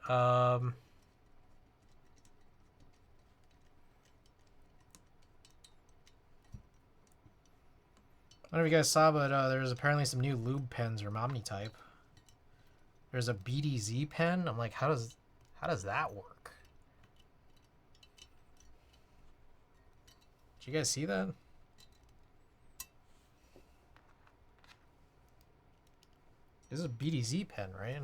I don't know if you guys saw, but there's apparently some new lube pens from Omnitype. There's a BDZ pen. I'm like, how does that work? Did you guys see that? This is a BDZ pen, right?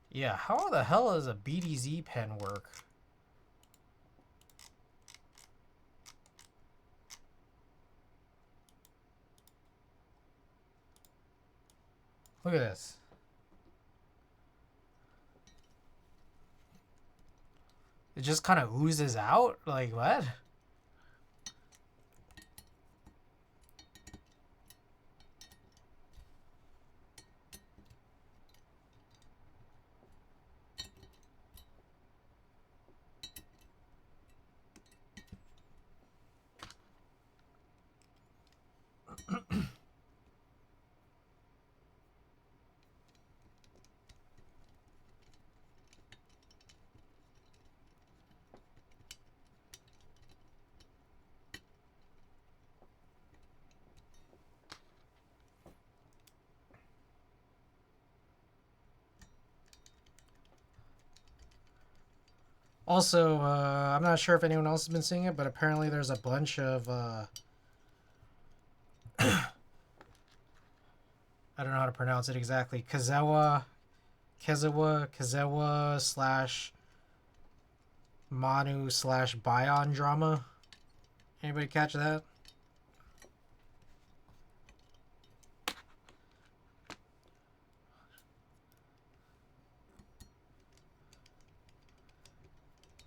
Yeah, how the hell does a BDZ pen work? Look at this. It just kind of oozes out? Like, what? Also, I'm not sure if anyone else has been seeing it, but apparently there's a bunch of, I don't know how to pronounce it exactly, Kazawa slash Manu slash Bion drama. Anybody catch that?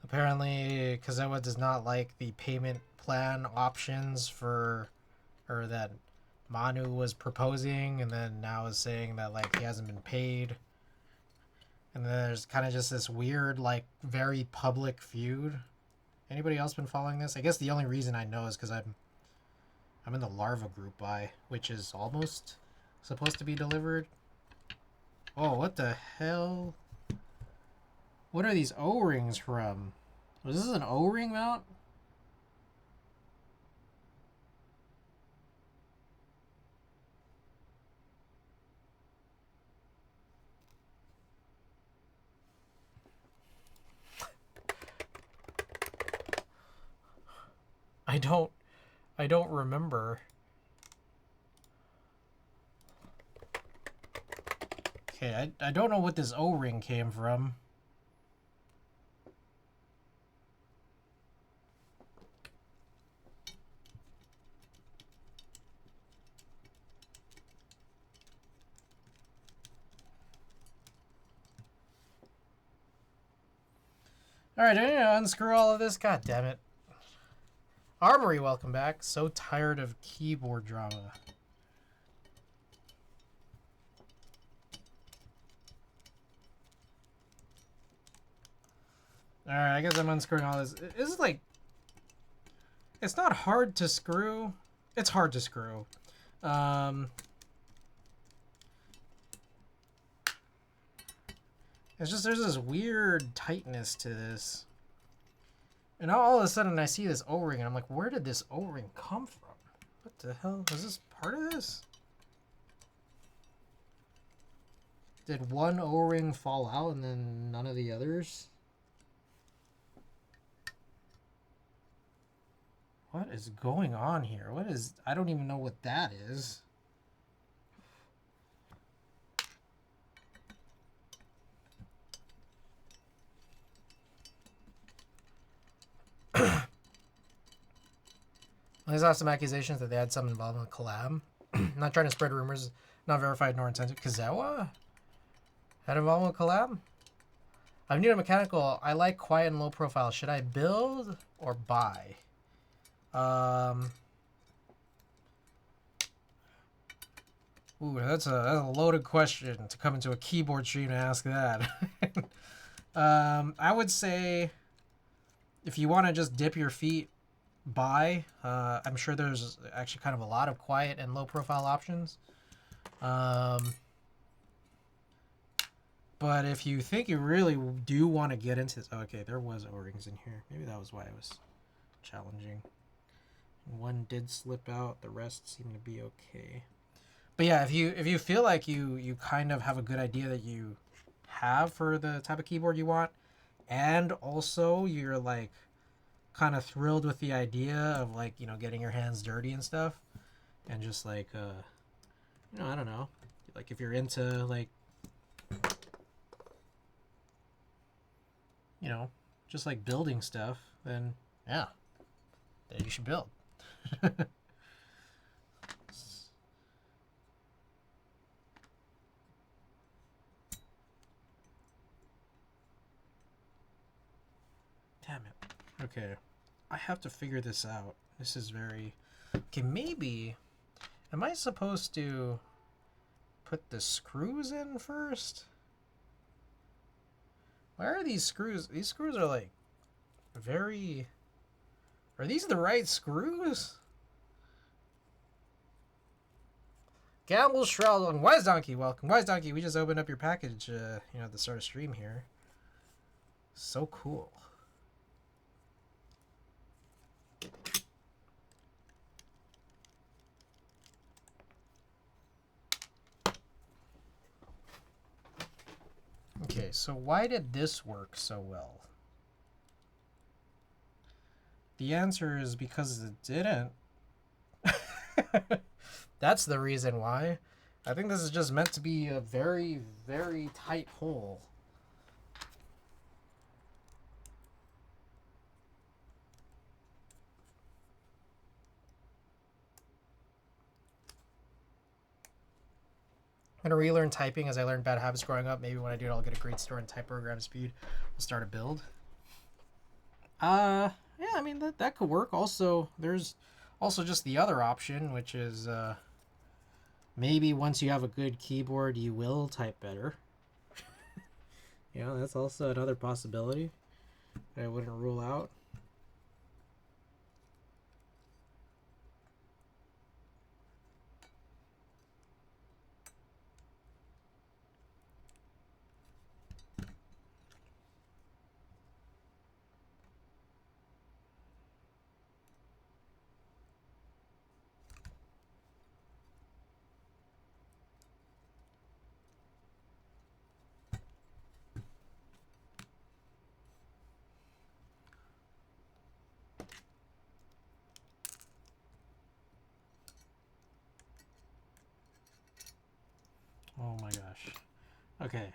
Apparently, Kazawa does not like the payment plan options for, or that Manu was proposing, and then now is saying that like he hasn't been paid. And then there's kind of just this weird, like, very public feud. Anybody else been following this? I guess the only reason I know is because I'm in the larva group buy, which is almost supposed to be delivered. Oh, what the hell? What are these O-rings from? Was this an O-ring mount? I don't remember. Okay, I don't know what this O-ring came from. Alright, I need to unscrew all of this. God damn it. Armory, welcome back. So tired of keyboard drama. Alright, I guess I'm unscrewing all this. This is like... It's not hard to screw. It's hard to screw. It's just there's this weird tightness to this. And all of a sudden I see this O-ring and I'm like, where did this O-ring come from? What the hell? Was this part of this? Did one O-ring fall out and then none of the others? What is going on here? What is... I don't even know what that is. There's also some accusations that they had some involvement with collab. Not trying to spread rumors, not verified nor intended. Kazawa had involvement with collab. I'm new to mechanical. I like quiet and low profile. Should I build or buy? Ooh, that's a loaded question to come into a keyboard stream and ask that. I would say if you want to just dip your feet, buy. I'm sure there's actually kind of a lot of quiet and low profile options. But if you think you really do want to get into this, okay, there was O-rings in here. Maybe that was why it was challenging. One did slip out. The rest seem to be okay. But yeah, if you feel like you kind of have a good idea that you have for the type of keyboard you want, and also you're like kind of thrilled with the idea of like, you know, getting your hands dirty and stuff, and just like you know, I don't know, like if you're into like, you know, just like building stuff, then yeah, then you should build. Damn it. Okay. I have to figure this out. This is very... Okay, maybe... Am I supposed to put the screws in first? Where are these screws? These screws are like very... Are these the right screws? Gamble Shroud on Wise Donkey. Welcome. Wise Donkey, we just opened up your package, you know, at the start of stream here. So cool. Okay, so why did this work so well? The answer is because it didn't. That's the reason why. I think this is just meant to be a very, very tight hole. I'm going to relearn typing as I learned bad habits growing up. Maybe when I do it, I'll get a great store in type program speed. We'll start a build. Yeah, I mean, that could work. Also, there's also just the other option, which is maybe once you have a good keyboard, you will type better. Yeah, that's also another possibility that I wouldn't rule out. Oh my gosh. Okay.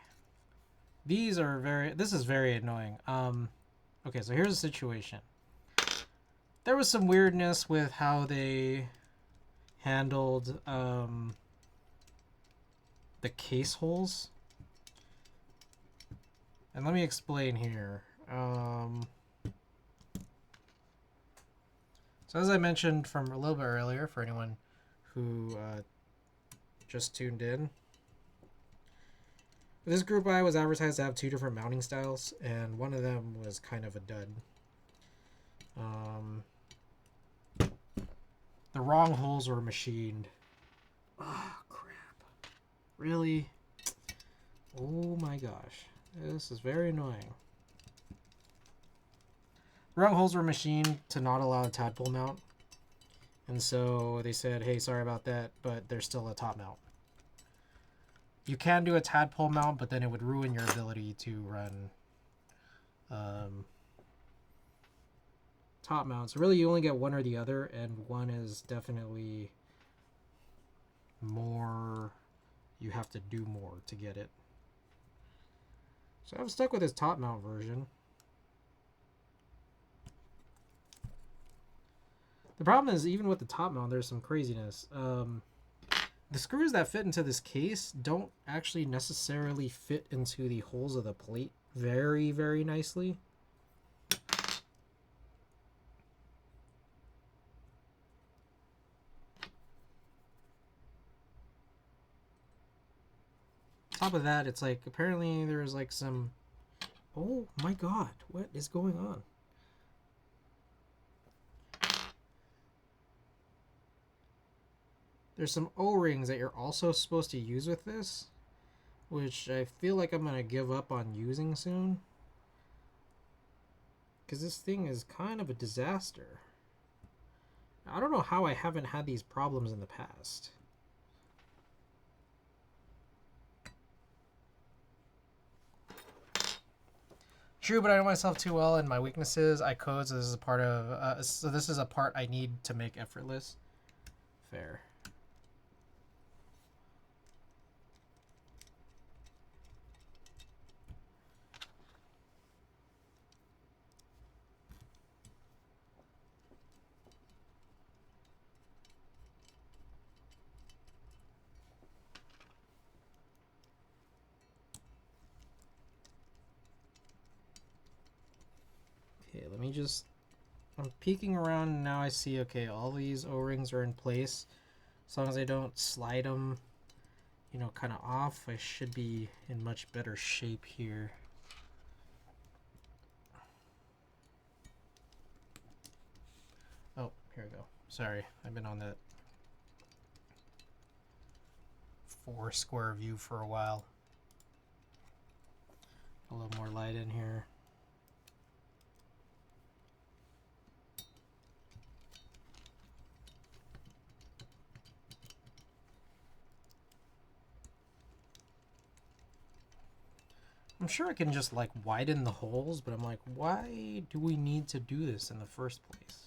These are this is very annoying. Okay, so here's the situation. There was some weirdness with how they handled the case holes. And let me explain here. So as I mentioned from a little bit earlier, for anyone who just tuned in, this group I was advertised to have 2 different mounting styles, and one of them was kind of a dud. The wrong holes were machined. Oh, crap. Really? Oh my gosh. This is very annoying. The wrong holes were machined to not allow a tadpole mount. And so they said, hey, sorry about that, but there's still a top mount. You can do a tadpole mount, but then it would ruin your ability to run top mount. So really you only get one or the other, and one is definitely more, you have to do more to get it. So I'm stuck with this top mount version. The problem is, even with the top mount, there's some craziness. The screws that fit into this case don't actually necessarily fit into the holes of the plate very, very nicely. On top of that, it's like, apparently there was like some... Oh my god, what is going on? There's some O-rings that you're also supposed to use with this, which I feel like I'm going to give up on using soon. Because this thing is kind of a disaster. I don't know how I haven't had these problems in the past. True, but I know myself too well and my weaknesses. I code, so this is a part of. So this is a part I need to make effortless. Fair. Okay, let me just. I'm peeking around and now I see, okay, all these O-rings are in place. As long as I don't slide them, you know, kind of off, I should be in much better shape here. Oh, here we go. Sorry, I've been on that 4 square view for a while. A little more light in here. I'm sure I can just like widen the holes, but I'm like, why do we need to do this in the first place?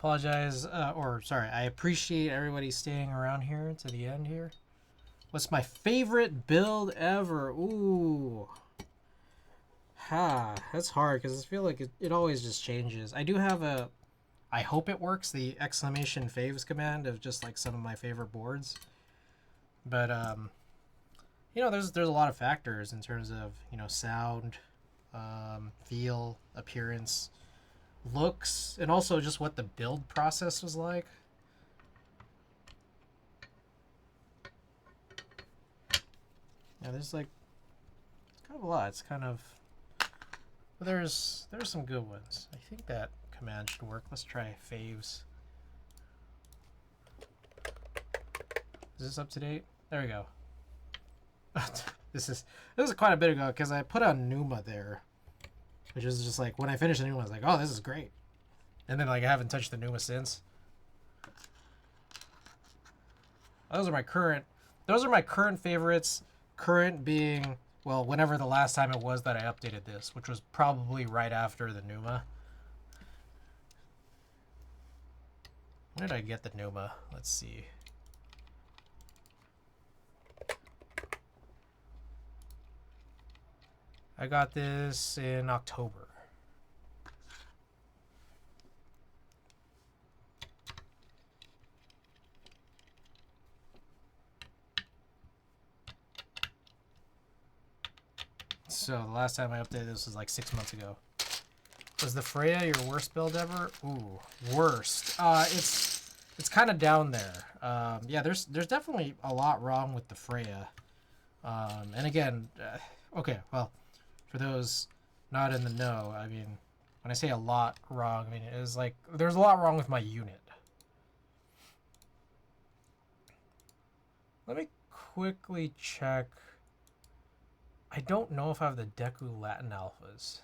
Apologize, or sorry, I appreciate everybody staying around here to the end here. What's my favorite build ever? Ooh. Ha, that's hard because I feel like it always just changes. I do have a, I hope it works, the exclamation faves command of just like some of my favorite boards. But, you know, there's a lot of factors in terms of, you know, sound, feel, appearance, looks, and also just what the build process was like. Yeah, there's like, it's kind of a lot. It's kind of, but there's some good ones. I think that command should work. Let's try faves. Is this up to date? There we go. This is quite a bit ago because I put on Numa there, which is just like when I finished the Numa, I was like, oh, this is great. And then like I haven't touched the Numa since. Those are my current favorites. Current being, well, whenever the last time it was that I updated this, which was probably right after the Numa. When did I get the Numa? Let's see. I got this in October. So the last time I updated this was like 6 months ago. Was the Freya your worst build ever? Ooh, worst. It's kind of down there. Yeah, there's definitely a lot wrong with the Freya. And again, okay, well, for those not in the know, I mean, when I say a lot wrong, I mean it is like there's a lot wrong with my unit. Let me quickly check. I don't know if I have the Deku Latin alphas.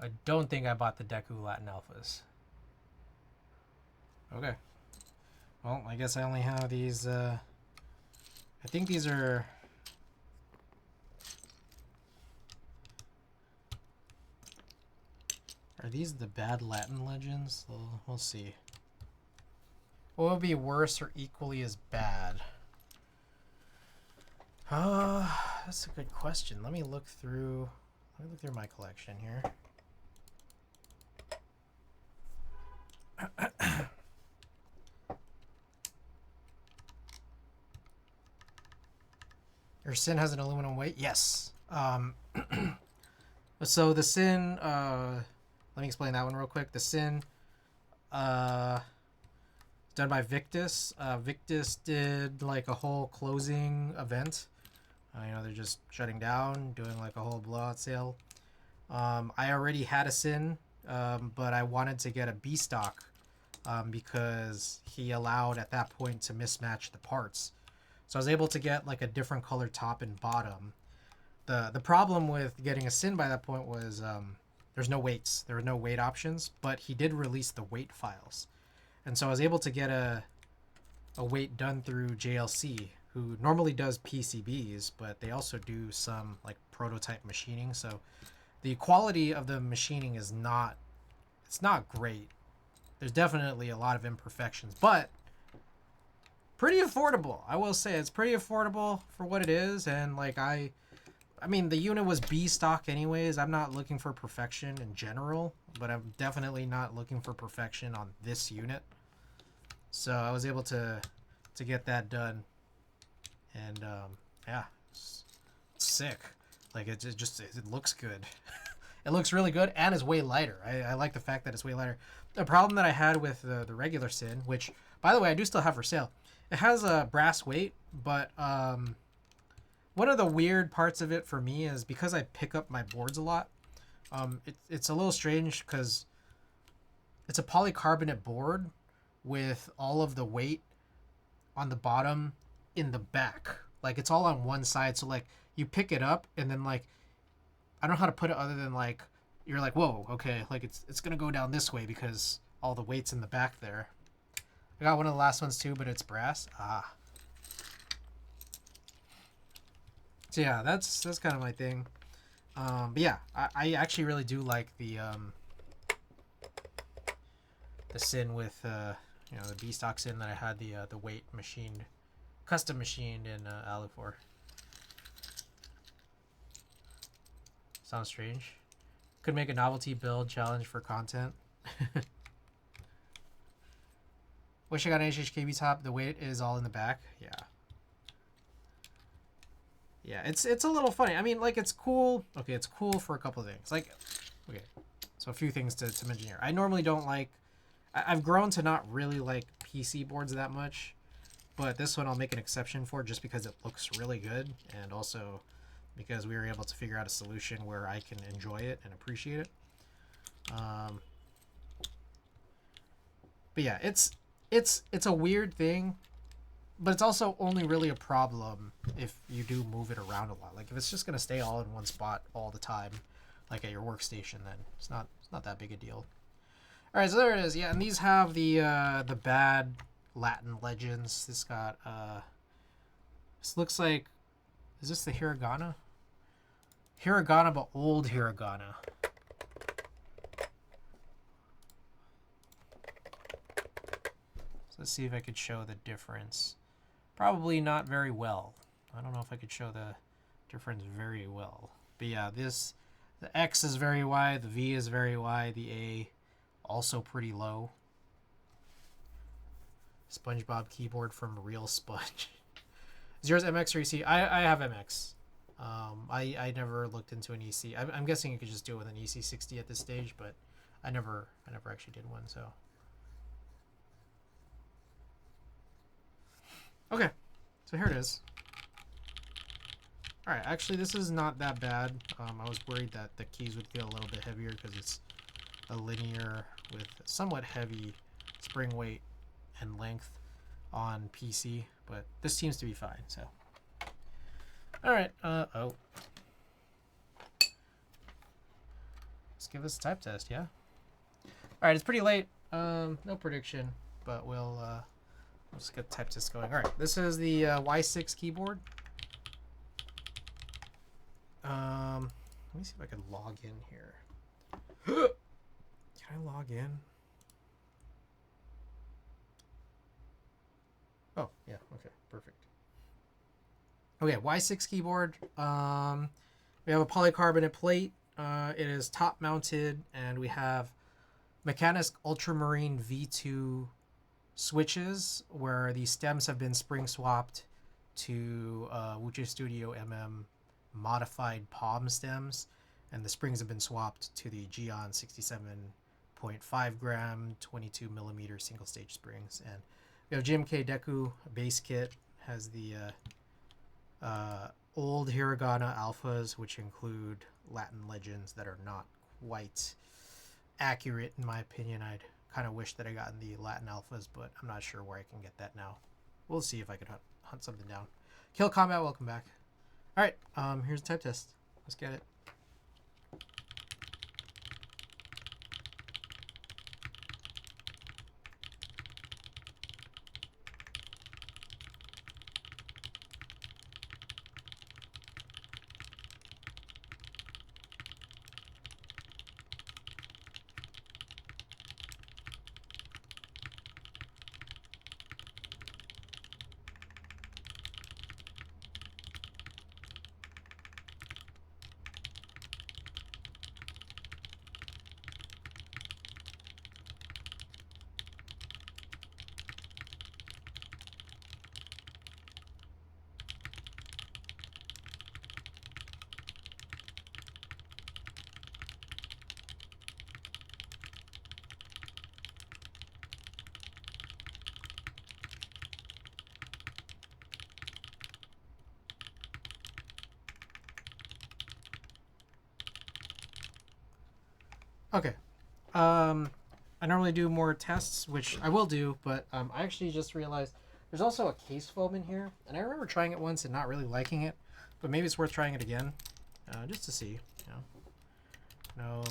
I don't think I bought the Deku Latin alphas. Okay. Well, I guess I only have these, I think these are... Are these the bad Latin legends? We'll see. What would be worse or equally as bad? That's a good question. Let me look through Let me look through my collection here. Your Sin has an aluminum weight? Yes. So the Sin, let me explain that one real quick. The Sin, done by Victus. Victus did like a whole closing event. You know, they're just shutting down, doing like a whole blowout sale. I already had a Sin, but I wanted to get a B stock because he allowed at that point to mismatch the parts. So I was able to get like a different color top and bottom. The problem with getting a Sin by that point was there's no weights. There were no weight options, but he did release the weight files. And so I was able to get a weight done through JLC, who normally does PCBs, but they also do some like prototype machining. So the quality of the machining is not, it's not great. There's definitely a lot of imperfections, but pretty affordable. I will say it's pretty affordable for what it is. And like I mean, the unit was B stock anyways. I'm not looking for perfection in general, but I'm definitely not looking for perfection on this unit. So I was able to get that done. And yeah, it's sick. Like it looks good. It looks really good and is way lighter. I like the fact that it's way lighter. The problem that I had with the regular Sin, which by the way I do still have for sale, it has a brass weight, but one of the weird parts of it for me is because I pick up my boards a lot. It's a little strange because it's a polycarbonate board with all of the weight on the bottom in the back. Like it's all on one side. So like you pick it up and then like, I don't know how to put it other than like, you're like, whoa, okay. Like it's going to go down this way because all the weight's in the back there. I got one of the last ones too, but it's brass. So yeah, that's kind of my thing. But yeah, I actually really do like the Sin with you know, the B stock Sin that I had the weight machined, custom machined in Alu4. Sounds strange. Could make a novelty build challenge for content. Wish I got an HHKB top. The weight is all in the back. Yeah. Yeah, it's a little funny. I mean, like, it's cool. Okay, it's cool for a couple of things. Like, okay, so a few things to mention here. I normally don't like... I've grown to not really like PC boards that much, but this one I'll make an exception for just because it looks really good, and also because we were able to figure out a solution where I can enjoy it and appreciate it. But yeah, it's a weird thing, but it's also only really a problem if you do move it around a lot. Like if it's just gonna stay all in one spot all the time, like at your workstation, then it's not that big a deal. All right, so there it is. Yeah, and these have the bad Latin legends. This got this looks like, is this the hiragana? Hiragana, but old hiragana. So let's see if I could show the difference. Probably not very well. I don't know if I could show the difference very well. But yeah, this, the X is very wide, the V is very wide, the A also pretty low. SpongeBob keyboard from Real Sponge. Is yours MX or EC? I have MX. I never looked into an EC. I'm guessing you could just do it with an EC60 at this stage, but I never actually did one, so. Okay, so here it is. All right, actually this is not that bad. I was worried that the keys would feel a little bit heavier because it's a linear with somewhat heavy spring weight and length on PC, but this seems to be fine, so. All right, oh. Let's give this a type test, yeah? All right, it's pretty late. No prediction, but we'll let's get type test going. All right, this is the y.6 keyboard. Let me see if I can log in here. Can I log in? Oh, yeah, okay, perfect. Okay, y.6 keyboard. We have a polycarbonate plate. It is top mounted, and we have Mechanis Ultramarine V2 switches where the stems have been spring swapped to Wuche Studio MM modified palm stems, and the springs have been swapped to the Geon 67.5 gram 22 millimeter single stage springs. And we have GMK Deku base kit, has the old hiragana alphas, which include Latin legends that are not quite accurate in my opinion. I'd kind of wish that I gotten the Latin alphas, but I'm not sure where I can get that now. We'll see if I can hunt something down. Kill Combat, welcome back. All right, here's the type test. Let's get it. Okay. I normally do more tests, which I will do, but I actually just realized there's also a case foam in here, and I remember trying it once and not really liking it, but maybe it's worth trying it again, just to see. You know,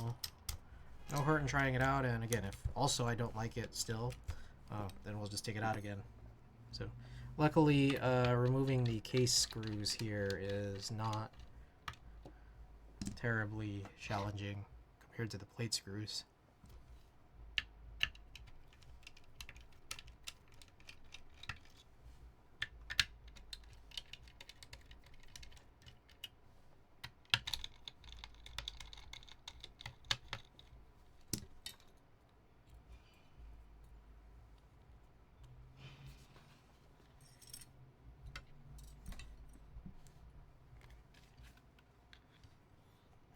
no hurt in trying it out, and again, if also I don't like it still, then we'll just take it out again. So, luckily, removing the case screws here is not terribly challenging compared to the plate screws.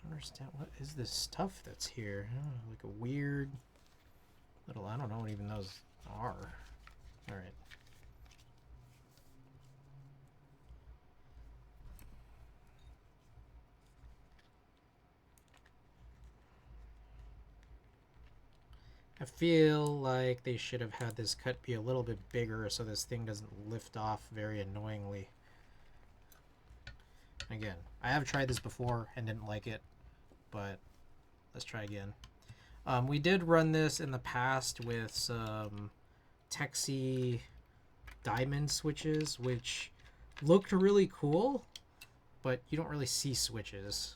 Understand what is this stuff that's here? Oh, like a weird little, I don't know what even those are. All right. I feel like they should have had this cut be a little bit bigger so this thing doesn't lift off very annoyingly. Again, I have tried this before and didn't like it, but let's try again. We did run this in the past with some Texie diamond switches, which looked really cool, but you don't really see switches.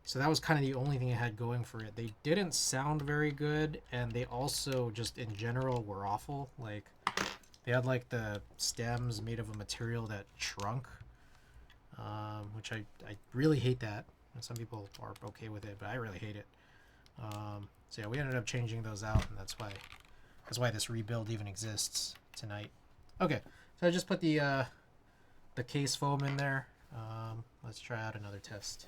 So that was kind of the only thing it had going for it. They didn't sound very good, and they also just in general were awful. Like, they had like the stems made of a material that shrunk, which I really hate that. And some people are okay with it, but I really hate it. So yeah, we ended up changing those out, and that's why this rebuild even exists tonight. Okay, so I just put the case foam in there. Let's try out another test.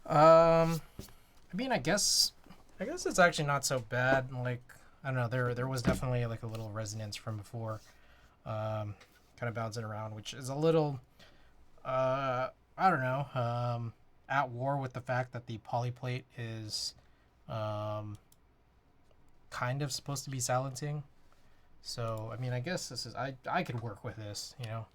I mean, I guess it's actually not so bad. Like, I don't know, there was definitely like a little resonance from before, kind of bouncing around, which is a little, I don't know, at war with the fact that the polyplate is, um, kind of supposed to be silencing. So, I mean, I guess this is I could work with this, you know.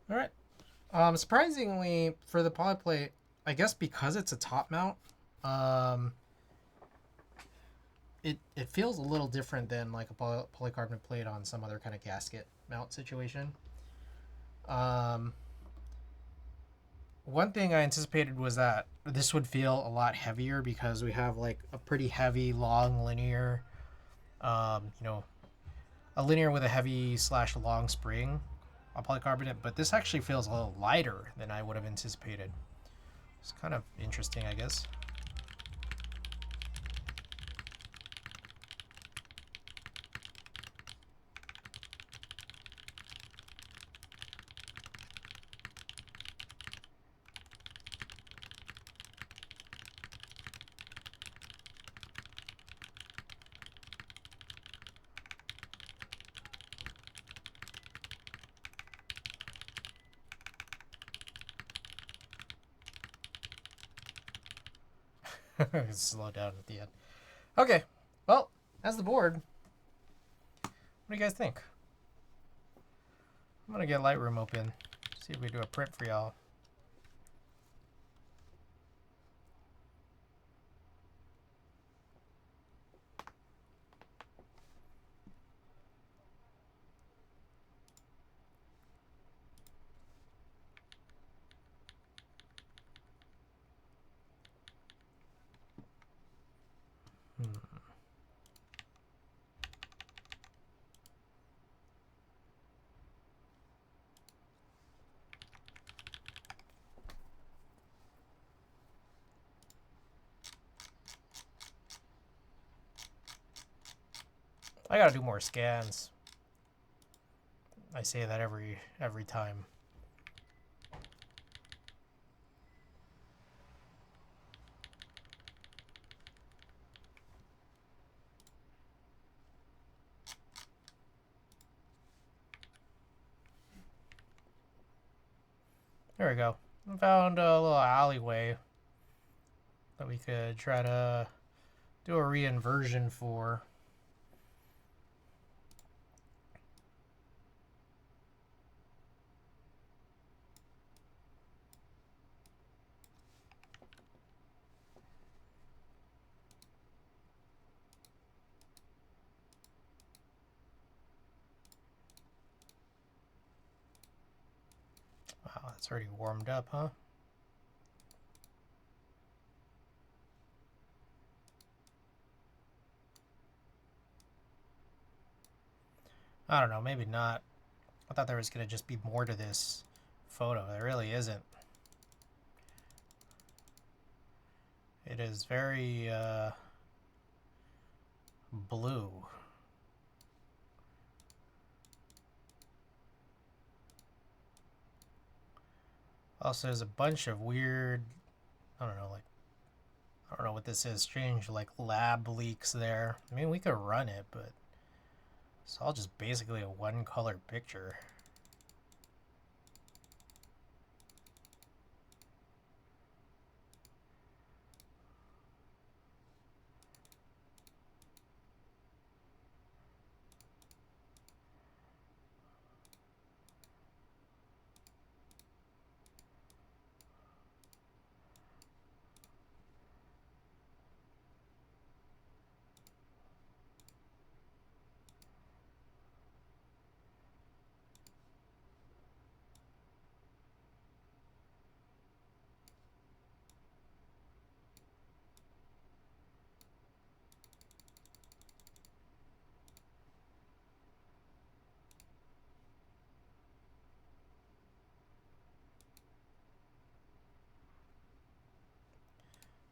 All right. Surprisingly, for the polyplate, I guess because it's a top mount, um, it feels a little different than like a polycarbonate plate on some other kind of gasket mount situation. Um, One thing I anticipated was that this would feel a lot heavier because we have like a pretty heavy, long linear, you know, a linear with a heavy slash long spring on polycarbonate, but this actually feels a little lighter than I would have anticipated. It's kind of interesting, I guess. Slow down at the end. Okay, well, as the board, what do you guys think? I'm gonna get Lightroom open, see if we do a print for y'all. Hmm. I gotta do more scans. I say that every time. There we go. I found a little alleyway that we could try to do a reinversion for. Wow, that's already warmed up, huh? I don't know, maybe not. I thought there was gonna just be more to this photo. There really isn't. It is very blue. Also, there's a bunch of weird, I don't know, like, I don't know what this is, strange, like, lab leaks there. I mean, we could run it, but It's all just basically a one color picture.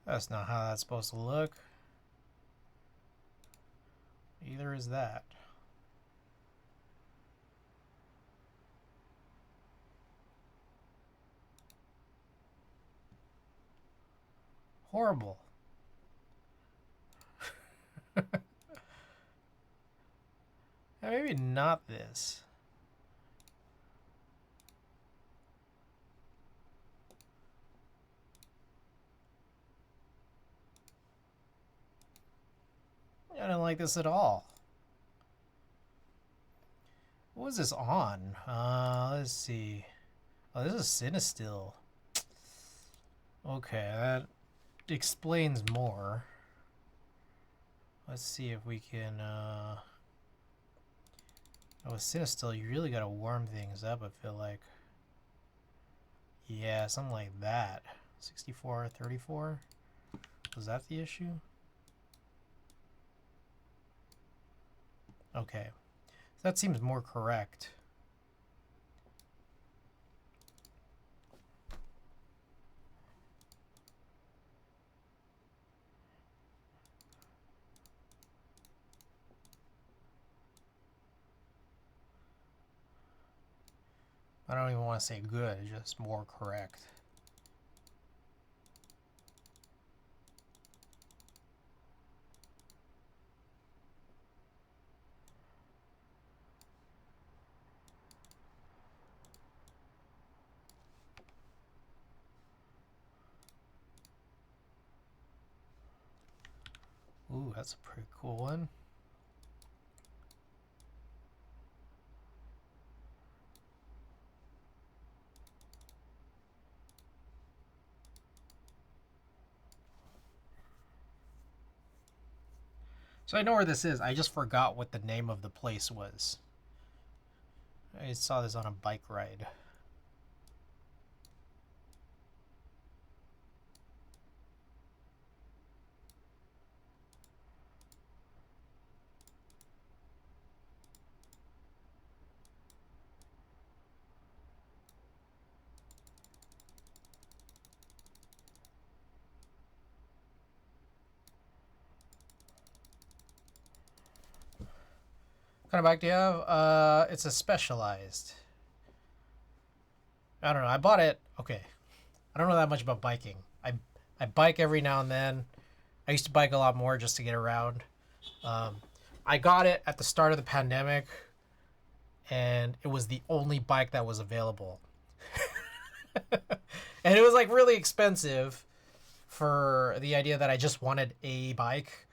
That's not how that's supposed to look. Either is that. Horrible. Maybe not this. I don't like this at all. What was this on? Let's see. Oh, this is Cinestill. Okay, that explains more. Let's see if we can, Oh, with Cinestill, you really gotta warm things up, I feel like. Yeah, something like that. 64, 34? Was that the issue? Okay. That seems more correct. I don't even want to say good, it's just more correct. Ooh, that's a pretty cool one. So I know where this is. I just forgot what the name of the place was. I saw this on a bike ride. What kind of bike do you have? It's a Specialized. I don't know. I bought it. Okay. I don't know that much about biking. I bike every now and then. I used to bike a lot more just to get around. I got it at the start of the pandemic, and it was the only bike that was available. And it was like really expensive for the idea that I just wanted a bike.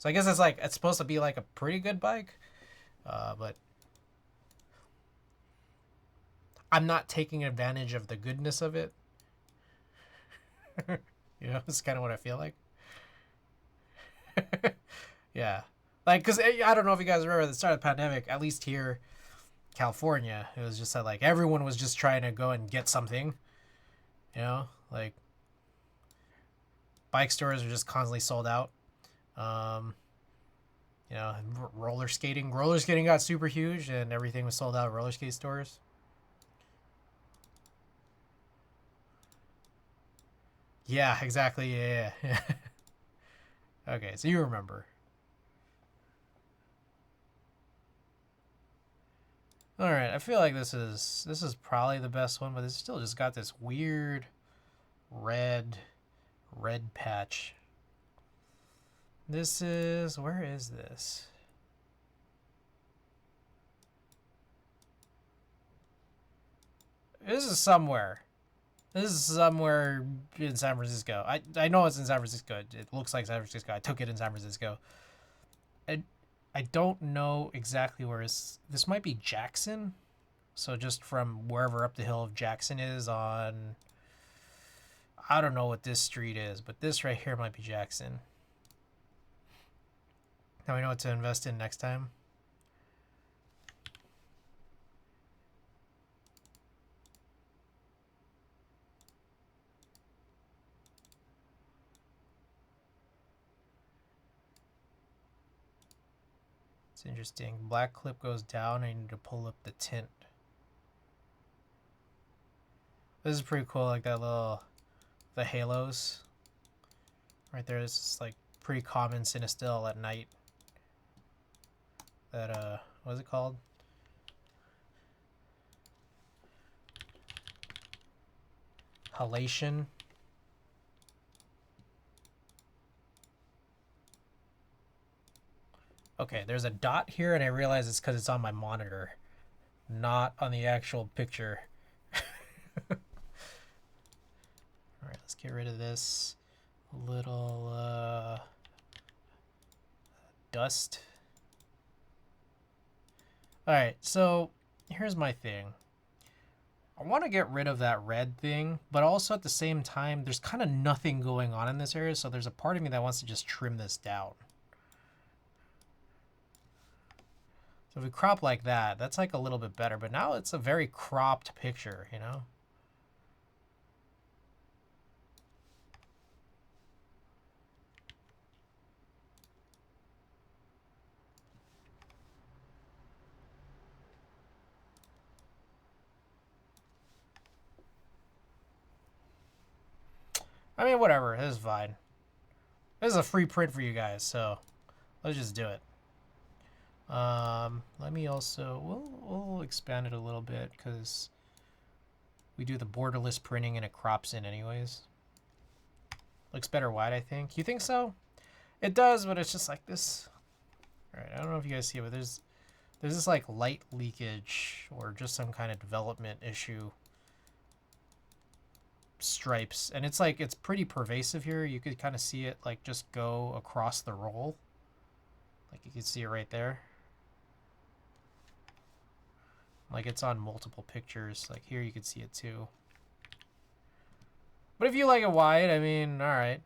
So I guess it's supposed to be like a pretty good bike, but I'm not taking advantage of the goodness of it. You know, it's kind of what I feel like. Yeah. Like, because I don't know if you guys remember at the start of the pandemic, at least here, California, it was just that, like, everyone was just trying to go and get something. You know? Like, bike stores are just constantly sold out. Um, you know, roller skating. Roller skating got super huge and everything was sold out at roller skate stores. Yeah, exactly. Yeah. Okay, so you remember. All right, I feel like this is probably the best one, but it's still just got this weird red patch. This is, where is this? This is somewhere. This is somewhere in San Francisco. I know it's in San Francisco. It looks like San Francisco. I took it in San Francisco. I don't know exactly where it's... This might be Jackson. So just from wherever up the hill of Jackson is on... I don't know what this street is, but this right here might be Jackson. Now we know what to invest in next time. It's interesting. Black clip goes down. I need to pull up the tint. This is pretty cool, like that little... The halos. Right there is just like pretty common cinestill at night. That, what is it called? Halation. Okay, there's a dot here, and I realize it's because it's on my monitor, not on the actual picture. Alright, let's get rid of this little dust. Alright, so here's my thing. I want to get rid of that red thing, but also at the same time, there's kind of nothing going on in this area, so there's a part of me that wants to just trim this down. So if we crop like that, that's like a little bit better, but now it's a very cropped picture, you know? I mean, whatever, this is fine. This is a free print for you guys, so let's just do it. Let me also, we'll expand it a little bit because we do the borderless printing and it crops in anyways. Looks better wide, I think. You think so? It does, but it's just like this. All right, I don't know if you guys see it, but there's this like light leakage or just some kind of development issue stripes, and it's like it's pretty pervasive here. You could kind of see it like just go across the roll. Like you can see it right there. Like it's on multiple pictures. Like here you can see it too. But if you like it wide, I mean, all right.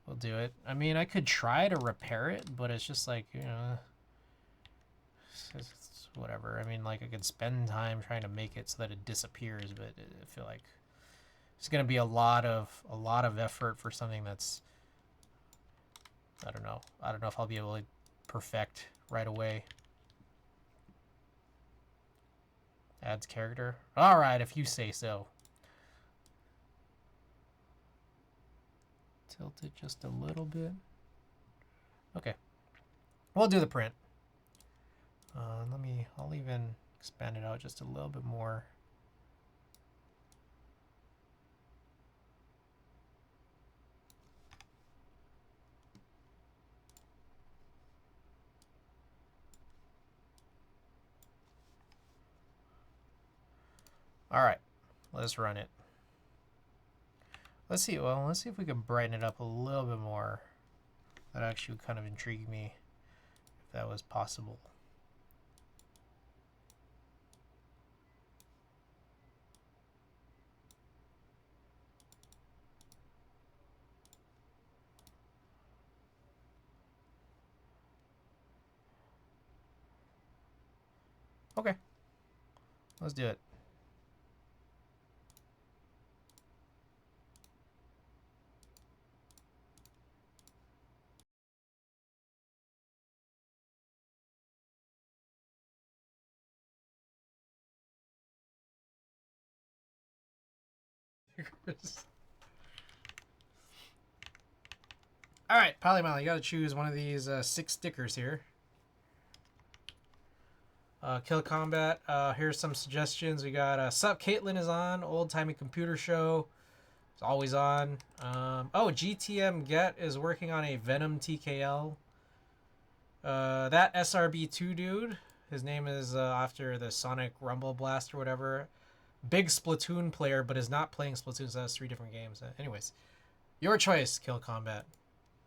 We'll do it. I mean, I could try to repair it, but it's just like, you know, it's whatever. I mean, like I could spend time trying to make it so that it disappears, but I feel like it's going to be a lot of effort for something that's, I don't know. I don't know if I'll be able to perfect right away. Adds character. All right, if you say so. Tilt it just a little bit. Okay. We'll do the print. I'll even expand it out just a little bit more. All right, let's run it. Let's see. Well, let's see if we can brighten it up a little bit more. That actually would kind of intrigue me if that was possible. Okay, let's do it. All right, Polymel, you got to choose one of these 6 stickers here. Kill Combat. Here's some suggestions. We got Sup Caitlin is on. Old Timey Computer Show. It's always on. Oh, GTM Get is working on a Venom TKL. That SRB2 dude His name is after the Sonic Rumble Blast or whatever. Big Splatoon player, but is not playing Splatoon, so that's 3 different games. Anyways, your choice, Kill Combat.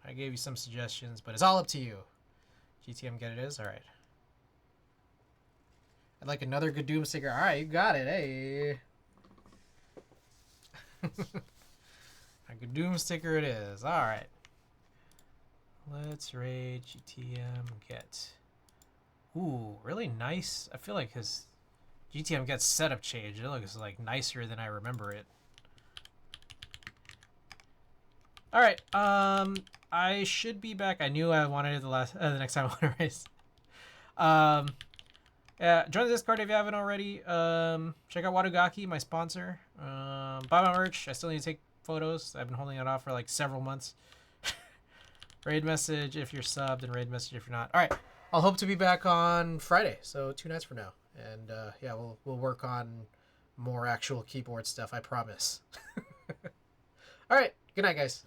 I gave you some suggestions, but it's all up to you. GTM get it is? Alright. I'd like another good Doom sticker. Alright, you got it. Hey. A good Doom sticker it is. Alright. Let's raid GTM get. Ooh, really nice. I feel like his GTM Get setup change. It looks like nicer than I remember it. All right. I should be back. I knew I wanted it the next time I want to race. Yeah, join the Discord if you haven't already. Check out Wadugaki, my sponsor. Buy my merch. I still need to take photos. I've been holding it off for like several months. Raid message if you're subbed and raid message if you're not. All right. I'll hope to be back on Friday, so 2 nights from now. And yeah, we'll work on more actual keyboard stuff, I promise. All right. Good night, guys.